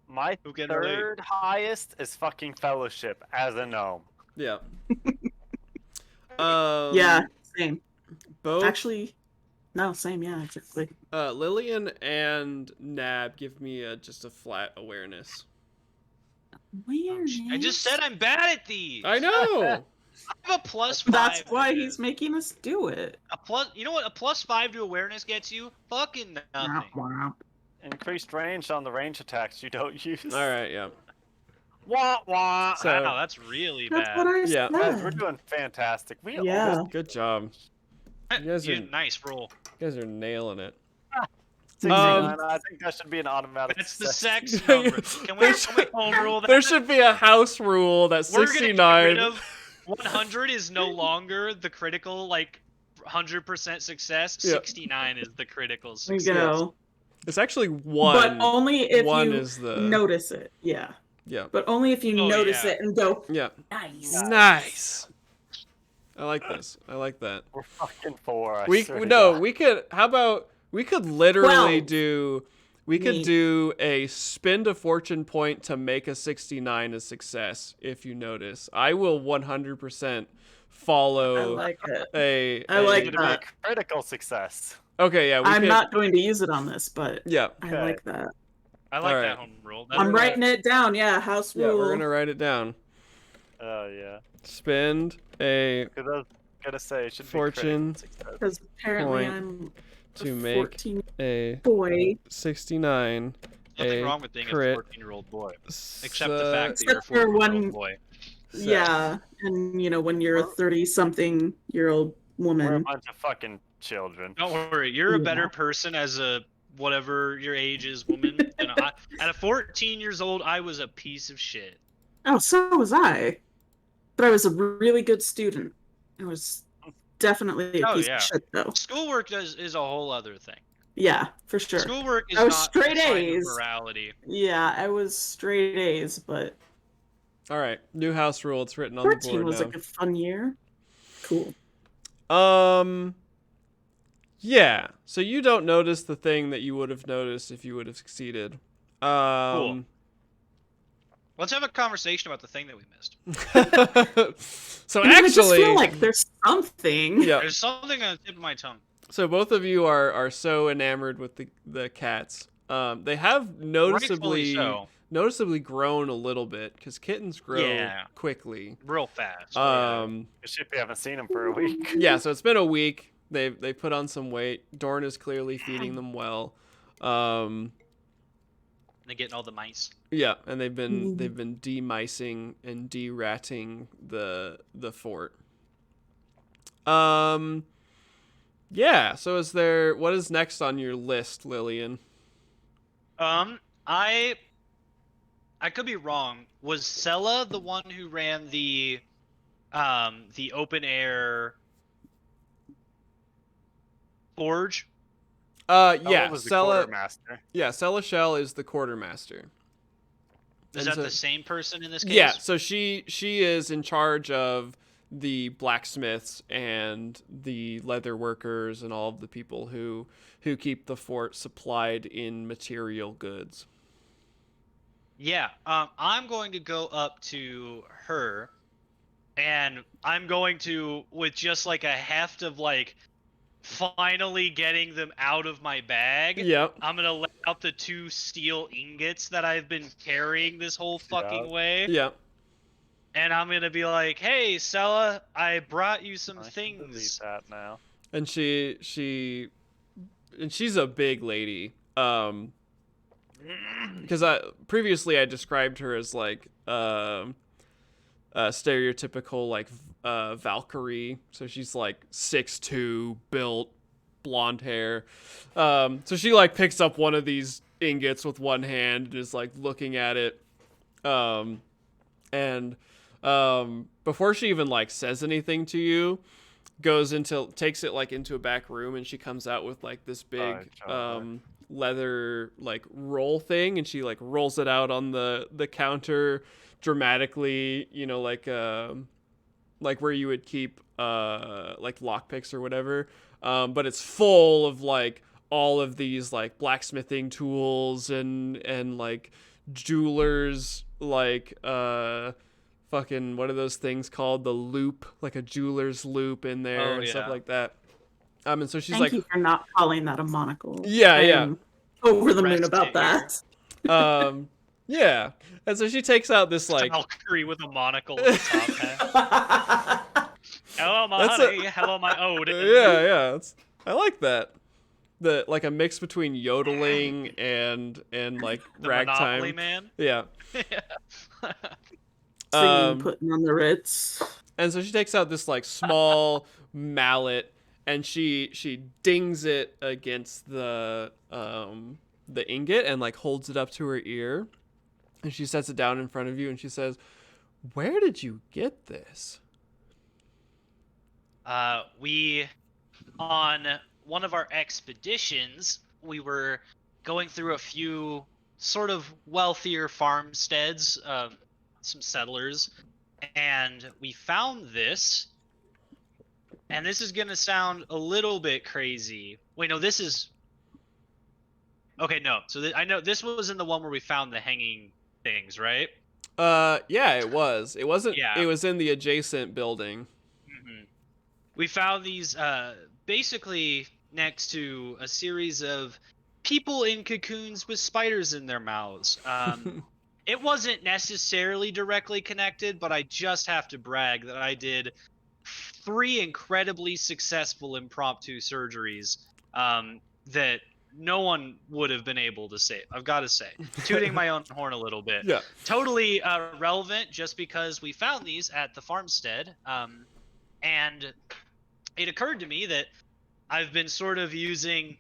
my Who can relate? third highest is fucking fellowship as a gnome. Yeah. Yeah, same. Both Actually, no, same. Yeah, exactly. Lillian and Nab give me just a flat awareness. Weird. I just said I'm bad at these. I know. I have a +5. That's why to he's this. making us do it. A plus. You know what? A +5 to awareness gets you? Fucking nothing. Increased range on the range attacks you don't use. All right, yeah. Wah wah. So- Wow, that's really That's bad. what I Yeah. Guys, we're said. doing fantastic. We Yeah. almost Good job. You guys are Nice roll. you guys are nailing it. 69. I think that should be an automatic. That's the success. sex number. Can we home rule that? There should be a house rule that We're gonna get 69. rid of 100 is no longer the critical 100% success. Yeah. 69 is the critical There you success. go. It's actually one. But only if one you is the notice it. Yeah. yeah But only if you Oh, notice yeah. it and go, yeah. nice. Nice. I like this. I like that. We're fucking 4. I We swear to no. God. We could. How about we could literally 12. do. We could Neat. do a spend a fortune point to make a 69 a success. If you notice, I will 100% I follow like it. a. I like It'd be a that. critical success. Okay, yeah. We I'm could, not going to use it on this, but Yeah. I Okay. like that. I like Alright. that home rule. I'm That's writing it down. Yeah, house Yeah. rule. We're gonna write it down. Oh yeah. Spend a Because I was gonna say it should Fortune. be critical success. Because apparently Point I'm to a make 14 a boy. 69. nothing a wrong with being crit a 14-year-old boy, except the fact that you're a Except for 14-year-old one- boy. Yeah, and when you're a 30-something-year-old We're a woman. bunch of fucking children. Don't worry, you're a better Yeah. person as a whatever your age is, woman. And at 14 years old, I was a piece of shit. Oh, so was I. But I was a really good student. I was definitely a Oh, piece yeah. of shit, though. Schoolwork is a whole other thing. Yeah, for sure. Schoolwork is I was not straight a sign of A's. morality. Yeah, I was straight A's, but All right, new house rule. It's written on the 14 board was now. like a fun year. Cool. Yeah. So you don't notice the thing that you would have noticed if you would have succeeded. Cool. Let's have a conversation about the thing that we missed. So I just actually, feel like there's something. yeah. There's something on the tip of my tongue. So both of you are so enamored with the cats. They have Rightfully so. noticeably grown a little bit because kittens grow Yeah. quickly. Real fast. Especially if you haven't seen him for a week. Yeah, so it's been a week. They put on some weight. Dorn is clearly feeding them well. They're getting all the mice. Yeah, and they've been demicing and de-ratting the fort. Yeah, so what is next on your list, Lillian? I could be wrong. Was Sella the one who ran the open air forge? Yeah, Was the Sella. quartermaster. Yeah, Sella Shell is the quartermaster. Is And that so- the same person in this case? Yeah, so she is in charge of the blacksmiths and the leather workers and all of the people who keep the fort supplied in material goods. Yeah. I'm going to go up to her, and I'm going to, with just like a heft of like finally getting them out of my bag. Yep. I'm gonna let out the 2 steel ingots that I've been carrying this whole fucking way. Yep. And I'm gonna be like, hey, Sella, I brought you some I can things. delete that now. And she's a big lady. Because previously I described her as like a stereotypical like Valkyrie. So she's like 6'2", built, blonde hair. So she like picks up one of these ingots with one hand and is like looking at it. And before she even like says anything to you, takes it like into a back room, and she comes out with like this big leather like roll thing, and she like rolls it out on the counter dramatically, like where you would keep like lockpicks or whatever, but it's full of like all of these like blacksmithing tools and like jewelers, like fucking what are those things called, the loop, like a jeweler's loop in there, and stuff like that. And so she's Thank like, you for not calling that a monocle. Yeah, I yeah. am over the moon Rest about it that. yeah. And so she takes out this like Valkyrie with a monocle and a top hat. Hello, my That's honey. Hello, my ode. yeah. I like that. The like a mix between yodeling and like The ragtime. Monopoly Man. Yeah. Singing, putting on the Ritz. And so she takes out this like small mallet, and she dings it against the ingot and like holds it up to her ear, and she sets it down in front of you, and she says, "Where did you get this?" We, on one of our expeditions, we were going through a few sort of wealthier farmsteads, some settlers, and we found this. And this is gonna sound a little bit crazy. Wait, no, this is. Okay, no. So I know this was in the one where we found the hanging things, right? Yeah, it was. It wasn't. Yeah. It was in the adjacent building. Mm-hmm. We found these basically next to a series of people in cocoons with spiders in their mouths. It wasn't necessarily directly connected, but I just have to brag that I did 3 incredibly successful impromptu surgeries that no one would have been able to say. I've got to say, tooting my own horn a little bit. Yeah. Totally relevant, just because we found these at the farmstead, and it occurred to me that I've been sort of using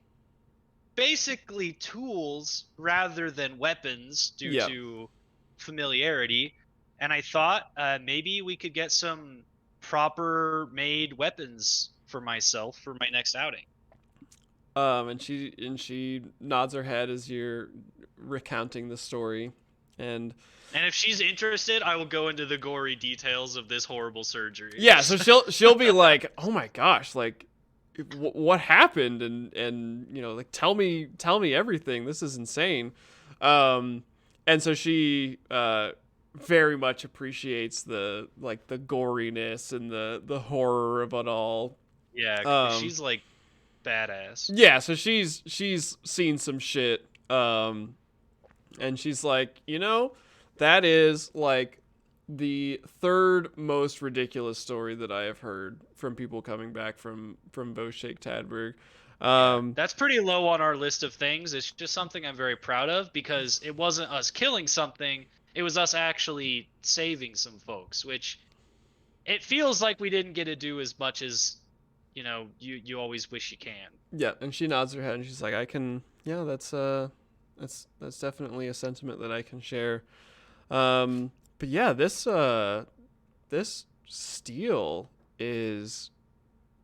basically tools rather than weapons due Yeah. to familiarity. And I thought maybe we could get some proper made weapons for myself for my next outing. And she nods her head as you're recounting the story, and And if she's interested, I will go into the gory details of this horrible surgery. yeah, so she'll be like, "Oh my gosh, like what happened?" And you know, like tell me everything. This is insane. And so she very much appreciates the goriness and the horror of it all. Yeah, 'cause she's like badass. Yeah, so she's seen some shit. And she's like, you know, that is like the third most ridiculous story that I have heard from people coming back from Boshake Tadberg. That's pretty low on our list of things. It's just something I'm very proud of because it wasn't us killing something, it was us actually saving some folks, which it feels like we didn't get to do as much as, you know, you always wish you can. Yeah, and she nods her head and she's like, I can, yeah, that's definitely a sentiment that I can share. But yeah, this steel is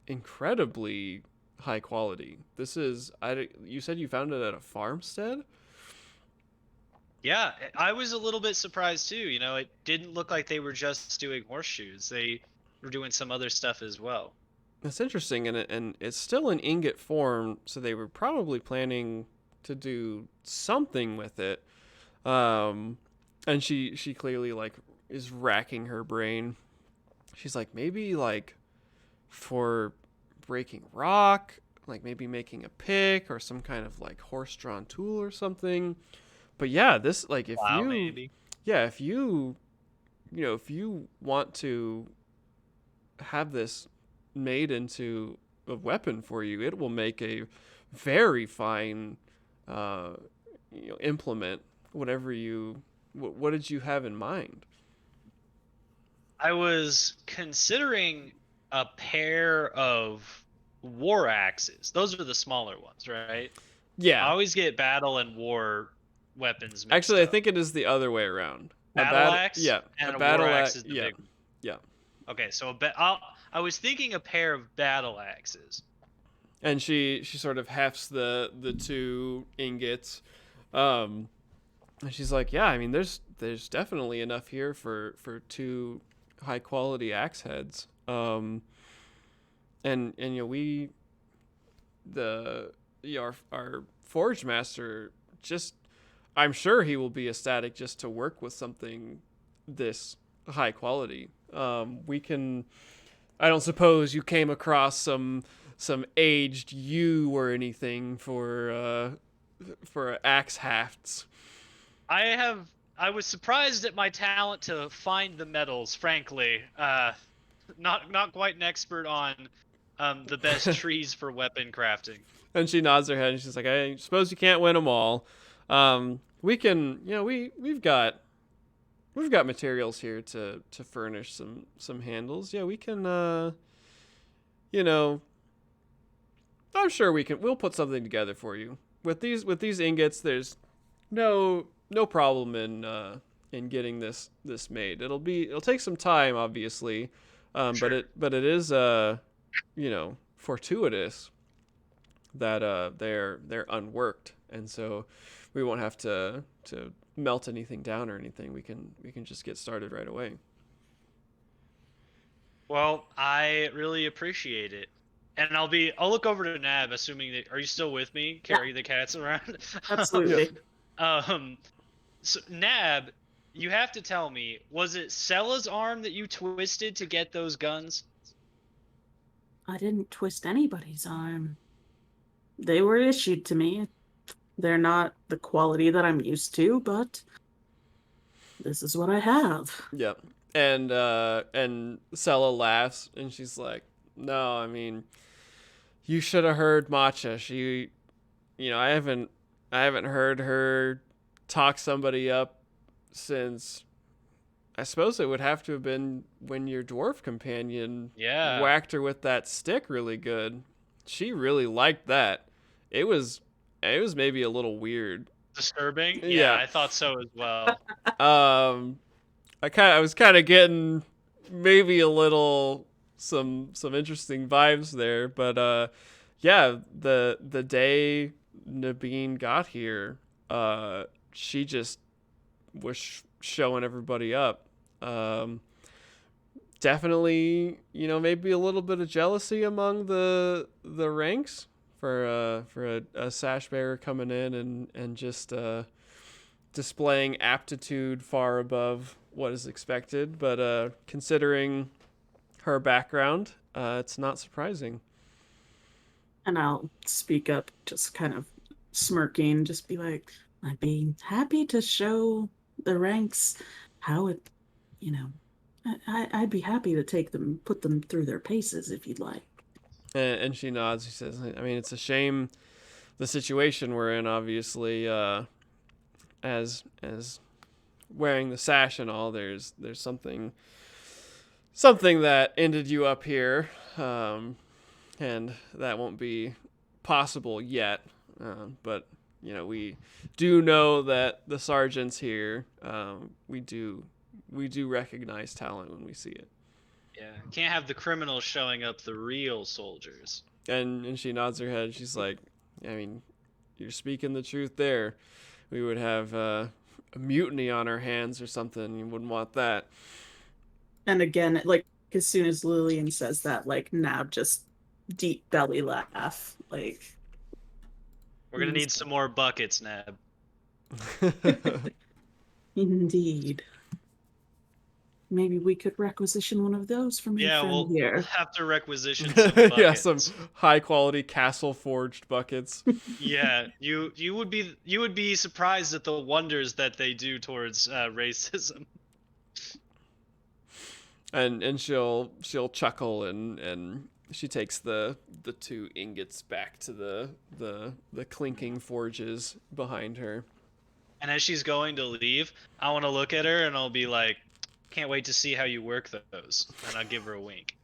incredibly high quality. This is, you said you found it at a farmstead? Yeah, I was a little bit surprised too. You know, it didn't look like they were just doing horseshoes. They were doing some other stuff as well. That's interesting, and it's still in ingot form, so they were probably planning to do something with it. And she clearly like is racking her brain. She's like, maybe like for breaking rock, like maybe making a pick or some kind of like horse-drawn tool or something. But yeah, this like if Wow, you maybe. yeah, if you want to have this made into a weapon for you, it will make a very fine implement. Whatever what did you have in mind? I was considering a pair of war axes. Those are the smaller ones, right? I Yeah, always get battle and war weapons mixed actually, I up. think it is the other way around. Battle axe. Yeah, and a battle war axe. axe is the Yeah, big one. yeah. Okay, so I was thinking a pair of battle axes. And she sort of hefts the two ingots, and she's like, yeah, I mean, there's definitely enough here for two high quality axe heads. And you know, our forge master, just I'm sure he will be ecstatic just to work with something this high quality. We can. I don't suppose you came across some aged yew or anything for axe hafts. I was surprised at my talent to find the metals, frankly. Not quite an expert on the best trees for weapon crafting. And she nods her head and she's like, I suppose you can't win them all. We can, you know, we've got materials here to furnish some handles. Yeah, we can, you know, I'm sure we'll put something together for you. With these ingots, there's no problem in getting this made. It'll take some time, obviously. Sure. But it is you know, fortuitous that they're unworked, and so we won't have to melt anything down or anything. We can just get started right away. Well, I really appreciate it. And I'll look over to Nab, assuming that, are you still with me? Carry the cats around? Absolutely. So Nab, you have to tell me, was it Sella's arm that you twisted to get those guns? I didn't twist anybody's arm. They were issued to me. They're not the quality that I'm used to, but this is what I have. Yep. And Sella laughs and she's like, "No, I mean, you should have heard Matcha. She, you know, I haven't heard her talk somebody up since, I suppose it would have to have been when your dwarf companion Yeah. whacked her with that stick really good. She really liked that. It was it was maybe a little weird. Disturbing. Yeah, Yeah. I thought so as well. I was kind of getting maybe a little some interesting vibes there, but yeah, the day Nabeen got here, she just was showing everybody up. Definitely, maybe a little bit of jealousy among the ranks for a sash bearer coming in and just displaying aptitude far above what is expected. But considering her background, it's not surprising. And I'll speak up, just kind of smirking, just be like, I'd be happy to show the ranks how it, I'd be happy to put them through their paces if you'd like. And she nods. She says, I mean, it's a shame the situation we're in, obviously, as wearing the sash and all, there's something that ended you up here, and that won't be possible yet. But we do know that the sergeants here, we do recognize talent when we see it. Yeah, can't have the criminals showing up the real soldiers. And she nods her head. She's like, I mean, you're speaking the truth there. We would have a mutiny on our hands or something. You wouldn't want that. And again, like, as soon as Lillian says that, like, Nab just deep belly laugh. Like, We're gonna need some more buckets, Nab. Indeed. Maybe we could requisition one of those from your friend We'll here. have to requisition some buckets. Yeah, some high quality castle forged buckets. Yeah, you would be surprised at the wonders that they do towards racism. And she'll chuckle and she takes the 2 ingots back to the clinking forges behind her. And as she's going to leave, I want to look at her and I'll be like, can't wait to see how you work those. And I'll give her a wink.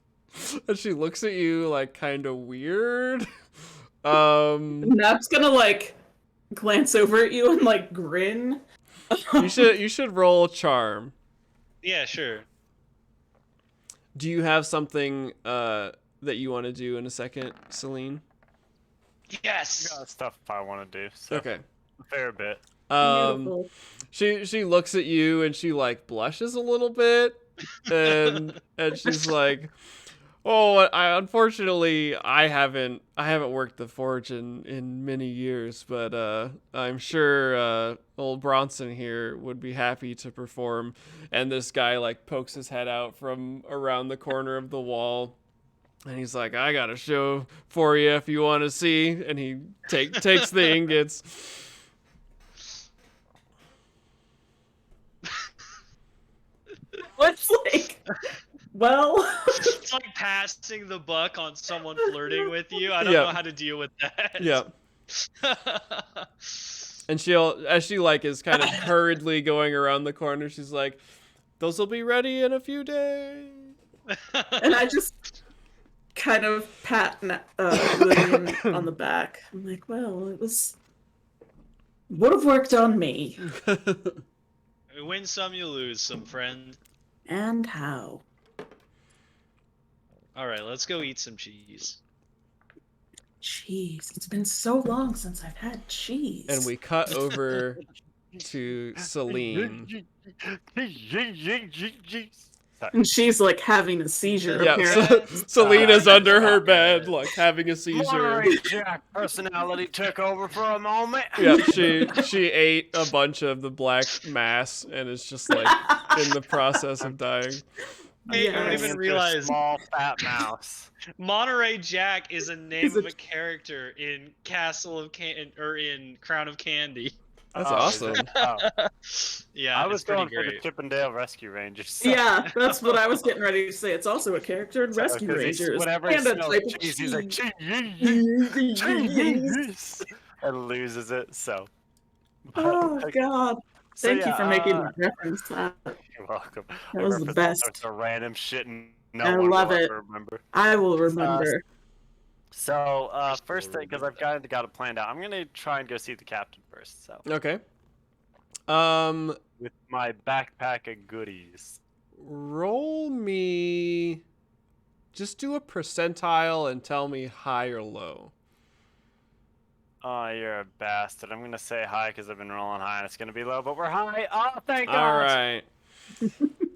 And she looks at you like kind of weird. Nab's gonna like glance over at you and like grin. You should roll charm. Yeah, sure. Do you have something that you want to do in a second, Celine? Yes. I got stuff I want to do. So Okay. a fair bit. Beautiful. She looks at you and she like blushes a little bit, and she's like, "Oh, unfortunately I haven't worked the forge in many years, but I'm sure old Bronson here would be happy to perform." And this guy like pokes his head out from around the corner of the wall. And he's like, I got a show for you if you want to see. And he takes the ingots. What's like, well, It's like passing the buck on someone flirting with you. I don't Yep. know how to deal with that. Yep. And as she like is kind of hurriedly going around the corner, she's like, those will be ready in a few days. and I just kind of pat Lillian on the back. I'm like, well, would have worked on me. You win some, you lose some, friend. And how? All right, let's go eat some cheese. Cheese. It's been so long since I've had cheese. And we cut over to Celine. And she's like having a seizure. Yeah, apparently. Selena's under her bed, like having a seizure. Monterey Jack personality took over for a moment. Yeah, she ate a bunch of the black mass and is just like in the process of dying. Hey, I don't Yes. even Into a realize small fat mouse. Monterey Jack is a name Is of it- a character in in Crown of Candy. That's Oh, awesome. is it? Oh, Yeah, I was it's pretty going for the great. Chippendale Rescue Rangers. Yeah, that's what I was getting ready to say. It's also a character in Rescue 'Cause Rangers. Whenever he and a smells type of cheese, he's like, cheese. cheese, and loses it. So, Oh God! So, Thank you yeah, for making that reference. You're welcome. That was the best. It's a random shit and no I one love will it. ever remember. I will remember. So, First first thing, because I've got it planned out, I'm gonna try and go see the captain first. So, Okay. with my backpack of goodies. Roll me. Just do a percentile and tell me high or low. Oh, you're a bastard. I'm gonna say high because I've been rolling high and it's gonna be low, but we're high. Oh, thank God. All right.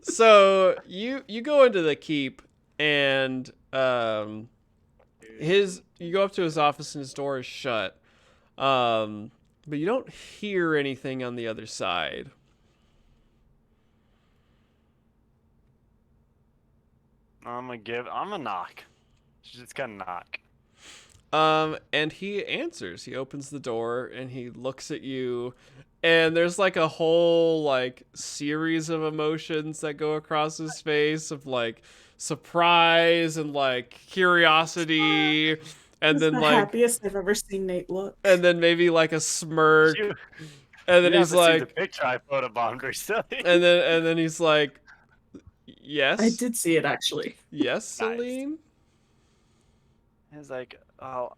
So you go into the keep and you go up to his office and his door is shut. But you don't hear anything on the other side. I'm gonna knock. Just gonna knock. And he answers. He opens the door and he looks at you, and there's like a whole like series of emotions that go across his face of like surprise and like curiosity, and That's then the like happiest I've ever seen Nate look. and then maybe like a smirk, You, and then you he's have to see the like, picture I photobombed recently. and then he's like, yes, I did see it actually. yes, Nice. Celine. He's like, oh,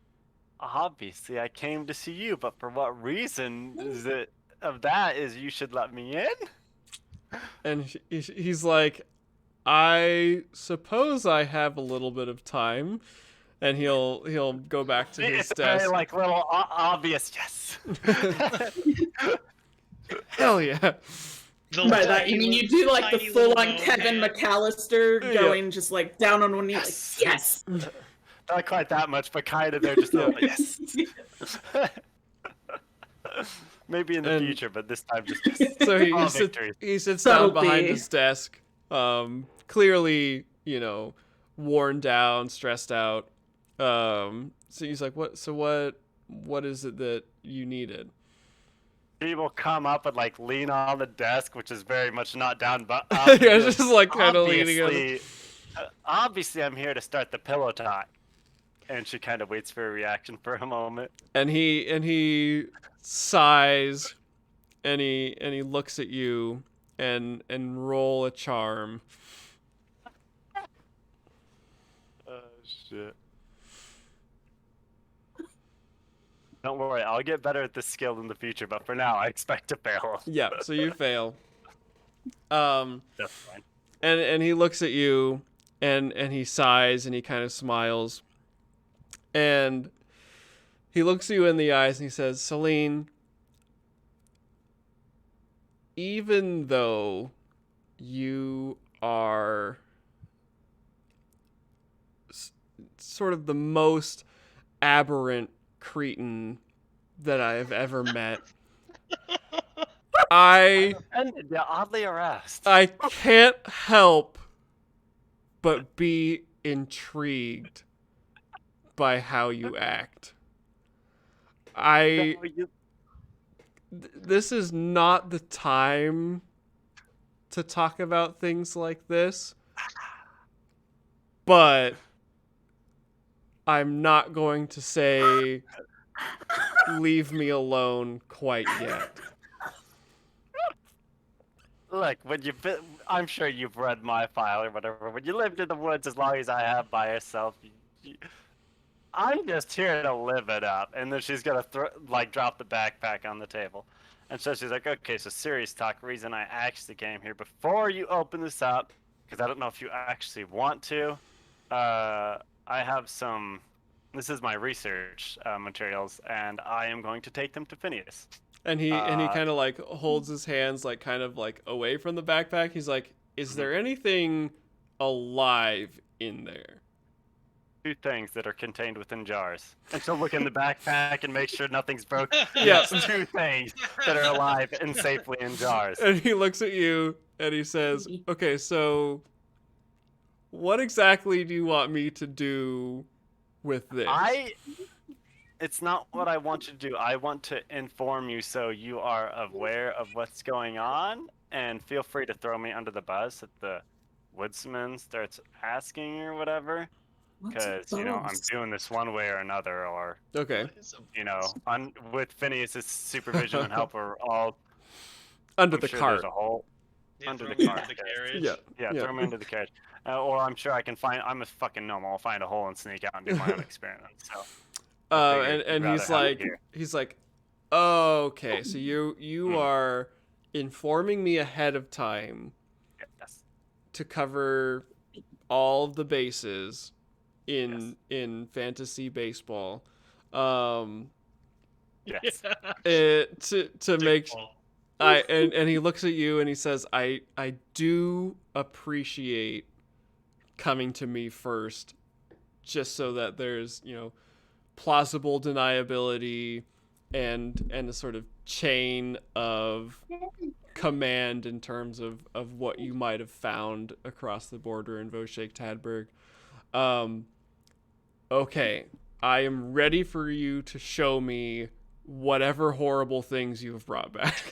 obviously I came to see you, but for what reason is it of that is you should let me in? And he's like, I suppose I have a little bit of time, and he'll go back to his It's very desk. like little obvious yes. Hell yeah! The By that you mean you do like the tiny full little on gnome Kevin hand. McAllister Yeah. going just like down on one knee like yes. Not quite that much, but kind of there just a little yes. Maybe in the And- future, but this time just yes. So All victories. he sits down behind Subtlety. his desk, clearly worn down, stressed out. So he's like, what? So what is it that you needed? He will come up and like lean on the desk, which is very much not down, but Yeah, up. just like kind of leaning on. Obviously, obviously, I'm here to start the pillow talk. And she kind of waits for a reaction for a moment. And he sighs, and he looks at you, and roll a charm. Oh shit! Don't worry, I'll get better at this skill in the future. But for now, I expect to fail. Yeah, so you fail. That's fine. And he looks at you, and he sighs, and he kind of smiles, and he looks you in the eyes, and he says, Celine, even though you are sort of the most aberrant cretin that I have ever met, And yeah, oddly aroused. I can't help but be intrigued by how you act. This is not the time to talk about things like this, but I'm not going to say leave me alone quite yet. Look, I'm sure you've read my file or whatever. When you lived in the woods as long as I have by yourself, I'm just here to live it up. And then she's gonna drop the backpack on the table, and so she's like, "Okay, so serious talk. Reason I actually came here before you open this up, because I don't know if you actually want to. I have some. This is my research materials, and I am going to take them to Phineas." And he kind of like holds his hands like kind of like away from the backpack. He's like, "Is there anything alive in there?" Two things that are contained within jars. And she'll look in the backpack and make sure nothing's broken. Yes. Yes, two things that are alive and safely in jars. And he looks at you and he says, "Okay, so what exactly do you want me to do with this?" It's not what I want you to do. I want to inform you so you are aware of what's going on, and feel free to throw me under the bus if the woodsman starts asking or whatever. Because, I'm doing this one way or another, or, Okay. with Phineas's supervision and help, we're all Under I'm the sure cart. There's a whole Under throw the me car. into the carriage. Yeah. Yeah, throw me into the carriage. Or I'm sure I can find. I'm a fucking gnome. I'll find a hole and sneak out and do my own experiment. So. I figured And you'd he's rather have it like, here. okay, so you are informing me ahead of time Yes. to cover all of the bases in fantasy baseball. Yes. To make Ball. and he looks at you and he says, I do appreciate coming to me first, just so that there's, plausible deniability and a sort of chain of command in terms of what you might have found across the border in Voshek Tadberg. Okay, I am ready for you to show me whatever horrible things you have brought back.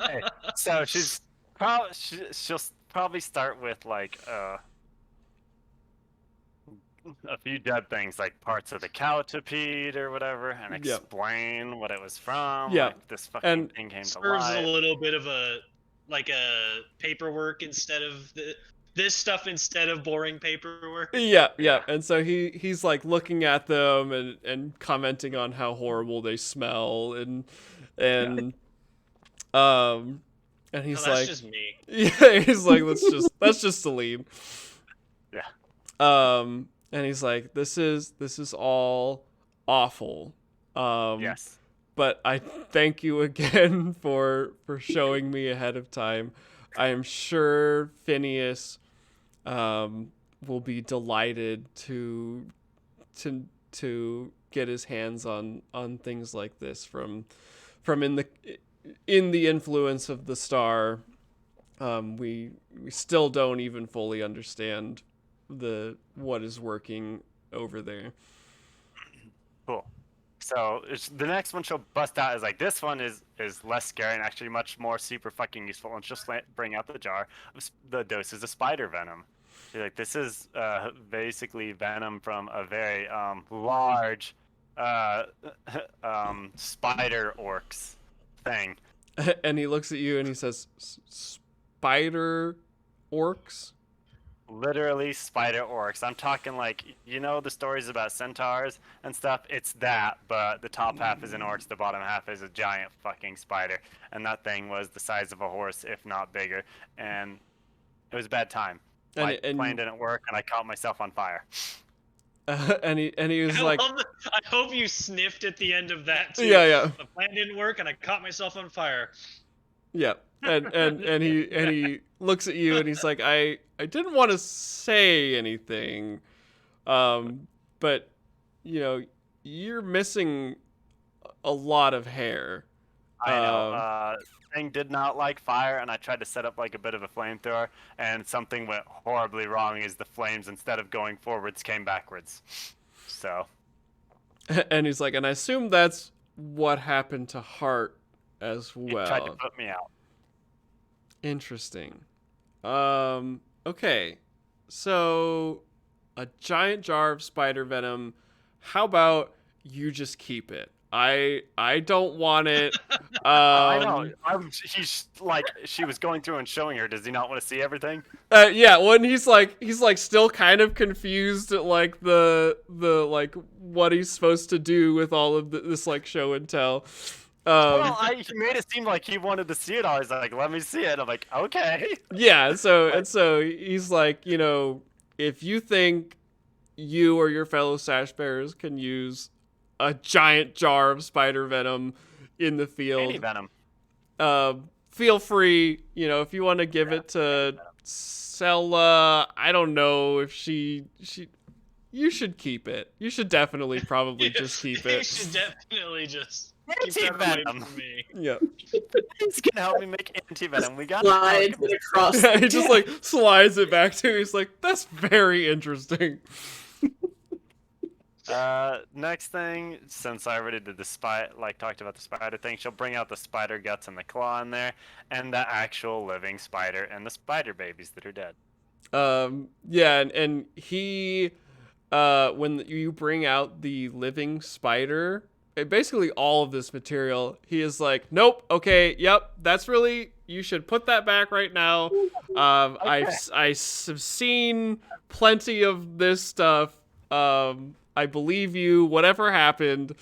Hey, so she'll probably start with like a few dead things, like parts of the Cowtipede or whatever, and Yep. explain what it was from. Yeah, Like, this fucking and thing came to Serves a life. little bit of a paperwork instead of this stuff instead of boring paperwork. Yeah. Yeah. And so he's like looking at them and commenting on how horrible they smell and and he's No, that's like, just me. yeah, he's like, that's just Celine. Yeah. And he's like, this is all awful. Yes. But I thank you again for showing me ahead of time. I am sure Phineas will be delighted to get his hands on things like this from in the influence of the star. We still don't even fully understand what is working over there. Cool. So the next one she'll bust out is like, this one is less scary and actually much more super fucking useful, and she'll bring out the jar of the doses of spider venom. She's like, this is basically venom from a very large spider orcs thing. And he looks at you and he says, spider orcs? Literally spider orcs. I'm talking like, the stories about centaurs and stuff? It's that, but the top half is an orcs, the bottom half is a giant fucking spider. And that thing was the size of a horse, if not bigger. And it was a bad time. My plane didn't work, and I caught myself on fire. And he was like, I hope you sniffed at the end of that too. Yeah. The plan didn't work, and I caught myself on fire. Yeah. And he looks at you and he's like, I didn't want to say anything, but you're missing a lot of hair. I know. Thing did not like fire, and I tried to set up like a bit of a flamethrower, and something went horribly wrong. Is the flames, instead of going forwards, came backwards. So. And he's like, and I assume that's what happened to Hart as well. He tried to put me out. Interesting. Okay. So a giant jar of spider venom. How about you just keep it? I don't want it. I know. He's like, she was going through and showing her. Does he not want to see everything? Yeah. When he's like still kind of confused at like the like what he's supposed to do with all of this like show and tell. Well, he made it seem like he wanted to see it. I was like, let me see it. I'm like, okay. Yeah, so he's like, if you think you or your fellow Sash bearers can use a giant jar of spider venom in the field, Any venom. feel free. If you want to give it to Sella, I don't know if you should keep it. You should definitely probably just keep it. You should definitely just keep that away Anti-venom. from me. Yeah. He's gonna help me make anti-venom. We got Slides it across. He just like slides it back to you. He's like, that's very interesting. Next thing, since I already did talked about the spider thing, she'll bring out the spider guts and the claw in there, and the actual living spider and the spider babies that are dead. Yeah, and he, when you bring out the living spider, basically all of this material, he is like, nope, okay, yep, that's really you should put that back right now. I've seen plenty of this stuff. I believe you. Whatever happened.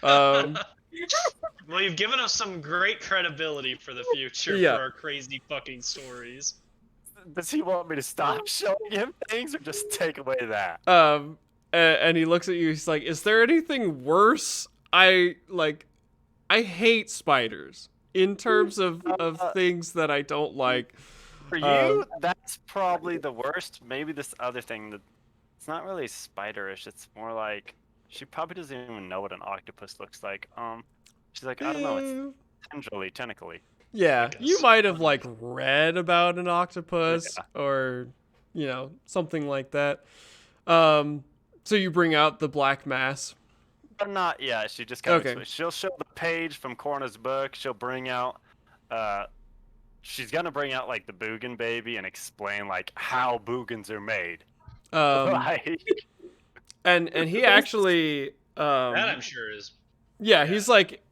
Well, you've given us some great credibility for the future Yeah. for our crazy fucking stories. Does he want me to stop showing him things or just take away that? And he looks at you. He's like, "Is there anything worse? I hate spiders in terms of things that I don't like." For you, that's probably the worst. Maybe this other thing that it's not really spiderish. It's more like she probably doesn't even know what an octopus looks like. She's like, I don't know. It's tentacly. Yeah, Like a you might have like sponge. read about an octopus Yeah. or something like that. So you bring out the black mass. But not yet. She just kind of Okay. she'll show the page from Corna's book. She'll bring out she's gonna bring out like the Boogan baby and explain like how Boogans are made. Like, And he actually That I'm sure is. yeah, he's like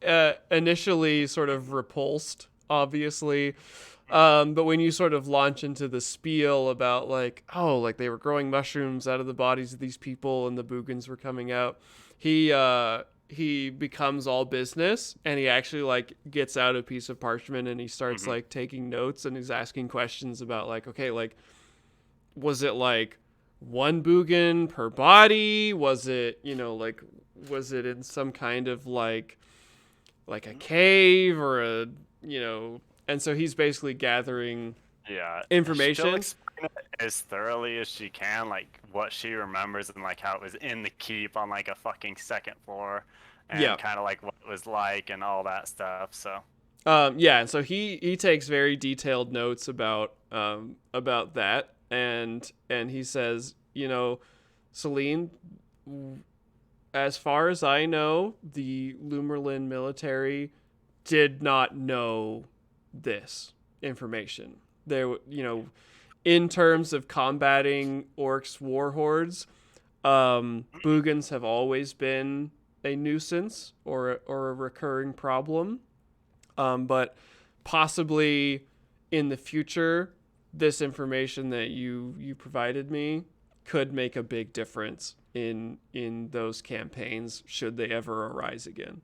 initially sort of repulsed, obviously. But when you sort of launch into the spiel about like, oh, like they were growing mushrooms out of the bodies of these people and the Boogans were coming out, he becomes all business and he actually like gets out a piece of parchment and he starts like taking notes and he's asking questions about like, okay, like was it like one Boogan per body? Was it, like was it in some kind of like a cave or a, and so he's basically gathering yeah, information. She'll explain it as thoroughly as she can, like what she remembers and like how it was in the keep on like a fucking second floor, and Yeah. kind of like what it was like and all that stuff. So Yeah, and so he takes very detailed notes about that, and he says, Celine, as far as I know, the Lumerlin military did not know this information. There, in terms of combating orcs war hordes, Boogans have always been a nuisance or a recurring problem. But possibly in the future, this information that you provided me could make a big difference in those campaigns should they ever arise again.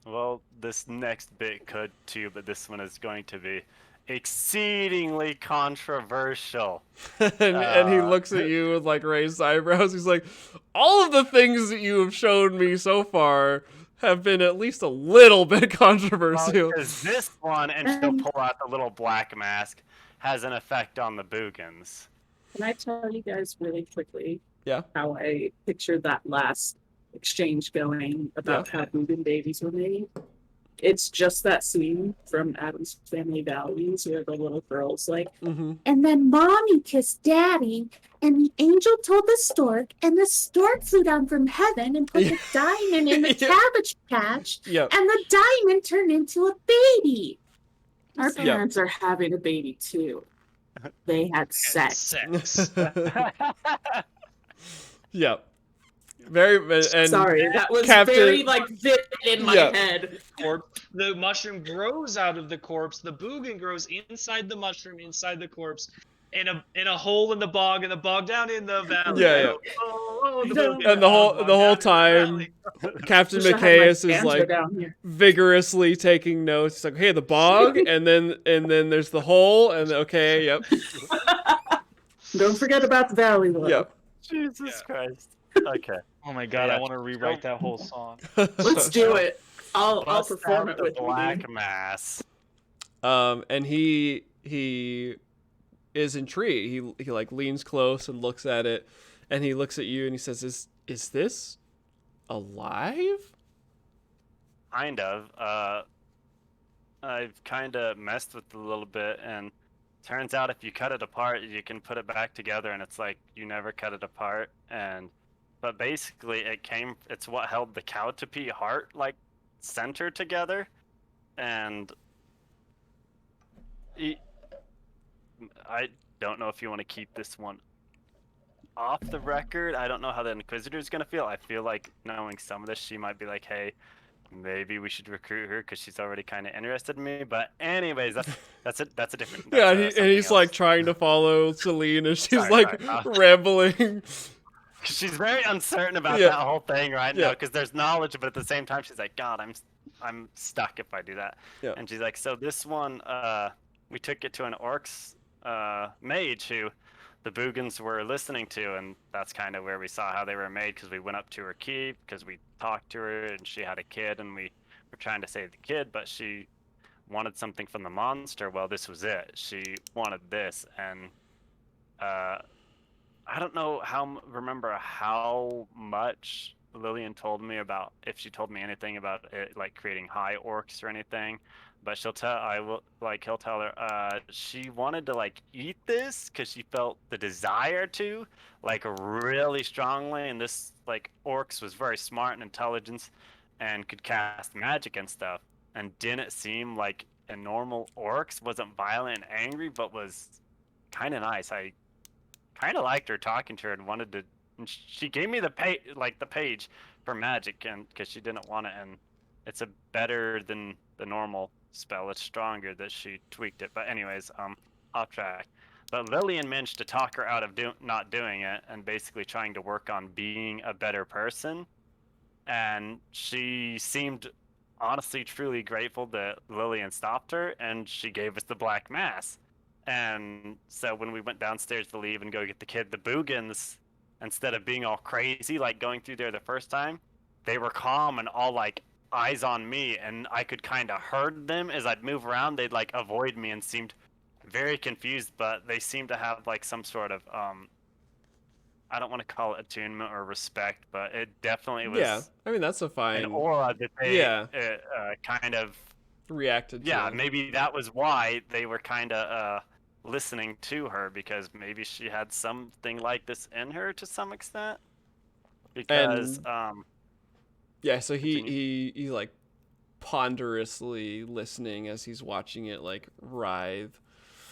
well, this next bit could too, but this one is going to be exceedingly controversial. And he looks at you with like raised eyebrows. He's like, all of the things that you have shown me so far have been at least a little bit controversial. Because this one, and she'll pull out the little black mask, has an effect on the Boogans. Can I tell you guys really quickly Yeah. how I pictured that last exchange going about how Boogan babies were made? It's just that scene from Addams Family Values where the little girl's like, Mm-hmm. And then Mommy kissed Daddy, and the angel told the stork, and the stork flew down from heaven and put the diamond in the Yeah. cabbage patch, Yep. and the diamond turned into a baby. our parents are having a baby too. They had sex. Sex. Yep. Very and Sorry, that was Captain- very like vivid in my Yeah. head. The mushroom grows out of the corpse. The Boogan grows inside the mushroom, inside the corpse, in a hole in the bog down in the valley. Yeah, yeah. Oh, the Boogan And the whole bog the whole down in the time, valley. Captain Wish I had my Micaeus is banjo like down here. vigorously taking notes. He's like, hey, the bog, and then there's the hole, and okay, yep, Don't forget about the valley though. yep. Jesus Christ. Okay. Oh my god, Yeah. I want to rewrite that whole song. Let's do it. I'll Bust perform out it with the you. black mass. And he is intrigued. He like leans close and looks at it, and he looks at you and he says, "Is this alive?" Kind of. I've kind of messed with it a little bit, and turns out if you cut it apart, you can put it back together, and it's like you never cut it apart. But basically, it's what held the cow to pee heart like center together, and I don't know if you want to keep this one off the record. I don't know how the Inquisitor's gonna feel. I feel like knowing some of this, she might be like, "Hey, maybe we should recruit her because she's already kind of interested in me. But anyways, that's a different. Yeah, That's, and he's something like else. trying to follow Celine as she's Sorry, like sorry. rambling. She's very uncertain about Yeah. that whole thing right Yeah. now because there's knowledge, but at the same time she's like, God, I'm stuck if I do that. Yeah. And she's like, so this one, we took it to an orcs mage who the Boogans were listening to, and that's kind of where we saw how they were made because we went up to her keep because we talked to her and she had a kid and we were trying to save the kid, but she wanted something from the monster. Well, this was it. She wanted this, and I don't know remember how much Lillian told me about, if she told me anything about it, like creating high orcs or anything, but he'll tell her, she wanted to like eat this because she felt the desire to, like really strongly, and this like orcs was very smart and intelligent and could cast magic and stuff, and didn't seem like a normal orcs, wasn't violent and angry, but was kind of nice. I kind of liked her talking to her and wanted to. And she gave me the page for magic, and because she didn't want it, and it's a better than the normal spell. It's stronger that she tweaked it. But anyways, off track. But Lillian managed to talk her out of not doing it and basically trying to work on being a better person. And she seemed honestly, truly grateful that Lillian stopped her, and she gave us the black mass. And so when we went downstairs to leave and go get the kid, the Boogans, instead of being all crazy, like going through there the first time, they were calm and all like eyes on me, and I could kind of herd them as I'd move around. They'd like avoid me and seemed very confused, but they seemed to have like some sort of I don't want to call it attunement or respect, but it definitely was. Yeah, I mean that's a fine an aura that they Yeah. kind of reacted to. yeah, maybe that was why they were kind of listening to her, because maybe she had something like this in her to some extent. Because Yeah, so continue. he like ponderously listening as he's watching it like writhe.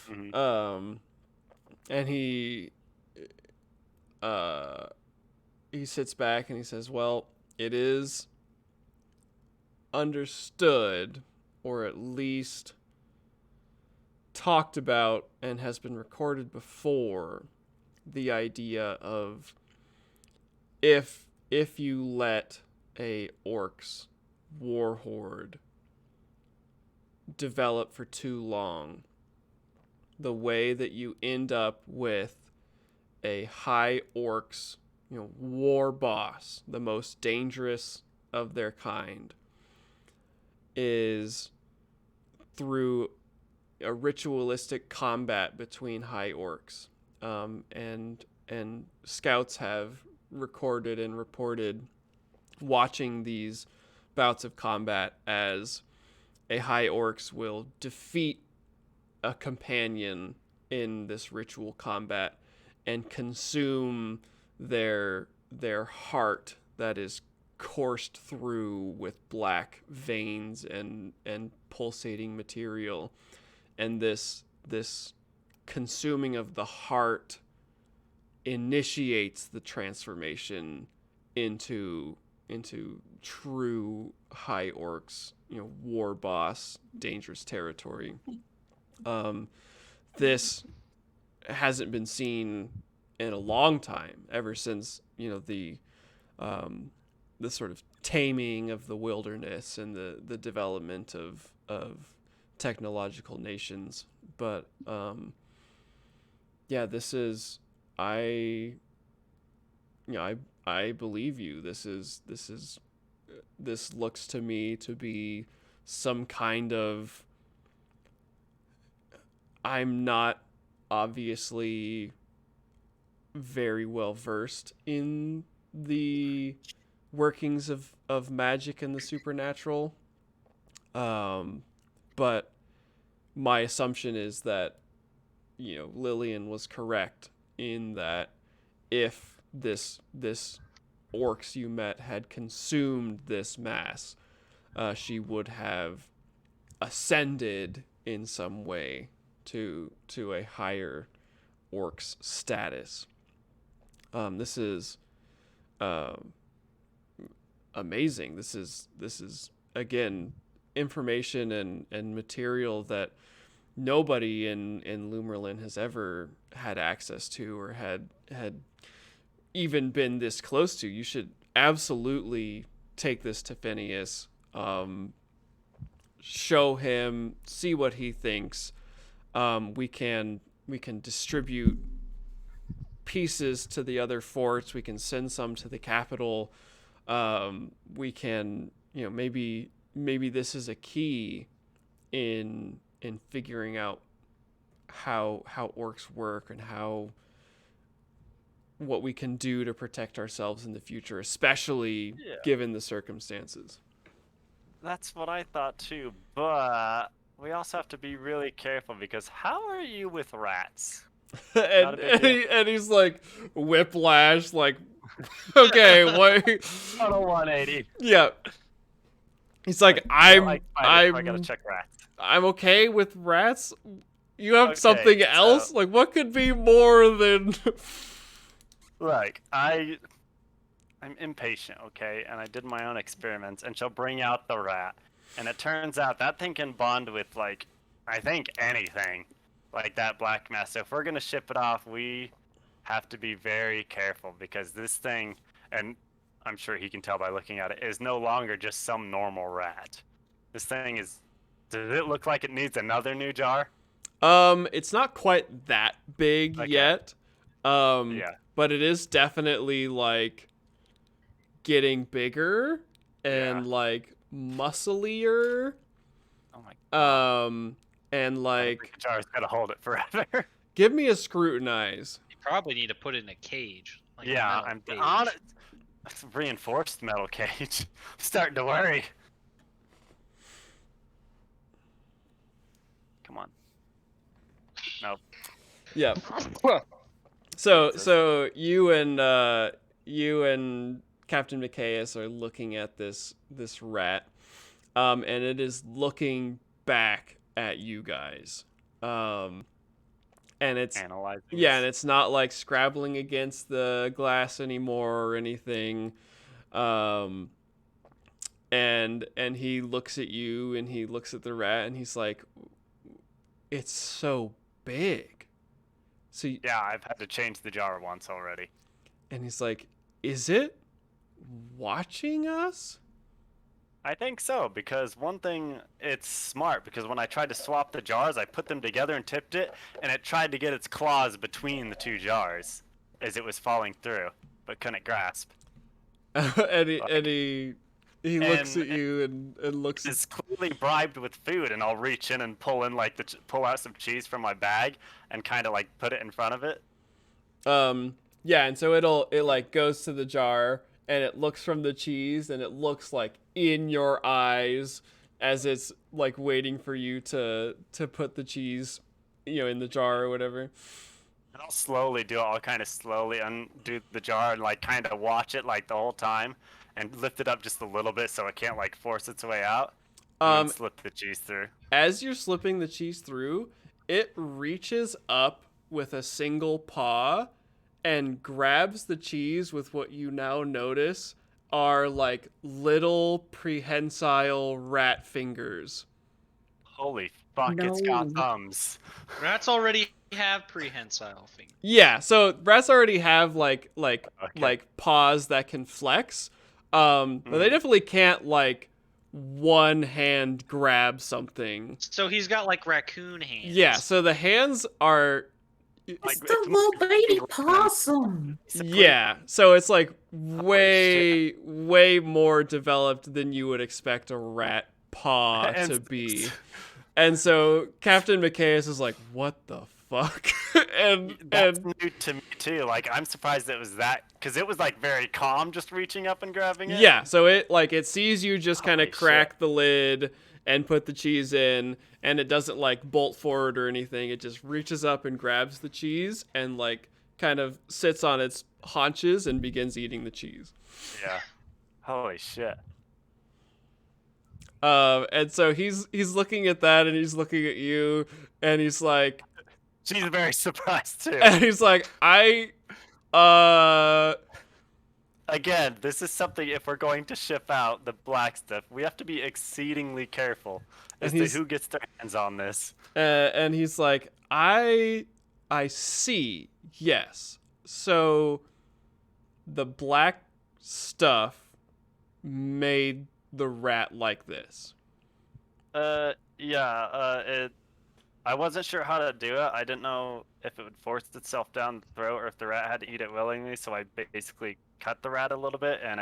Mhm. And he sits back and he says, "Well, it is understood, or at least talked about and has been recorded before, the idea of if you let a orcs war horde develop for too long, the way that you end up with a high orcs, war boss, the most dangerous of their kind, is through a ritualistic combat between high orcs. And scouts have recorded and reported watching these bouts of combat as a high orcs will defeat a companion in this ritual combat and consume their heart that is coursed through with black veins and pulsating material, and this consuming of the heart initiates the transformation into true high orcs, war boss, dangerous territory. This hasn't been seen in a long time, ever since the sort of taming of the wilderness and the development of technological nations. But yeah, this is I believe you. This looks to me to be some kind of, I'm not obviously very well versed in the workings of magic and the supernatural, but my assumption is that Lillian was correct in that if this orcs you met had consumed this mass, she would have ascended in some way to a higher orcs status. This is amazing. This is again, information and material that nobody in Lumerlin has ever had access to or had even been this close to. You should absolutely take this to Phineas, show him, see what he thinks. We can distribute pieces to the other forts. We can send some to the capital. We can, maybe this is a key in figuring out how orcs work and what we can do to protect ourselves in the future, especially given the circumstances. That's what I thought too, but we also have to be really careful because how are you with rats? and he's like, whiplash, like, okay, what? Total 180. Yeah. He's like, I gotta check rats. I'm okay with rats. You have Okay, something else? Like, what could be more than? Like, I'm impatient, okay? And I did my own experiments, and she'll bring out the rat. And it turns out that thing can bond with, like, I think anything. Like that black mass. So if we're going to ship it off, we have to be very careful because this thing, and I'm sure he can tell by looking at it, is no longer just some normal rat. This thing is... Does it look like it needs another new jar? It's not quite that big yet. Yeah. But it is definitely like getting bigger and like musclier. Oh my god. And like The jar's gotta hold it forever. give me a scrutinize. You probably need to put it in a cage. Like a Yeah, metal I'm cage. on it. It's a reinforced metal cage. I'm starting to worry. Come on. Nope. Yeah. So you and Captain Micaeus are looking at this rat, and it is looking back at you guys, and it's Analyzing. and it's not like scrabbling against the glass anymore or anything, and he looks at you and he looks at the rat and he's like, it's so big. So Yeah, I've had to change the jar once already. and he's like, is it watching us? I think so, because one thing, it's smart, because when I tried to swap the jars, I put them together and tipped it, and it tried to get its claws between the two jars as it was falling through, but couldn't grasp. and he looks at you and looks at... It's clearly bribed with food, and I'll reach in and pull in pull out some cheese from my bag and kind of like put it in front of it. Yeah, and so it like goes to the jar and it looks from the cheese and it looks like in your eyes as it's like waiting for you to put the cheese, in the jar or whatever. And I'll slowly do it. I'll kind of slowly undo the jar and like kind of watch it like the whole time and lift it up just a little bit so it can't like force its way out. And then slip the cheese through. As you're slipping the cheese through, it reaches up with a single paw and grabs the cheese with what you now notice are like little prehensile rat fingers. Holy fuck, it's got No. thumbs. Rats already have prehensile fingers. Yeah, so rats already have like Okay. paws that can flex. But they definitely can't like one hand grab something. So he's got like raccoon hands. Yeah, so the hands are It's the little baby possum. yeah, so it's like shit. way more developed than you would expect a rat paw And- to be. And so Captain Micaeus is like, what the fuck? That's and new to me too. Like I'm surprised it was that, because it was like very calm, just reaching up and grabbing it. yeah, so it sees you just kind of Holy crack shit. the lid and put the cheese in, and it doesn't like bolt forward or anything. It just reaches up and grabs the cheese and like kind of sits on its haunches and begins eating the cheese. Yeah. Holy shit. And so he's looking at that and he's looking at you and he's like, She's very surprised too. and he's like, I again, this is something, if we're going to ship out the black stuff, we have to be exceedingly careful as And to he's- who gets their hands on this. And he's like, I see. Yes. So the black stuff made the rat like this. Yeah, I wasn't sure how to do it. I didn't know if it would force itself down the throat or if the rat had to eat it willingly, so I basically cut the rat a little bit, and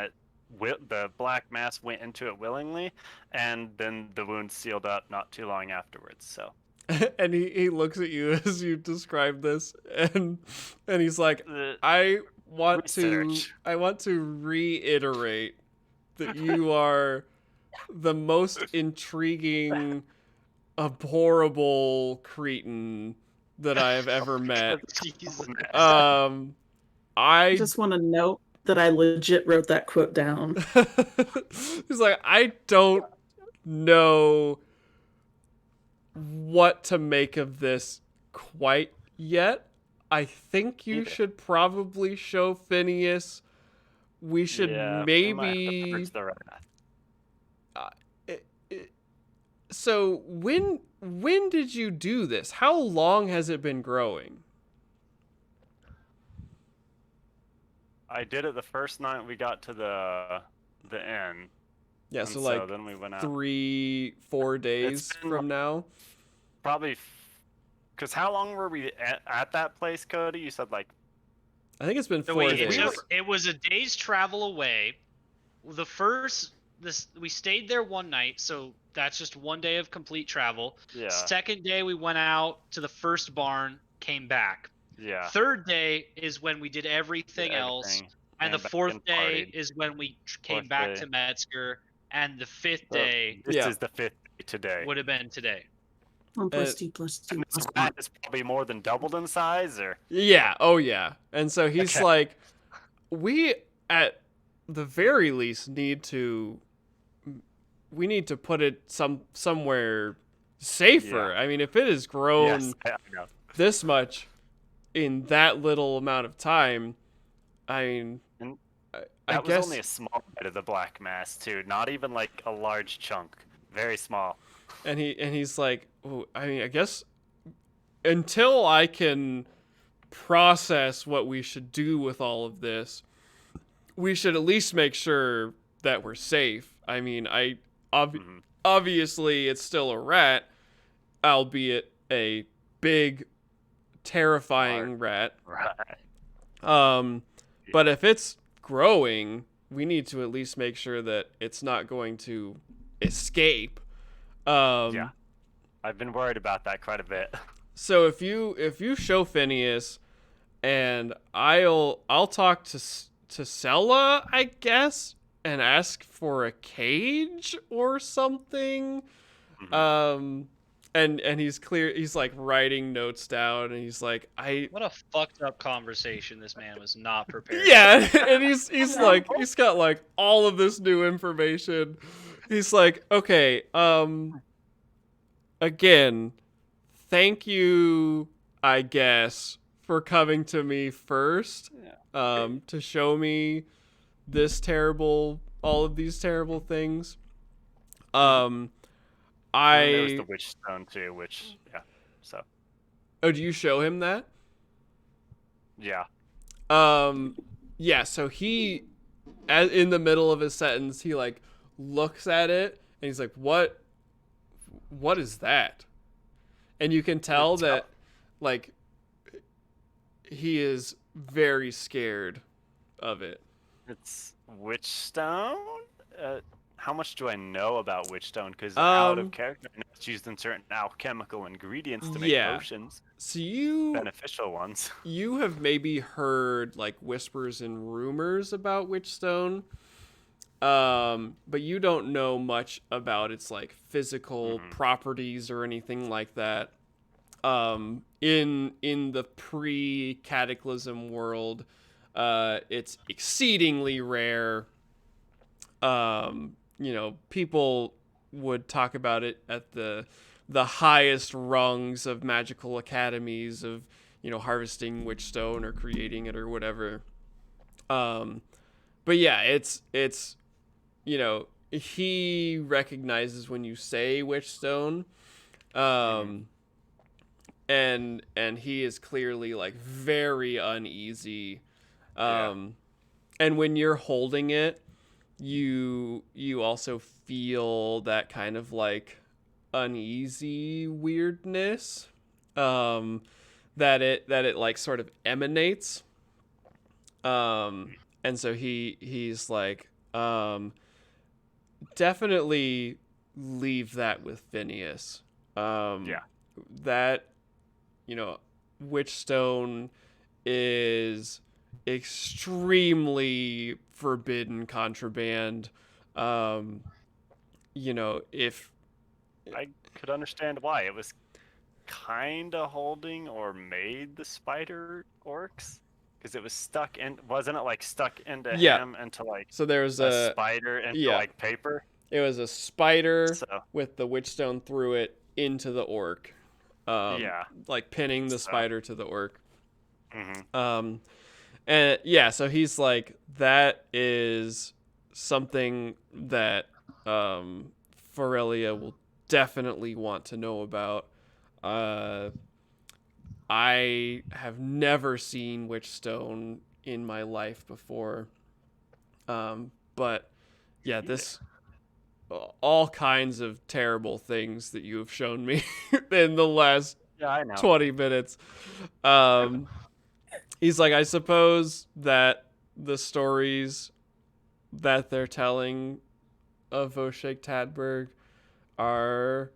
the black mass went into it willingly, and then the wound sealed up not too long afterwards, so. And he looks at you as you describe this, and he's like, I want Research. to reiterate that you are the most intriguing, abhorrible cretin that I have ever met. Jesus. I I just want to note that I legit wrote that quote down. he's like, I don't know what to make of this quite yet. I think you Either. should probably show Phineas. We should Yeah, we might have to maybe. purge the rat. So when did you do this? How long has it been growing? I did it the first night we got to the inn. Yeah, and so like then we went out. 3-4 days been from now. Probably, because how long were we at that place, Cody? You said like. I think it's been So 4 it days. was a day's travel away. We stayed there one night, so that's just one day of complete travel. Yeah. Second day we went out to the first barn, came back. Yeah. Third day is when we did everything else, everything, and the came back fourth and day partied. is when we came Fourth back day. to Metzger, and the fifth So, day This Yeah. is the 5th day today. would have been today. 1 plus 2 plus 2 And this plus 1. rat is probably more than doubled in size, or. Yeah, oh yeah. And so he's Okay. like, we at the very least need to put it somewhere safer. Yeah. I mean, if it has grown Yes, I know. this much in that little amount of time, I mean, And I That was guess only a small bit of the black mass too, not even like a large chunk. Very small. and he's like, oh, I mean, I guess until I can process what we should do with all of this, we should at least make sure that we're safe. I mean, Mhm. obviously it's still a rat, albeit a big, terrifying rat. Right. But if it's growing, we need to at least make sure that it's not going to escape. Yeah. I've been worried about that quite a bit. So if you show Phineas, and I'll talk to Sella, I guess, and ask for a cage or something. Mhm. And he's like writing notes down, and he's like, What a fucked up conversation this man was not prepared. yeah, and he's like, he's got like all of this new information. He's like, okay, again, thank you, I guess, for coming to me first, to show me all of these terrible things. And there was I the witch stone too, which so oh, do you show him that? yeah. Yeah, so he, in the middle of his sentence, he like looks at it and he's like, what is that? And you can tell that like he is very scared of it. It's witch stone. How much do I know about witch stone? Because out of character, I know it's used in certain alchemical ingredients to make potions, So you beneficial ones. you have maybe heard like whispers and rumors about Witchstone, but you don't know much about its like physical properties or anything like that. In the pre-cataclysm world, it's exceedingly rare. People would talk about it at the highest rungs of magical academies of, harvesting witchstone or creating it or whatever. But but yeah, it's he recognizes when you say Witchstone, and he is clearly like very uneasy, and when you're holding it, you also feel that kind of like uneasy weirdness, that it like sort of emanates, and so he's like, definitely leave that with Phineas. That, Witchstone is extremely forbidden contraband. If I could understand why. It was kind of holding or made the spider orcs, because it was stuck in. Wasn't it like stuck into him into like so there's a spider into like paper? It was a spider So with the Witchstone through it into the orc. Like pinning the spider to the orc. And so he's like, that is something that Forelia will definitely want to know about. I have never seen Witchstone in my life before. But yeah, this all kinds of terrible things that you have shown me in the last 20 minutes. He's like, I suppose that the stories that they're telling of Voshek Tadberg are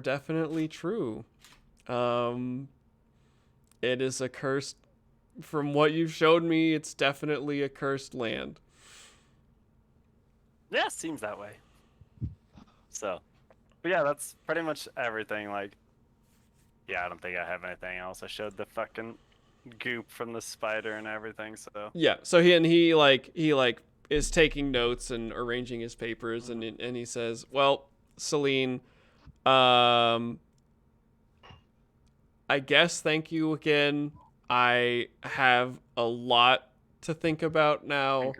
definitely true. It is a cursed, from what you've showed me, it's definitely a cursed land. Yeah, seems that way. So, but yeah, that's pretty much everything. Like, yeah, I don't think I have anything else. I showed the fucking goop from the spider and everything. So yeah, so he is taking notes and arranging his papers, and he says, "Well, Celine, I guess thank you again. I have a lot to think about now."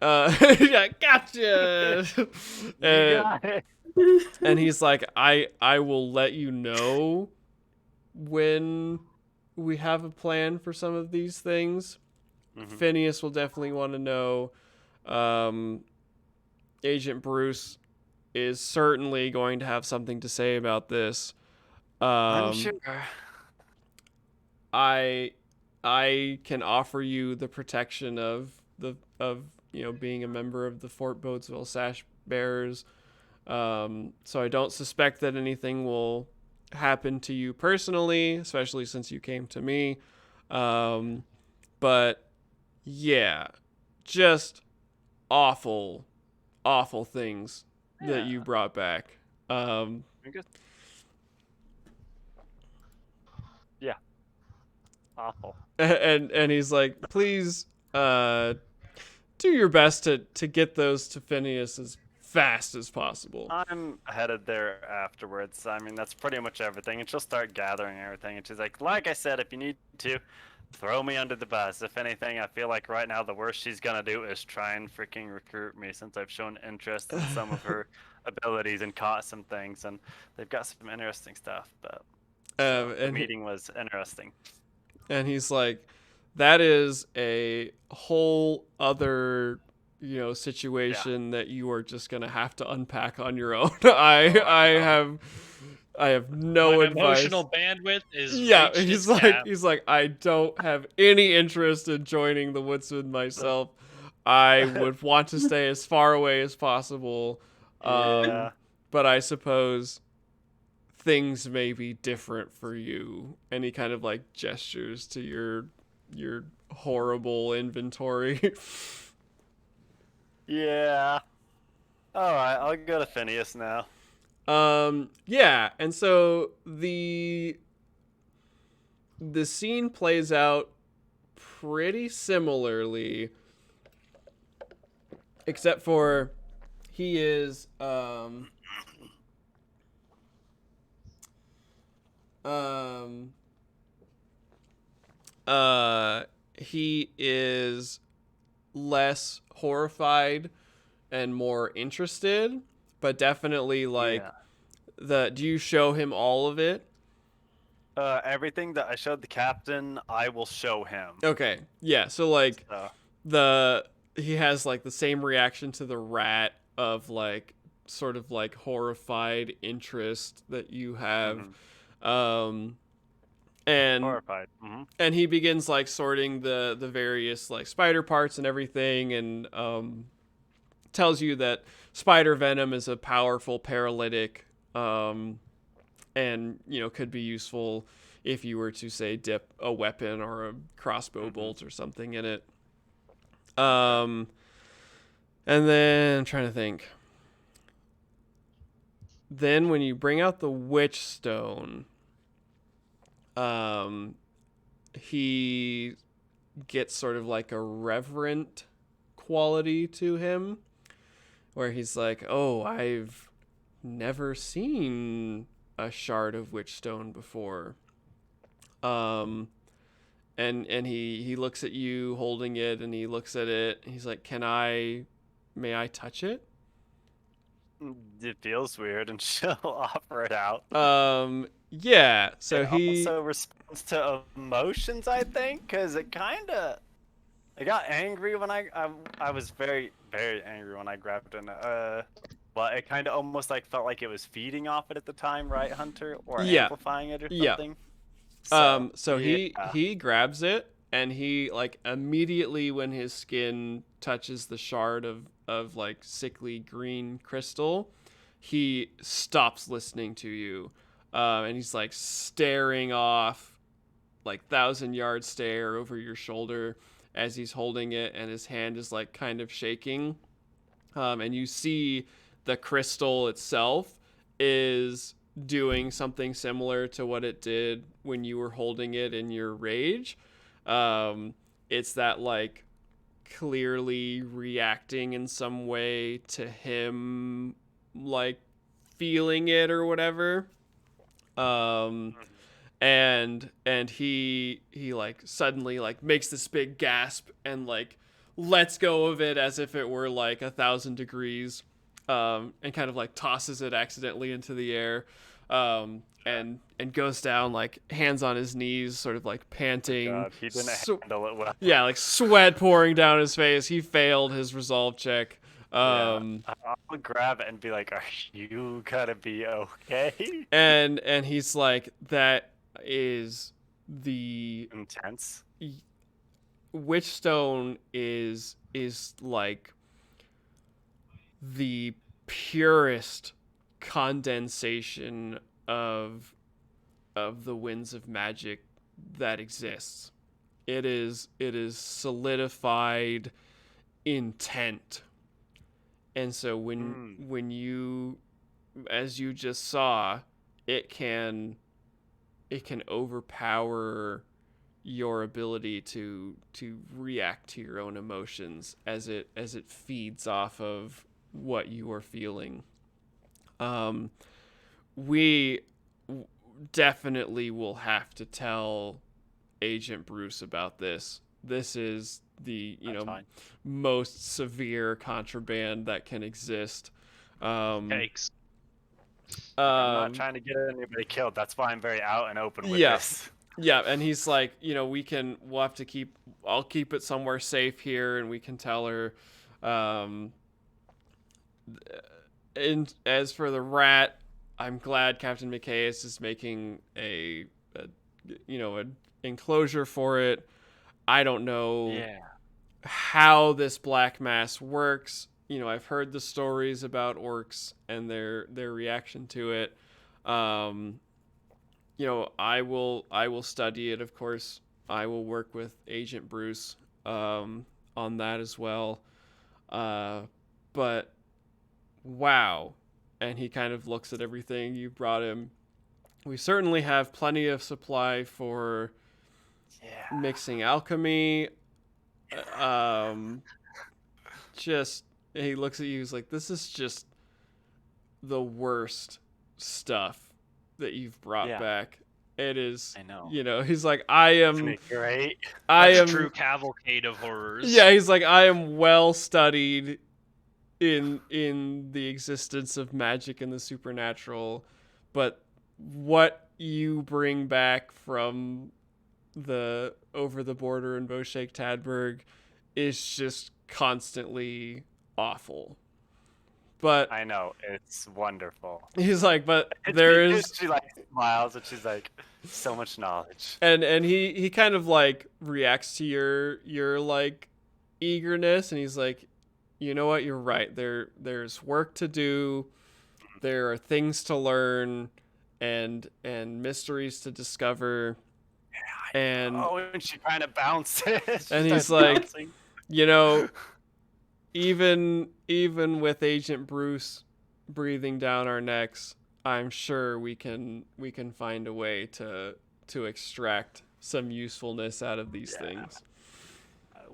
Yeah, gotcha. And he's like, I will let you know when we have a plan for some of these things. Phineas will definitely want to know. Agent Bruce is certainly going to have something to say about this. I'm sure. I can offer you the protection of being a member of the Fort Boatesville Sash Bearers. So I don't suspect that anything will happen to you personally, especially since you came to me. But yeah, just awful things that you brought back. Yeah. Awful. And he's like, please do your best to get those to Phineas as fast as possible. I'm headed there afterwards. I mean, that's pretty much everything. And she'll start gathering everything. And she's like I said, if you need to, throw me under the bus. If anything, I feel like right now the worst she's going to do is try and freaking recruit me, since I've shown interest in some of her abilities and caught some things. And they've got some interesting stuff. But the meeting was interesting. And he's like, that is a whole other situation that you are just gonna have to unpack on your own. I have no advice. Emotional bandwidth is he's like I don't have any interest in joining the Woodsman myself. I would want to stay as far away as possible. But I suppose things may be different for you. And he kind of like gestures to your horrible inventory. Yeah. All right, I'll go to Phineas now. Yeah, and so the scene plays out pretty similarly, except for he is he is less horrified and more interested, but definitely like do you show him all of it? Everything that I showed the captain, I will show him. Okay. Yeah, so like So, he has like the same reaction to the rat of like sort of like horrified interest that you have. And horrified. and he begins like sorting the various like spider parts and everything, and tells you that spider venom is a powerful paralytic, and could be useful if you were to say dip a weapon or a crossbow bolt or something in it. And then I'm trying to think. Then when you bring out the witch stone, he gets sort of like a reverent quality to him, where he's like, "Oh, I've never seen a shard of witchstone before." And he looks at you holding it, and he looks at it, and he's like, may I touch it? It feels weird, and she'll offer it out. Yeah. So it he also responds to emotions, I think, because I got angry when I was very, very angry when I grabbed it. But it kind of almost like felt like it was feeding off it at the time, right, Hunter? Or amplifying it or something. So he grabs it, and he like immediately when his skin touches the shard of like sickly green crystal, he stops listening to you, and he's like staring off, like 1,000-yard stare over your shoulder as he's holding it, and his hand is like kind of shaking, and you see the crystal itself is doing something similar to what it did when you were holding it in your rage. It's that like clearly reacting in some way to him, like feeling it or whatever. And he like suddenly like makes this big gasp and like lets go of it as if it were like 1,000 degrees, and kind of like tosses it accidentally into the air, and goes down like hands on his knees, sort of like panting. God, he didn't handle it well. Yeah, like sweat pouring down his face. He failed his resolve check. I'll grab it and be like, "Are you gonna be okay?" And he's like, "That is the intense. Witchstone is like the purest condensation of the winds of magic that exists. It is solidified intent. And so when you, as you just saw, it can overpower your ability to react to your own emotions as it feeds off of what you are feeling. We definitely will have to tell Agent Bruce about this. This is the most severe contraband that can exist. Yikes. I'm not trying to get anybody killed. That's why I'm very out and open with this. Yeah, and he's like, we'll have to I'll keep it somewhere safe here, and we can tell her. And as for the rat, I'm glad Captain McKay's is making an enclosure for it. I don't know how this black mass works. I've heard the stories about orcs and their reaction to it. I will study it, of course. I will work with Agent Bruce on that as well. But wow. And he kind of looks at everything you brought him. We certainly have plenty of supply for mixing alchemy. He looks at you, he's like, this is just the worst stuff that you've brought back. it is. I know. You know, he's like, I Isn't am. it great? I That's am. true cavalcade of horrors. Yeah, he's like, I am well studied in the existence of magic and the supernatural, but what you bring back from the over the border in Boshek Tadberg is just constantly awful. But I know, it's wonderful. he's like, but And there is, she like smiles and she's like, so much knowledge. and he kind of like reacts to your like eagerness, and he's like, you know what, you're right. There's work to do. There are things to learn, and mysteries to discover. And Oh, and she kind of bounces. She And he's starts like, bouncing. you know, even with Agent Bruce breathing down our necks, I'm sure we can find a way to extract some usefulness out of these things.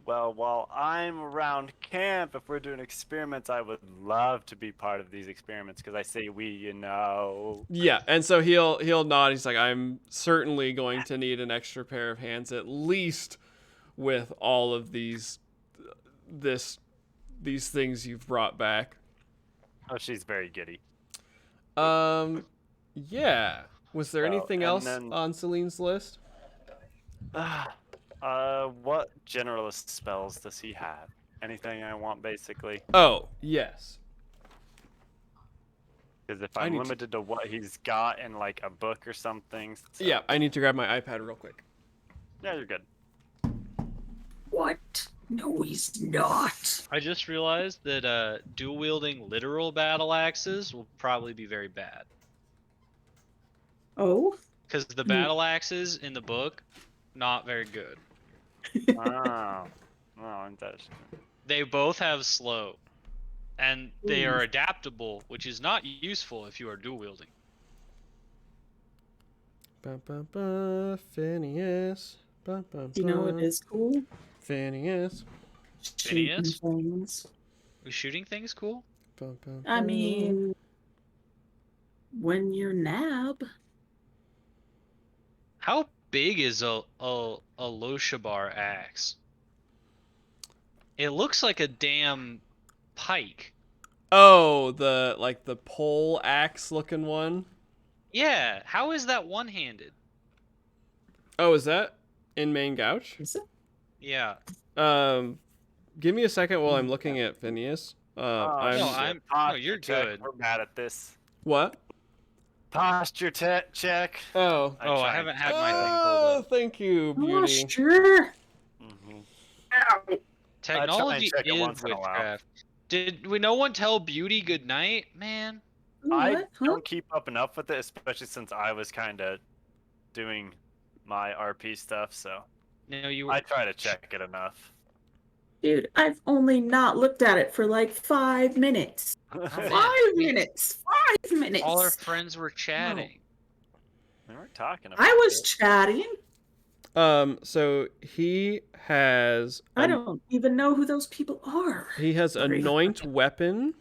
Well, while I'm around camp, if we're doing experiments, I would love to be part of these experiments because I say we, you know. Yeah, and so he'll nod. He's like, I'm certainly going to need an extra pair of hands, at least with all of these things you've brought back. Oh, she's very giddy. Yeah. Was there Oh, anything and else then- on Celine's list? What generalist spells does he have? Anything I want, basically. Oh, yes. Because if I I'm need to- limited to what he's got in like a book or something. So... Yeah, I need to grab my iPad real quick. Yeah, you're good. What? No, he's not. I just realized that dual wielding literal battle axes will probably be very bad. Oh, Because the battle axes in the book, not very good. Oh, that's... They both have slow. And they are adaptable, which is not useful if you are dual wielding. Phineas. you know what is cool? Phineas. Shooting Phineas? things. Was shooting things cool? I mean, when you're nab. How big is a Loshabar axe? It looks like a damn pike. Oh, the pole axe looking one. Yeah, how is that one-handed? Oh, is that in Main Gouch? Is it? Yeah. Give me a second while I'm looking at Phineas. I'm No, shit. no, you're check. good. We're bad at this. what? Posture check. Oh. Oh, I tried. haven't had my thing Oh, pulled up. thank you, beauty. Posture. Mm-hmm. Ow. Technology check it is once in a while. witchcraft. Did no one tell Beauty good night, man? I What? Huh? don't keep up enough with it, especially since I was kind of doing my RP stuff, so No, you I try to check it enough. Dude, I've only not looked at it for like 5 minutes. man. 5 minutes. 5 minutes. All our friends were chatting. We weren't talking about I was it. chatting. So he has I don't even know who those people are. he has Sorry. anoint weapon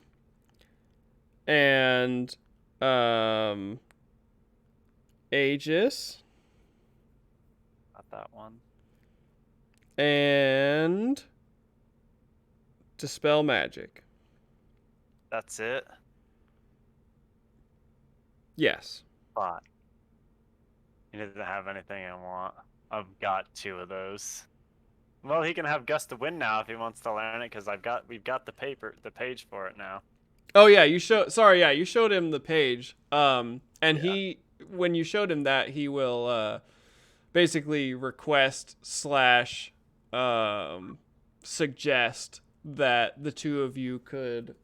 and Aegis Not that one. and dispel magic. That's it. Yes. But he doesn't have anything I want. I've got 2 of those. Well, he can have Gust of Wind now if he wants to learn it, because we've got the page for it now. Oh yeah, you showed him the page. And when you showed him that, he will basically request / suggest that the 2 of you could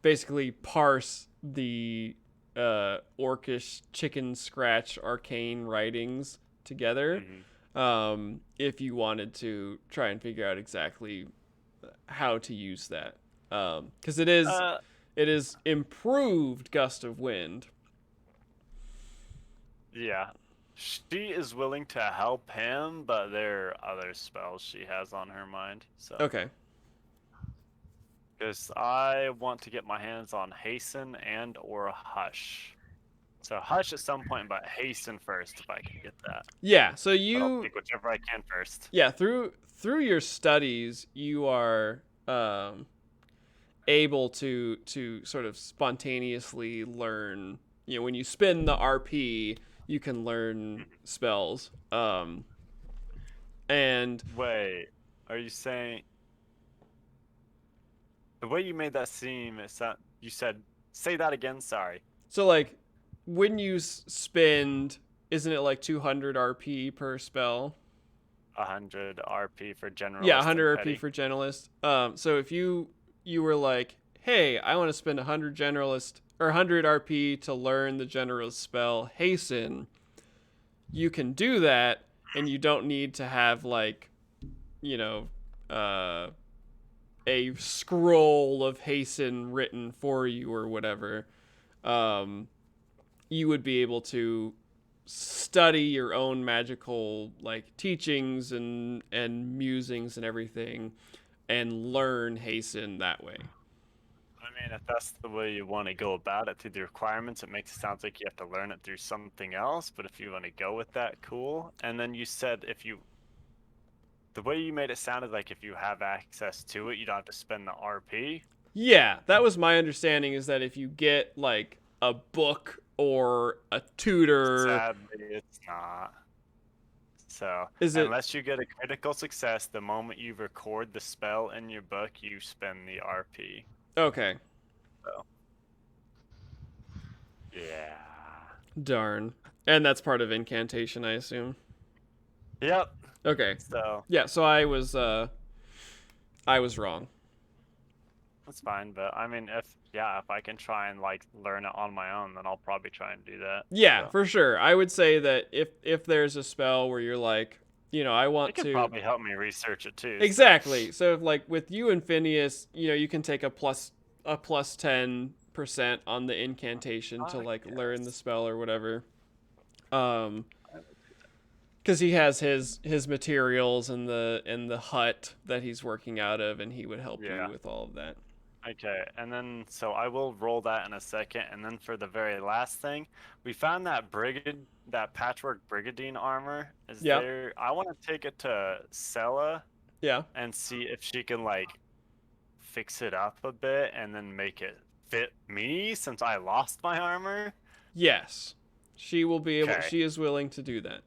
basically parse the orcish chicken scratch arcane writings together. Mhm. If you wanted to try and figure out exactly how to use that. Because it is improved Gust of Wind. Yeah. She is willing to help him, but there are other spells she has on her mind. So. Okay. Because I want to get my hands on Hasten and or Hush. So hush at some point, but hasten first if I can get that. Yeah, so But I'll you take whichever I can first. yeah, through your studies, you are able to sort of spontaneously learn. You know, when you spin the RP, you can learn spells. And Wait, are you saying the way you made that seem? Is that you said? Say that again. Sorry. so like when you spend, isn't it like 200 RP per spell? 100 RP for generalist. Yeah, and 100 RP petty. for generalist. So if you were like, hey, I want to spend 100 generalist or 100 RP to learn the generalist spell hasten, you can do that, and you don't need to have like, you know, a scroll of hasten written for you or whatever. You would be able to study your own magical like teachings and musings and everything and learn hasten that way. I mean, if that's the way you want to go about it through the requirements, it makes it sound like you have to learn it through something else. But if you want to go with that, cool. And then you said the way you made it sounded like if you have access to it, you don't have to spend the RP. Yeah, that was my understanding, is that if you get like a book or a tutor. Sadly, it's not. So, Is it- unless you get a critical success, the moment you record the spell in your book, you spend the RP. Okay. So, yeah. Darn. And that's part of incantation, I assume. Yep. Okay. So Yeah, so I was wrong. that's fine, but I mean, if I can try and like learn it on my own, then I'll probably try and do that. Yeah, So, for sure. I would say that if there's a spell where you're like, you know, I it want could to probably help me research it too. Exactly. So if, like with you and Phineas, you know, you can take a plus 10% on the incantation to like learn the spell or whatever. Because he has his materials and the hut that he's working out of, and he would help you with all of that. Okay, and then so I will roll that in a second, and then for the very last thing, we found that patchwork brigandine armor. I want to take it to Sella. Yeah. And see if she can like fix it up a bit and then make it fit me since I lost my armor. Yes, she will be able. Okay. She is willing to do that.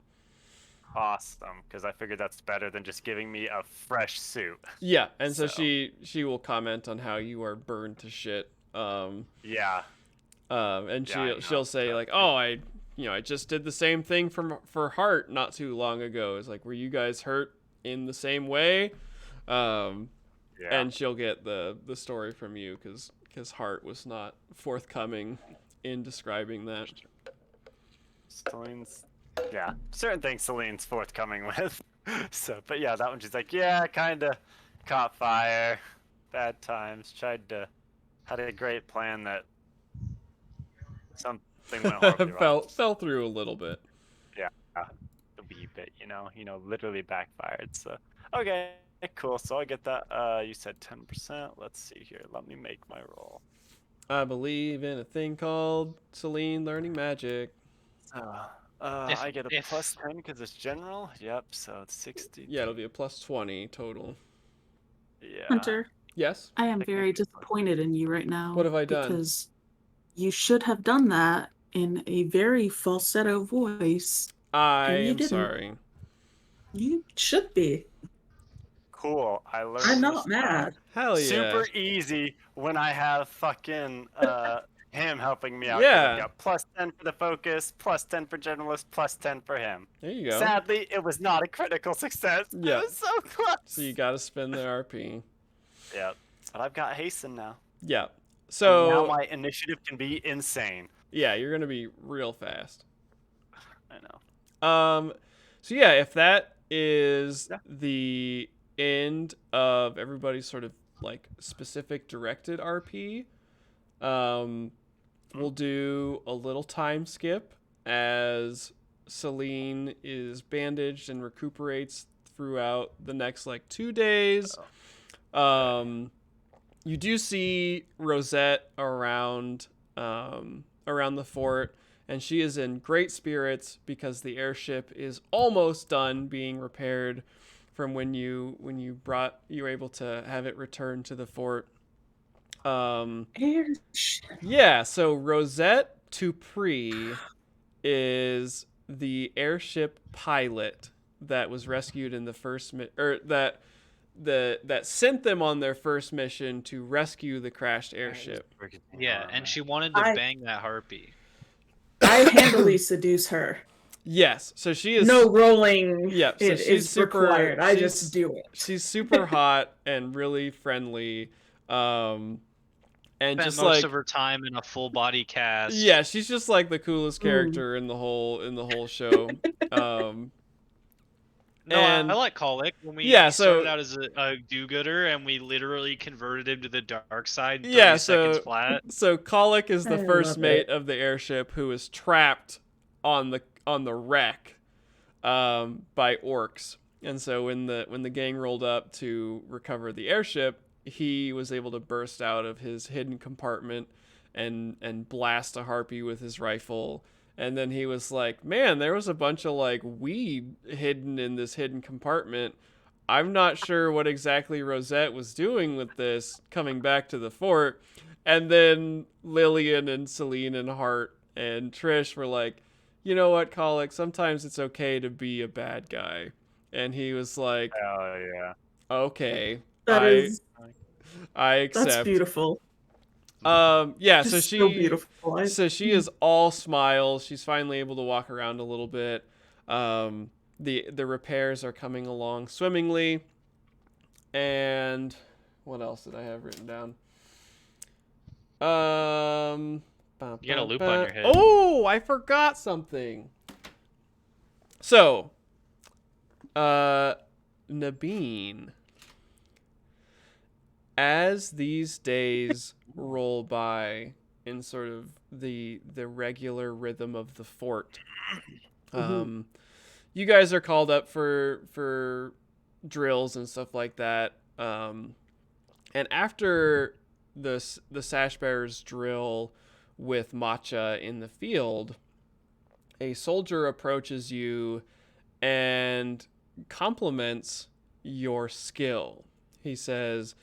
Awesome, because I figured that's better than just giving me a fresh suit. Yeah, and so she will comment on how you are burned to shit. Yeah. And Yeah, she'll say like, "Oh, I just did the same thing for Heart not too long ago." It's like, "Were you guys hurt in the same way?" And she'll get the story from you because Heart was not forthcoming in describing that. Certain things Celine's forthcoming with. So, but yeah, that one she's like, yeah, kind of caught fire, bad times, had a great plan that something went horribly wrong. fell through a little bit. Yeah, a wee bit, literally backfired. So, okay, cool. So I get that. You said 10%. Let's see here. Let me make my roll. I believe in a thing called Celine learning magic. I get a plus 10 because it's general. Yep, so it's 60. Yeah, it'll be a plus 20 total. Yeah. Hunter, Yes? I am very disappointed in you right now. What have I done? Because you should have done that in a very falsetto voice. I and you am didn't. sorry. You should be. Cool. I learned. I'm not mad. Hell yeah. Super easy when I have fucking him helping me out. 'Cause Yeah. I've got plus 10 for the focus, plus 10 for generalist, plus 10 for him. There you go. Sadly, it was not a critical success. Yeah. It was so close. So you gotta spend the RP. Yep. But I've got hasten now. Yeah. And So now my initiative can be insane. yeah, you're gonna be real fast. I know. So yeah, if that is the end of everybody's sort of like specific directed RP, we'll do a little time skip as Celine is bandaged and recuperates throughout the next like 2 days. You do see Rosette around the fort, and she is in great spirits because the airship is almost done being repaired from when you were able to have it returned to the fort. Yeah, so Rosette Dupree is the airship pilot that was rescued in the first that sent them on their first mission to rescue the crashed airship. Yeah, and she wanted to bang that harpy. I handily seduce her. Yes, so she is No rolling. Yeah, so it she's is super required. I just do it. She's super hot and really friendly. And Spent just most like of her time in a full body cast. yeah, she's just like the coolest character in the whole show. No, and I like Colic. When we Yeah, started so- out as a do-gooder, and we literally converted him to the dark side in 30 Yeah, seconds so flat. so Colic is the I first love mate it. of the airship who is trapped on the wreck by orcs. And so when the gang rolled up to recover the airship, he was able to burst out of his hidden compartment and blast a harpy with his rifle. And then he was like, man, there was a bunch of like weed hidden in this hidden compartment. I'm not sure what exactly Rosette was doing with this coming back to the fort. And then Lillian and Celine and Hart and Trish were like, you know what, Colic, sometimes it's okay to be a bad guy. And he was like, Oh yeah. okay, I accept. That's beautiful. Yeah, Just so so beautiful. so she is all smiles. She's finally able to walk around a little bit. The repairs are coming along swimmingly. And what else did I have written down? You got a loop on your head. Oh, I forgot something. So, Nabeen, as these days roll by in sort of the regular rhythm of the fort, you guys are called up for drills and stuff like that. And after the Sash Bearers drill with Matcha in the field, a soldier approaches you and compliments your skill. He says,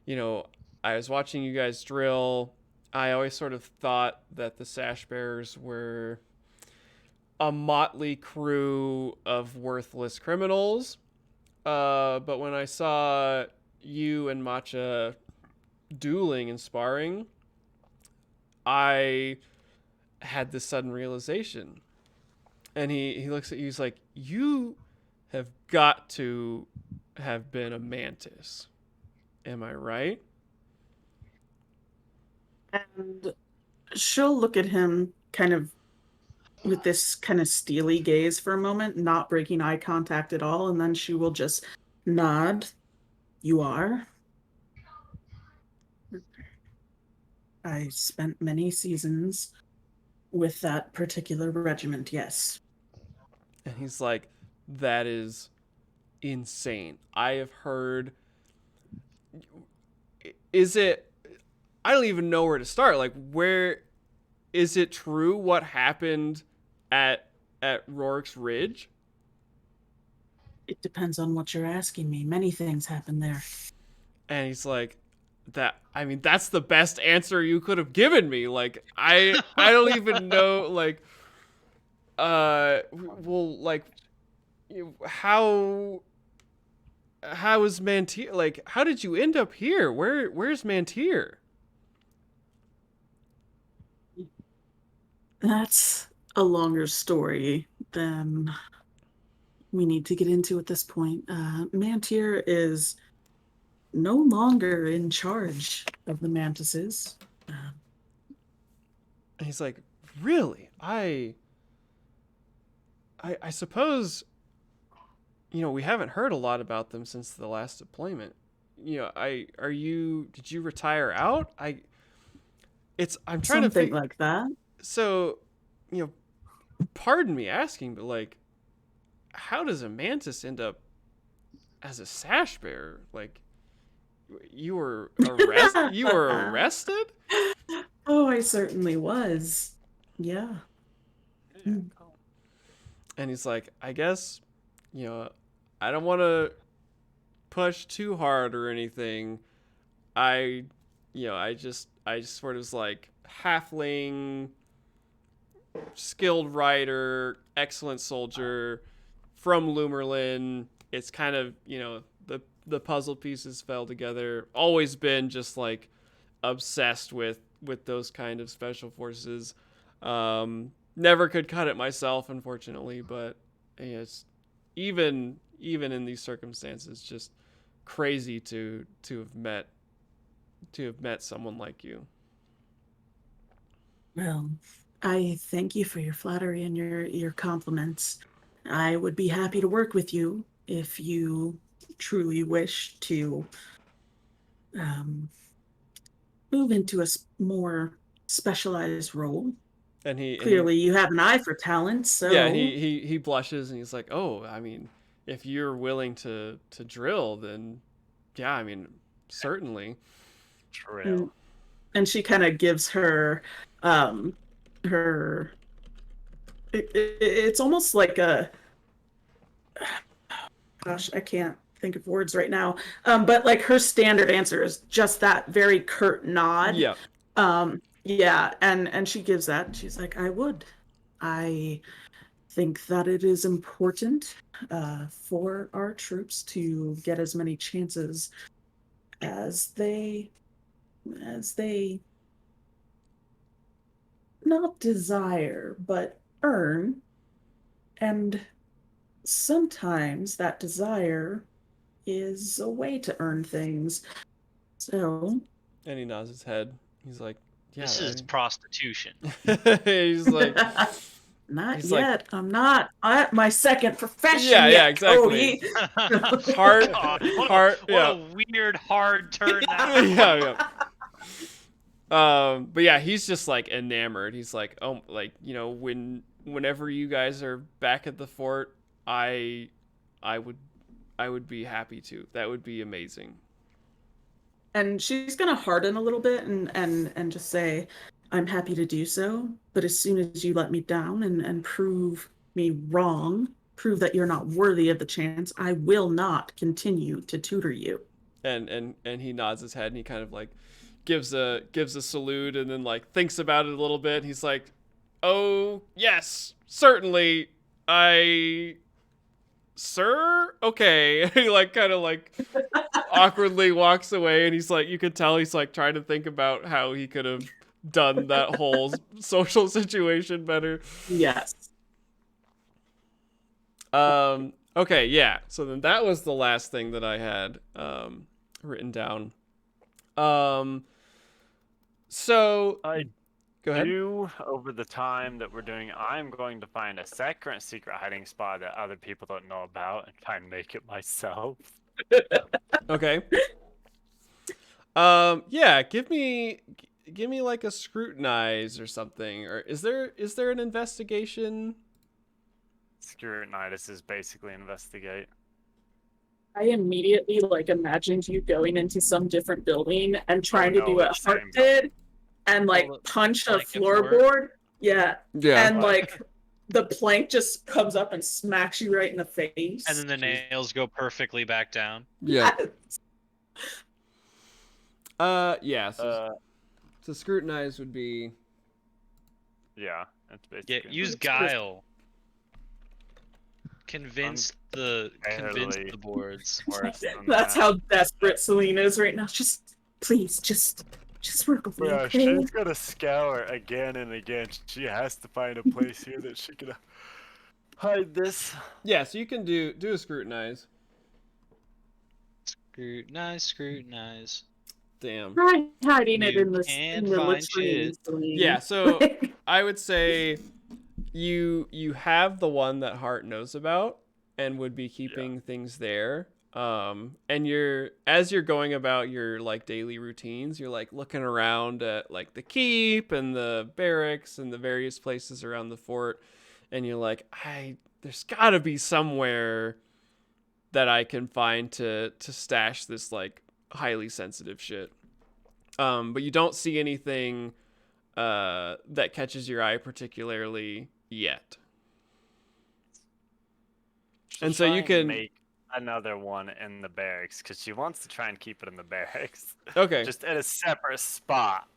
you know, I was watching you guys drill. I always sort of thought that the Sash Bearers were a motley crew of worthless criminals. But when I saw you and Matcha dueling and sparring, I had this sudden realization. And he looks at you, he's like, you have got to have been a mantis. Am I right? And she'll look at him kind of with this kind of steely gaze for a moment, not breaking eye contact at all, and then she will just nod. You are? I spent many seasons with that particular regiment, yes. And he's like, that is insane. I have heard. Is it. I don't even know where to start. Like, where. Is it true what happened at Rorke's Ridge? It depends on what you're asking me. Many things happen there. And he's like, that's the best answer you could have given me. Like, I don't even know, like, well, like, how is Mantir, like, how did you end up here? Where's Mantir? That's a longer story than we need to get into at this point. Mantir is no longer in charge of the mantises. And he's like, really? I suppose, you know, we haven't heard a lot about them since the last deployment. You know, did you retire out? I'm trying to Something think like that. So, you know, pardon me asking, but like, how does a mantis end up as a sash bearer? Like, you were arrested? You were arrested? Oh, I certainly was. Yeah. yeah, cool. And he's like, I guess, I don't want to push too hard or anything. I just sort of was like halfling, skilled rider, excellent soldier from Lumerlin. It's kind of, the puzzle pieces fell together. Always been just like obsessed with those kind of special forces. Never could cut it myself, unfortunately, but it's even in these circumstances, just crazy to have met someone like you. Well, I thank you for your flattery and your compliments. I would be happy to work with you if you truly wish to move into a more specialized role. And Clearly, you have an eye for talent, so yeah, he blushes and he's like, "Oh, I mean, if you're willing to drill, then yeah, I mean, certainly." Trail. And she kind of gives her her it's almost like a, gosh, I can't think of words right now, but like her standard answer is just that very curt nod. Yeah. Yeah, and she gives that. She's like, I think that it is important for our troops to get as many chances as they not desire, but earn. And sometimes that desire is a way to earn things. So. And he nods his head. He's like, "Yeah." This is prostitution. He's like, Not he's yet. like, I'm not at my second profession Yeah, yet, yeah, exactly. Cody. Hard, God, hard, what yeah. a weird hard turn that Yeah. But yeah, he's just like enamored. He's like, oh, like, whenever you guys are back at the fort, I would be happy to. That would be amazing. And she's gonna harden a little bit and just say, I'm happy to do so, but as soon as you let me down and prove me wrong, prove that you're not worthy of the chance, I will not continue to tutor you. And he nods his head and he kind of like gives a salute and then like thinks about it a little bit. He's like, "Oh, yes, certainly. Sir? Okay." He like kind of like awkwardly walks away and he's like, you could tell he's like trying to think about how he could have done that whole social situation better. Yes. Okay, yeah. So then that was the last thing that I had written down. So I go ahead. over the time that we're doing, I'm going to find a secret hiding spot that other people don't know about and try and make it myself. Okay. Yeah, give me like a scrutinize or something. Or is there an investigation? Scrutinize is basically investigate. I immediately like imagined you going into some different building and trying no, to do what it's the Hart same did and like Well, punch a plank it forward. floorboard. Yeah. Yeah. And like the plank just comes up and smacks you right in the face. And then the nails go perfectly back down. Yeah. Yes. Yeah. So scrutinize would be. Yeah, that's Yeah, basically. use guile. Convince the boards. Worse than That's that. how desperate Celine is right now. Just please, just work with me. Yeah, Okay? she's gonna scour again and again. She has to find a place here that she can hide this. Yeah. So you can do a scrutinize. Scrutinize. Damn. Try hiding it You in the can't latrine, find shit. Celine. Yeah. So I would say you have the one that Hart knows about and would be keeping things there. And as you're going about your like daily routines, you're like looking around at like the keep and the barracks and the various places around the fort, and you're like, there's gotta be somewhere that I can find to stash this like highly sensitive shit. But you don't see anything that catches your eye particularly yet. She'll And so you try can- make another one in the barracks because she wants to try and keep it in the barracks. Okay. Just at a separate spot.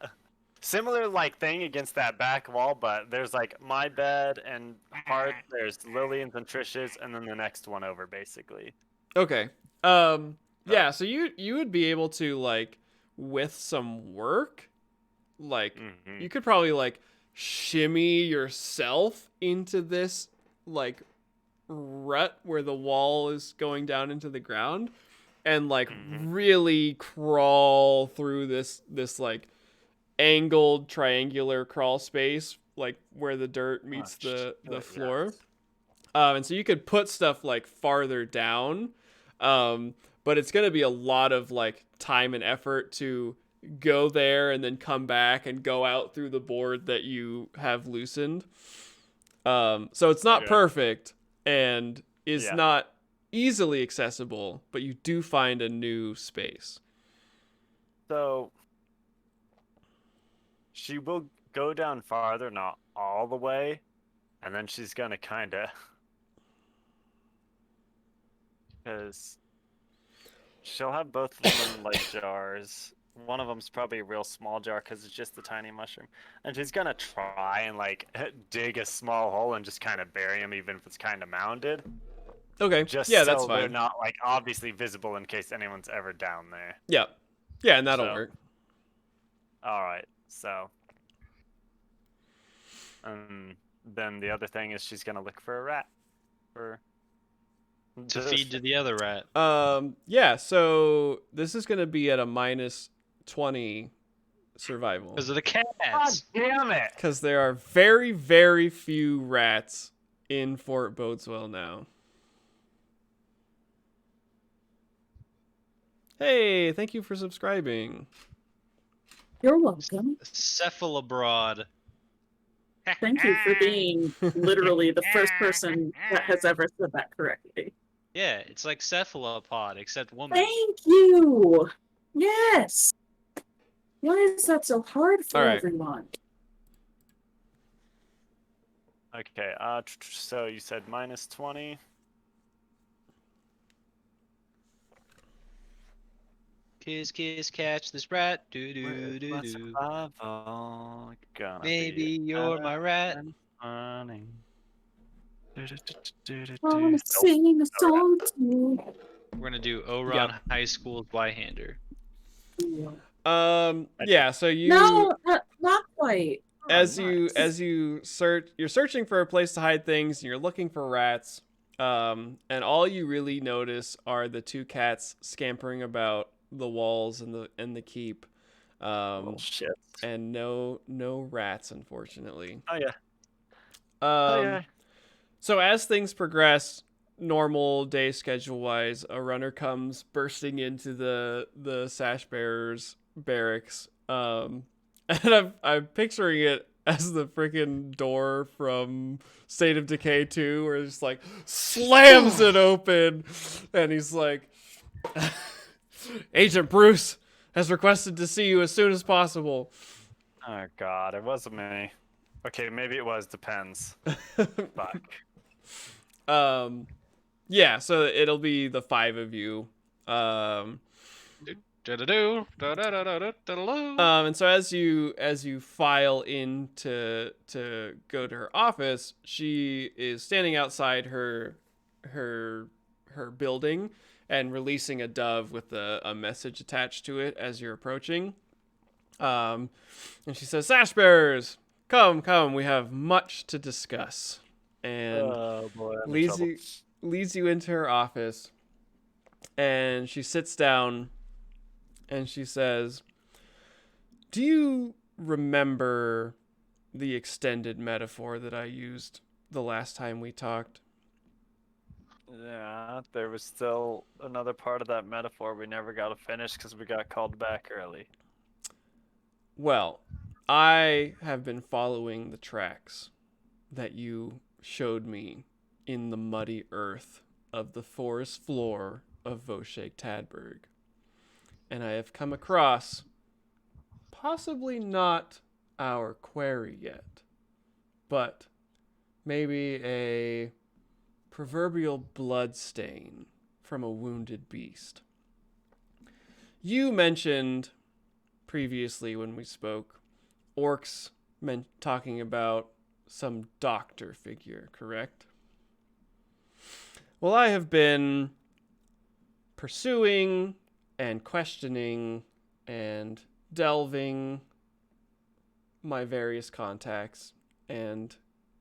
Similar like thing against that back wall, but there's like my bed and Hearth, there's Lillian's and Trish's, and then the next one over basically. Okay. Yeah, so you would be able to, like, with some work, like, Mhm. you could probably, like, shimmy yourself into this, like, rut where the wall is going down into the ground, and, like, really crawl through this like angled triangular crawl space, like where the dirt meets the floor. Yes. And so you could put stuff like farther down, but it's gonna be a lot of like time and effort to go there and then come back and go out through the board that you have loosened. So it's not Okay. perfect and is Yeah. not easily accessible, but you do find a new space. So she will go down farther, not all the way, and then she's gonna kinda because she'll have both of them in like jars. One of them's probably a real small jar because it's just the tiny mushroom, and she's gonna try and like dig a small hole and just kind of bury them, even if it's kind of mounded. Okay. Just Yeah, so that's they're fine. not like obviously visible in case anyone's ever down there. Yeah. Yeah, and that'll So- work. All right, so then the other thing is she's gonna look for a rat for To feed to the other rat. Yeah, so this is going to be at a -20 survival. Because of the God cats. damn it! Because there are very, very few rats in Fort Bodeswell now. Hey, thank you for subscribing. You're welcome. Cephalabroad. Thank you for being literally the first person that has ever said that correctly. Yeah, it's like cephalopod, except woman. Thank you. Yes. Why is that so hard for All right. everyone? Okay, so you said -20. Kiss, kiss, catch this rat. Do do do My do. survival gonna Maybe be you're my rat. better than funny. I want to sing a song to We're gonna do Oron Yep. High School Zweihander. you. Yeah, so you No, not quite. as Oh, you nice. as you search, you're searching for a place to hide things, and you're looking for rats. And all you really notice are the two cats scampering about the walls and the keep. Oh shit. And no rats, unfortunately. Oh yeah. Oh yeah. So as things progress, normal day schedule wise, a runner comes bursting into the Sash Bearers barracks. And I'm picturing it as the freaking door from State of Decay 2, where it just like slams it open, and he's like, Agent Bruce has requested to see you as soon as possible. Oh god, it wasn't me. Okay, maybe it was. Depends. Fuck. Yeah, so it'll be the 5 of you. And so as you file in to go to her office, she is standing outside her building and releasing a dove with a message attached to it as you're approaching. And she says, "Sash Bearers, come, we have much to discuss." And Oh boy, I'm in leads trouble. you into her office, and she sits down and she says, "Do you remember the extended metaphor that I used the last time we talked?" Yeah, there was still another part of that metaphor we never got to finish because we got called back early. Well, I have been following the tracks that you showed me in the muddy earth of the forest floor of Voshek Tadberg. And I have come across possibly not our quarry yet, but maybe a proverbial blood stain from a wounded beast. You mentioned previously when we spoke, orcs talking about some doctor figure, correct? Well, I have been pursuing and questioning and delving my various contacts and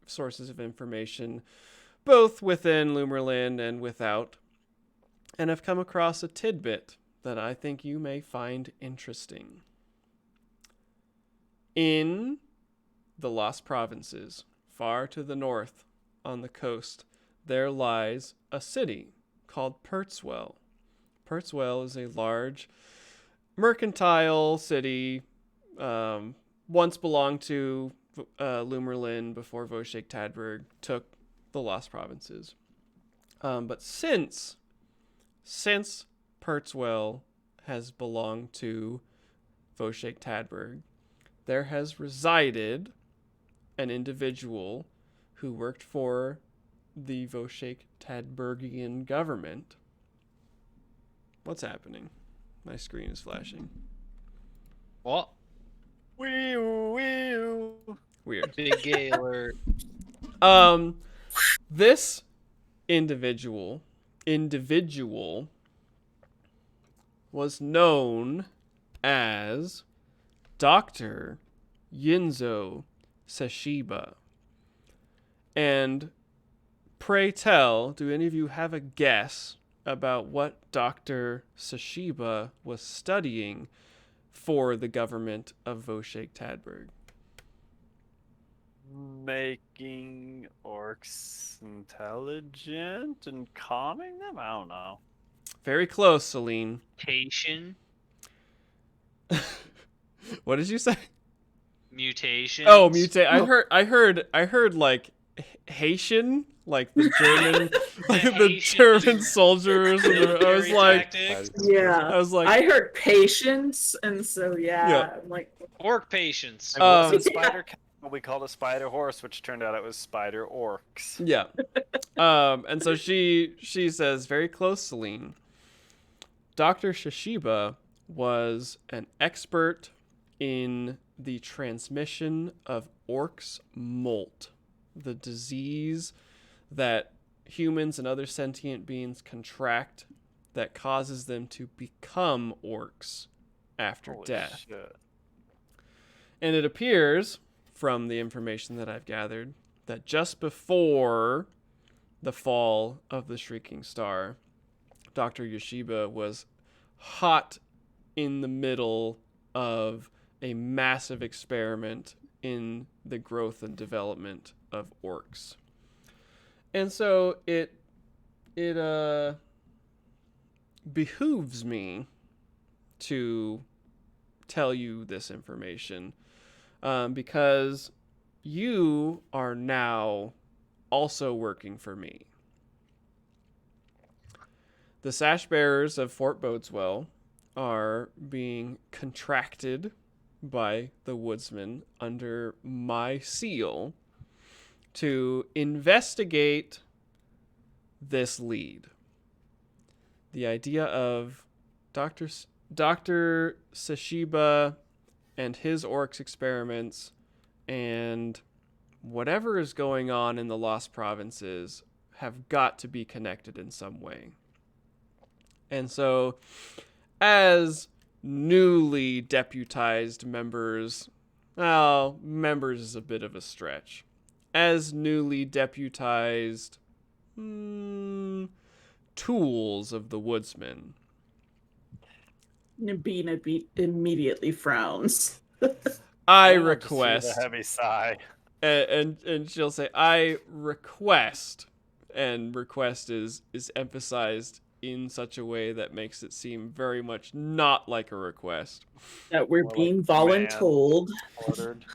sources of information, both within Loomerland and without, and have come across a tidbit that I think you may find interesting. In the Lost Provinces, far to the north on the coast, there lies a city called Pertswell. Pertswell is a large mercantile city, once belonged to Loomerlin before Voshek Tadberg took the Lost Provinces. But since Pertswell has belonged to Voshek Tadberg, there has resided an individual who worked for the Voshek Tadbergian government. What's happening? My screen is flashing. What? Weird. Big gay alert. This individual was known as Dr. Yinzo Sashiba. And pray tell, do any of you have a guess about what Dr. Sashiba was studying for the government of Voshek Tadberg? Making orcs intelligent and calming them? I don't know. Very close, Celine. Mutation. What did you say? Mutation. Oh, mutate. I heard like Haitian, like the German, like the Haitian German soldiers. And I was military like, tactics. Yeah. I was like, I heard patience, and so Yeah. I'm like, Orc patience. It wasn't Yeah. spider cat, but we called it spider horse, which turned out it was spider orcs. yeah. And so she says, very close, Celine. Dr. Sashiba was an expert in the transmission of orcs' molt, the disease that humans and other sentient beings contract that causes them to become orcs after Holy death. shit. And it appears, from the information that I've gathered, that just before the fall of the Shrieking Star, Dr. Yoshiba was hot in the middle of a massive experiment in the growth and development of orcs. And so it behooves me to tell you this information, because you are now also working for me. The Sash Bearers of Fort Bodeswell are being contracted by the Woodsman under my seal to investigate this lead. The idea of Dr. Sashiba and his orcs experiments and whatever is going on in the Lost Provinces have got to be connected in some way. And so, as newly deputized members, well, members is a bit of a stretch. As newly deputized tools of the Woodsman, Nabina immediately frowns. I Just hear request, the heavy sigh. and she'll say, I request, and request is emphasized in such a way that makes it seem very much not like a request. That we're More like being command. voluntold. Ordered.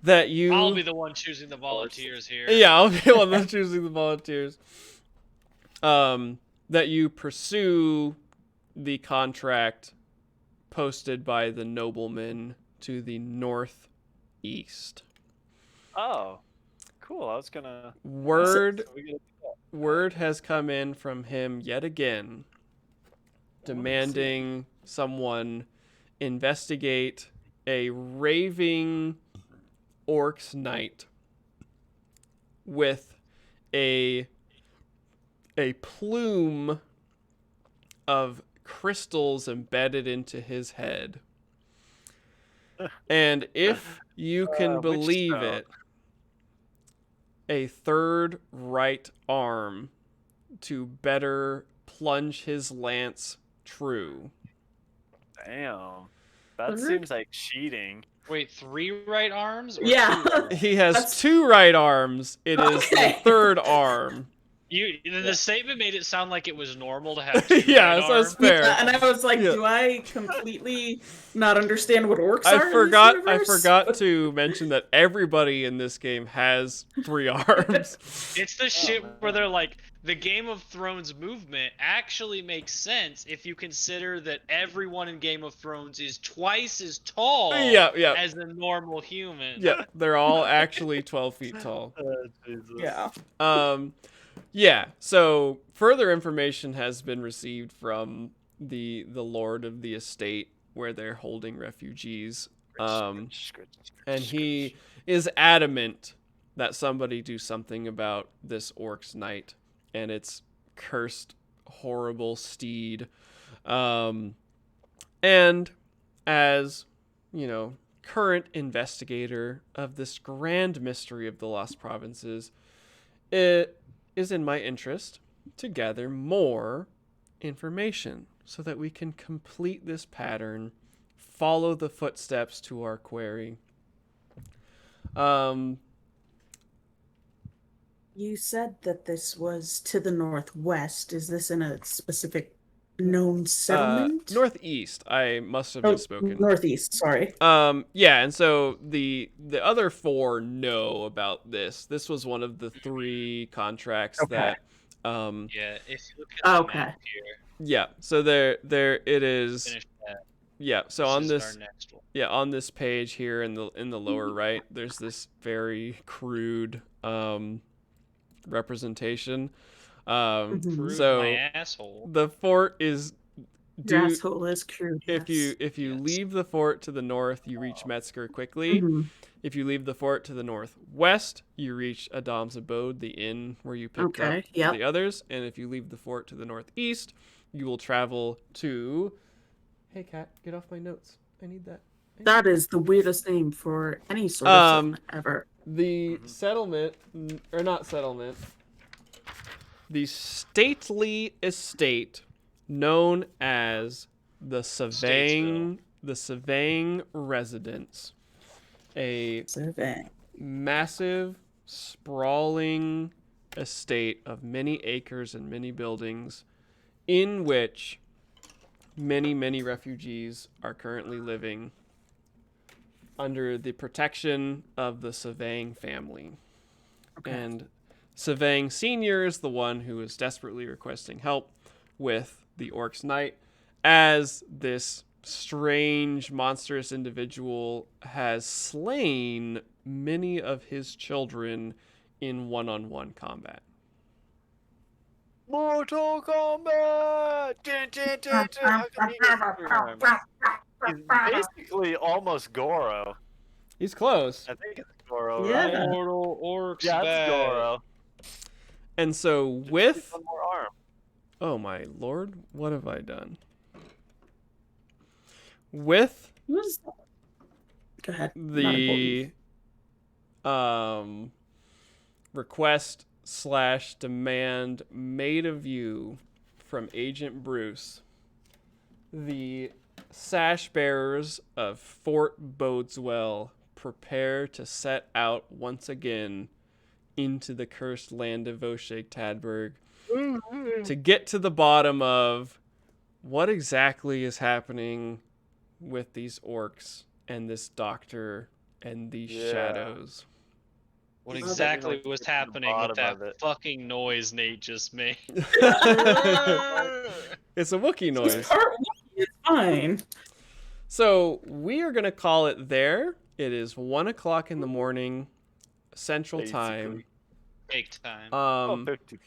That you... I'll be the one choosing the volunteers here. Yeah, I'll be the one that's choosing the volunteers. That you pursue the contract posted by the nobleman to the northeast. Oh, cool. I was gonna. Word So we gotta do that. word has come in from him yet again, demanding someone investigate a raving orcs knight with a plume of crystals embedded into his head. And if you can Which believe stone? it, a third right arm to better plunge his lance true. Damn. That Third? seems like cheating. Wait, 3 right arms or Yeah. 2 right arms? He has That's- 2 right arms. It is the Okay. third arm. The statement made it sound like it was normal to have 2 Yeah, right so arms. it's fair. Yeah, and I was like, Yeah. do I completely not understand what orcs I are in forgot this I universe? forgot to mention that everybody in this game has 3 arms. It's the shit man. where they're like, the Game of Thrones movement actually makes sense if you consider that everyone in Game of Thrones is twice as tall Yeah, yeah. as a normal human. Yeah, they're all actually 12 feet tall. Jesus. Yeah. Yeah, so further information has been received from the lord of the estate where they're holding refugees. And he is adamant that somebody do something about this orc's knight and its cursed, horrible steed. And as, current investigator of this grand mystery of the Lost Provinces, it is in my interest to gather more information so that we can complete this pattern, follow the footsteps to our query. You said that this was to the northwest. Is this in a specific known settlement? Northeast, I must have Oh, misspoken. northeast, sorry. Yeah, and so the other 4 know about this. This was one of the 3 contracts Okay. that Yeah, if you look at the Okay. map here, yeah, so there it is. finish that. Yeah, so This on is this our next one. yeah, on this page here in the lower right, there's this very crude representation. Mhm. Prove So my asshole. the fort is Your asshole is crude. if yes. you Yes. leave the fort to the north, you reach Metzger quickly. Mhm. If you leave the fort to the northwest, you reach Adam's Abode, the inn where you picked Okay, up yep. the others. And if you leave the fort to the northeast, you will travel to... Hey, cat, get off my notes. I need that. That is the weirdest name for any sort of settlement ever. The settlement, or not settlement, the stately estate known as the Savang Residence. A Survey. massive, sprawling estate of many acres and many buildings in which many, many refugees are currently living under the protection of the Savang family. Okay. And Savang Sr. is the one who is desperately requesting help with the Orc's Knight, as this strange, monstrous individual has slain many of his children in one-on-one combat. Mortal Kombat! Dun, dun, dun, dun. How come he gets 3 arms? He's basically almost Goro. He's close. I think it's Goro, Yeah. right? Mortal orcs Yeah, it's bad. Goro. And so Just with... one more arm. Oh my lord, what have I done? With What is that? Go ahead. Not the important. request / demand made of you from Agent Bruce, the sash bearers of Fort Bodeswell prepare to set out once again into the cursed land of Voshek Tadberg to get to the bottom of what exactly is happening with these orcs and this doctor and these Yeah. shadows. What Well, exactly that'd be was like to get to the happening with bottom of that it. fucking noise Nate just made? It's a Wookiee He's noise. part Wookiee, it's fine. So we are going to call it there. It is 1 o'clock in the morning. Central Time. Take time. Oh, 50.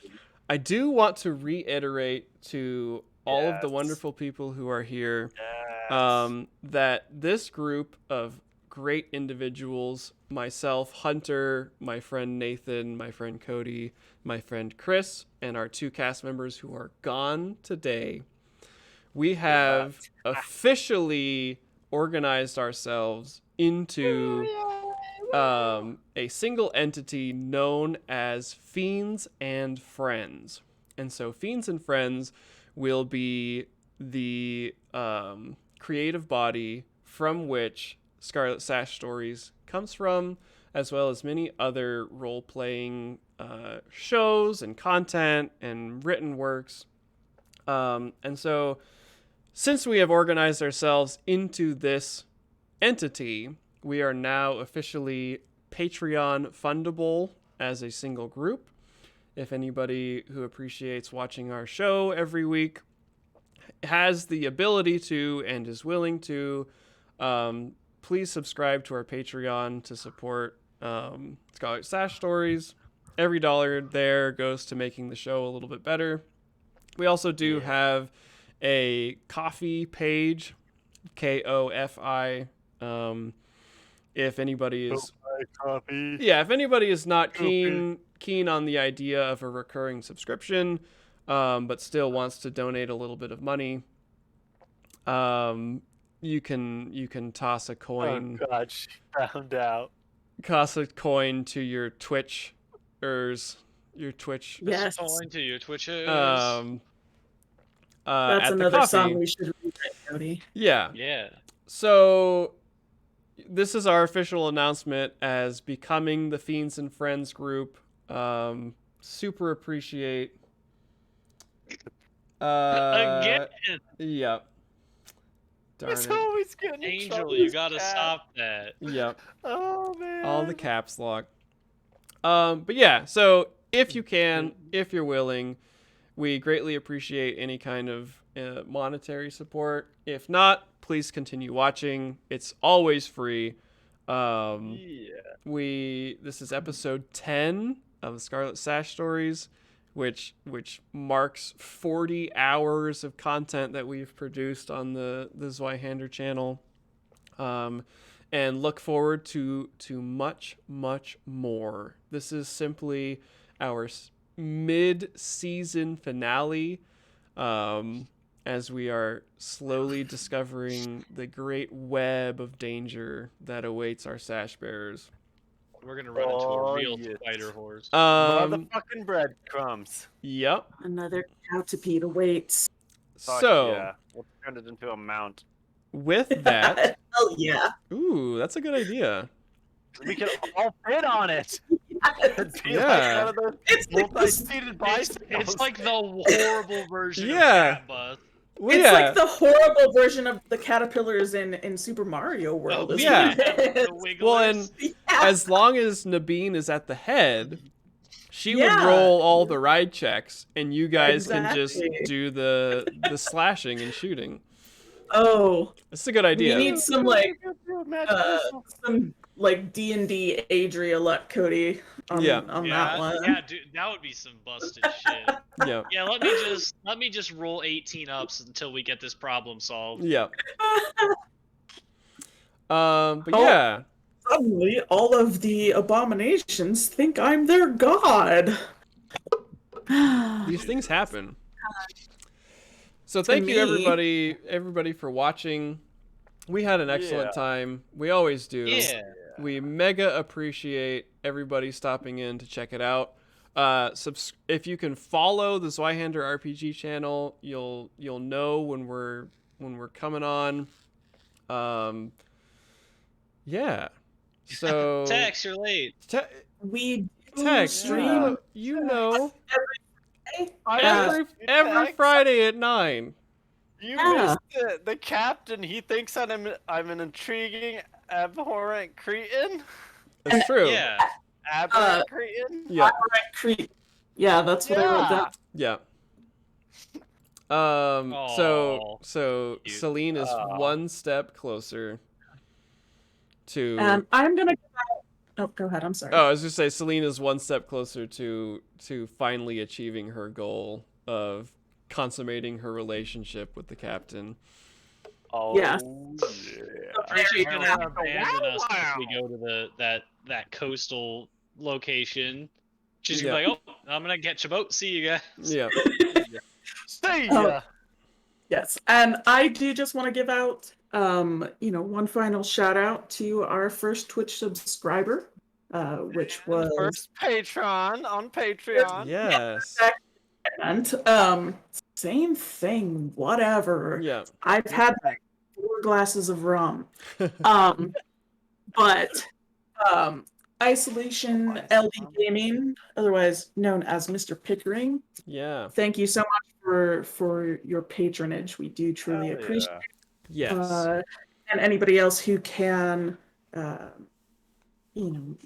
I do want to reiterate to all of the Yes. wonderful people who are here Yes. that this group of great individuals, myself, Hunter, my friend Nathan, my friend Cody, my friend Chris, and our 2 cast members who are gone today, we have officially organized ourselves into a single entity known as Fiends and Friends. And so Fiends and Friends will be the creative body from which Scarlet Sash Stories comes from, as well as many other role-playing shows and content and written works. And so, since we have organized ourselves into this entity, we are now officially Patreon fundable as a single group. If anybody who appreciates watching our show every week has the ability to and is willing to, please subscribe to our Patreon to support Scarlet Sash Stories. Every dollar there goes to making the show a little bit better. We also do have a coffee page, Ko-Fi. If anybody is if anybody is not keen on the idea of a recurring subscription, but still wants to donate a little bit of money, you can toss a coin. Oh God, she found out. Toss a coin to your Twitchers, your Twitch. Yes. Calling to your Twitchers. That's at the another coffee. song we should read, Cody. Yeah. Yeah. So this is our official announcement as becoming the Fiends and Friends group. Super appreciate. Again, Yep. Darn It's it. always getting in Angel, trouble, you this gotta cat. stop that. Yep. Oh man. All the caps lock. But yeah, so if you can, if you're willing, we greatly appreciate any kind of monetary support. If not, please continue watching. It's always free. This is episode 10 of the Scarlet Sash Stories, which marks 40 hours of content that we've produced on the Zweihander channel. And look forward to much more. This is simply our mid-season finale, as we are slowly discovering the great web of danger that awaits our sash bearers. We're gonna run into a real yes. spider horse. Motherfucking breadcrumbs. Yep. Another cow-to-pede awaits. Fuck So yeah. We'll turn it into a mount. with that, Hell yeah. ooh, that's a good idea. We can all fit on it. It'd be Yeah. like one of those It's like the, multi-seated bicycles. It's like the horrible version Yeah. of Cat Bus. Well, it's yeah. like the horrible version of the caterpillars in Super Mario World. Oh, isn't yeah. it? The wigglers. Well, and Yeah. as long as Nabeen is at the head, she would Yeah. roll all the ride checks, and you guys can just Exactly. do the slashing and shooting. Oh, It's a good idea. we need some some D&D Adria luck, Cody. On yeah, that one. yeah, dude, that would be some busted shit. Yeah. Yeah, let me just roll 18 ups until we get this problem solved. Yeah. But Oh. yeah. Suddenly, all of the abominations think I'm their god. These things happen. So thank you me. everybody for watching. We had an excellent time. We always do. Yeah. We mega appreciate everybody stopping in to check it out. If you can follow the Zweihander RPG channel, you'll know when we're coming on. Yeah. So Tex, you're late. We do Tex, stream you know Yeah. every Friday at 9. You Yeah. missed the captain. He thinks I'm an intriguing, abhorrent cretin. That's true. Yeah. Aberrant cretin. Yeah. Crete. Yeah, that's what I wrote down. Yeah. Aw, So cute. Celine is Aw. one step closer to And I'm gonna give out Oh, go ahead. I'm sorry. Oh, I was just say Selena's one step closer to finally achieving her goal of consummating her relationship with the captain. Oh, Yes. yeah. She's Very gonna good. abandon us if Wow. we go to that coastal location. She's Yeah. gonna be like, "Oh, I'm gonna catch a boat. See you guys." Yeah. See Oh. ya. Yes, and I do just want to give out, one final shout out to our first Twitch subscriber, which was First Patreon on Patreon. Yes. and same thing, whatever. Yeah. I've had like 4 glasses of rum, but Isolation LD Gaming, otherwise known as Mr. Pickering. Yeah. Thank you so much for your patronage. We do truly Hell appreciate yeah. Yes. and anybody else who can, uh, you know,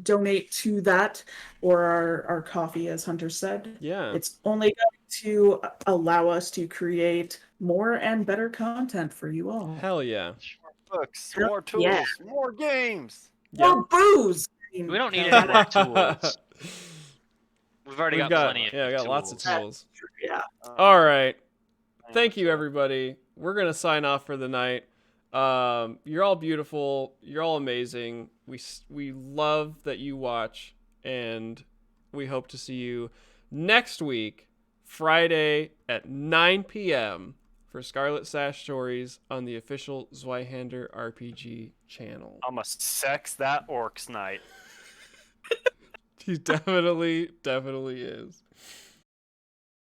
donate to that or our coffee, as Hunter said. Yeah. It's only going to allow us to create more and better content for you all. Hell yeah. More books, Hell more tools, yeah. more games. Yeah. More booze. I mean, We don't need God, any more tools. We've already We've got plenty of we got tools. lots of tools. yeah. All right. Thank you, everybody. We're gonna sign off for the night. You're all beautiful. You're all amazing. We love that you watch, and we hope to see you next week, Friday at 9 p.m. for Scarlet Sash Stories on the official Zweihander RPG channel. I'm a sex that orcs night. He definitely is.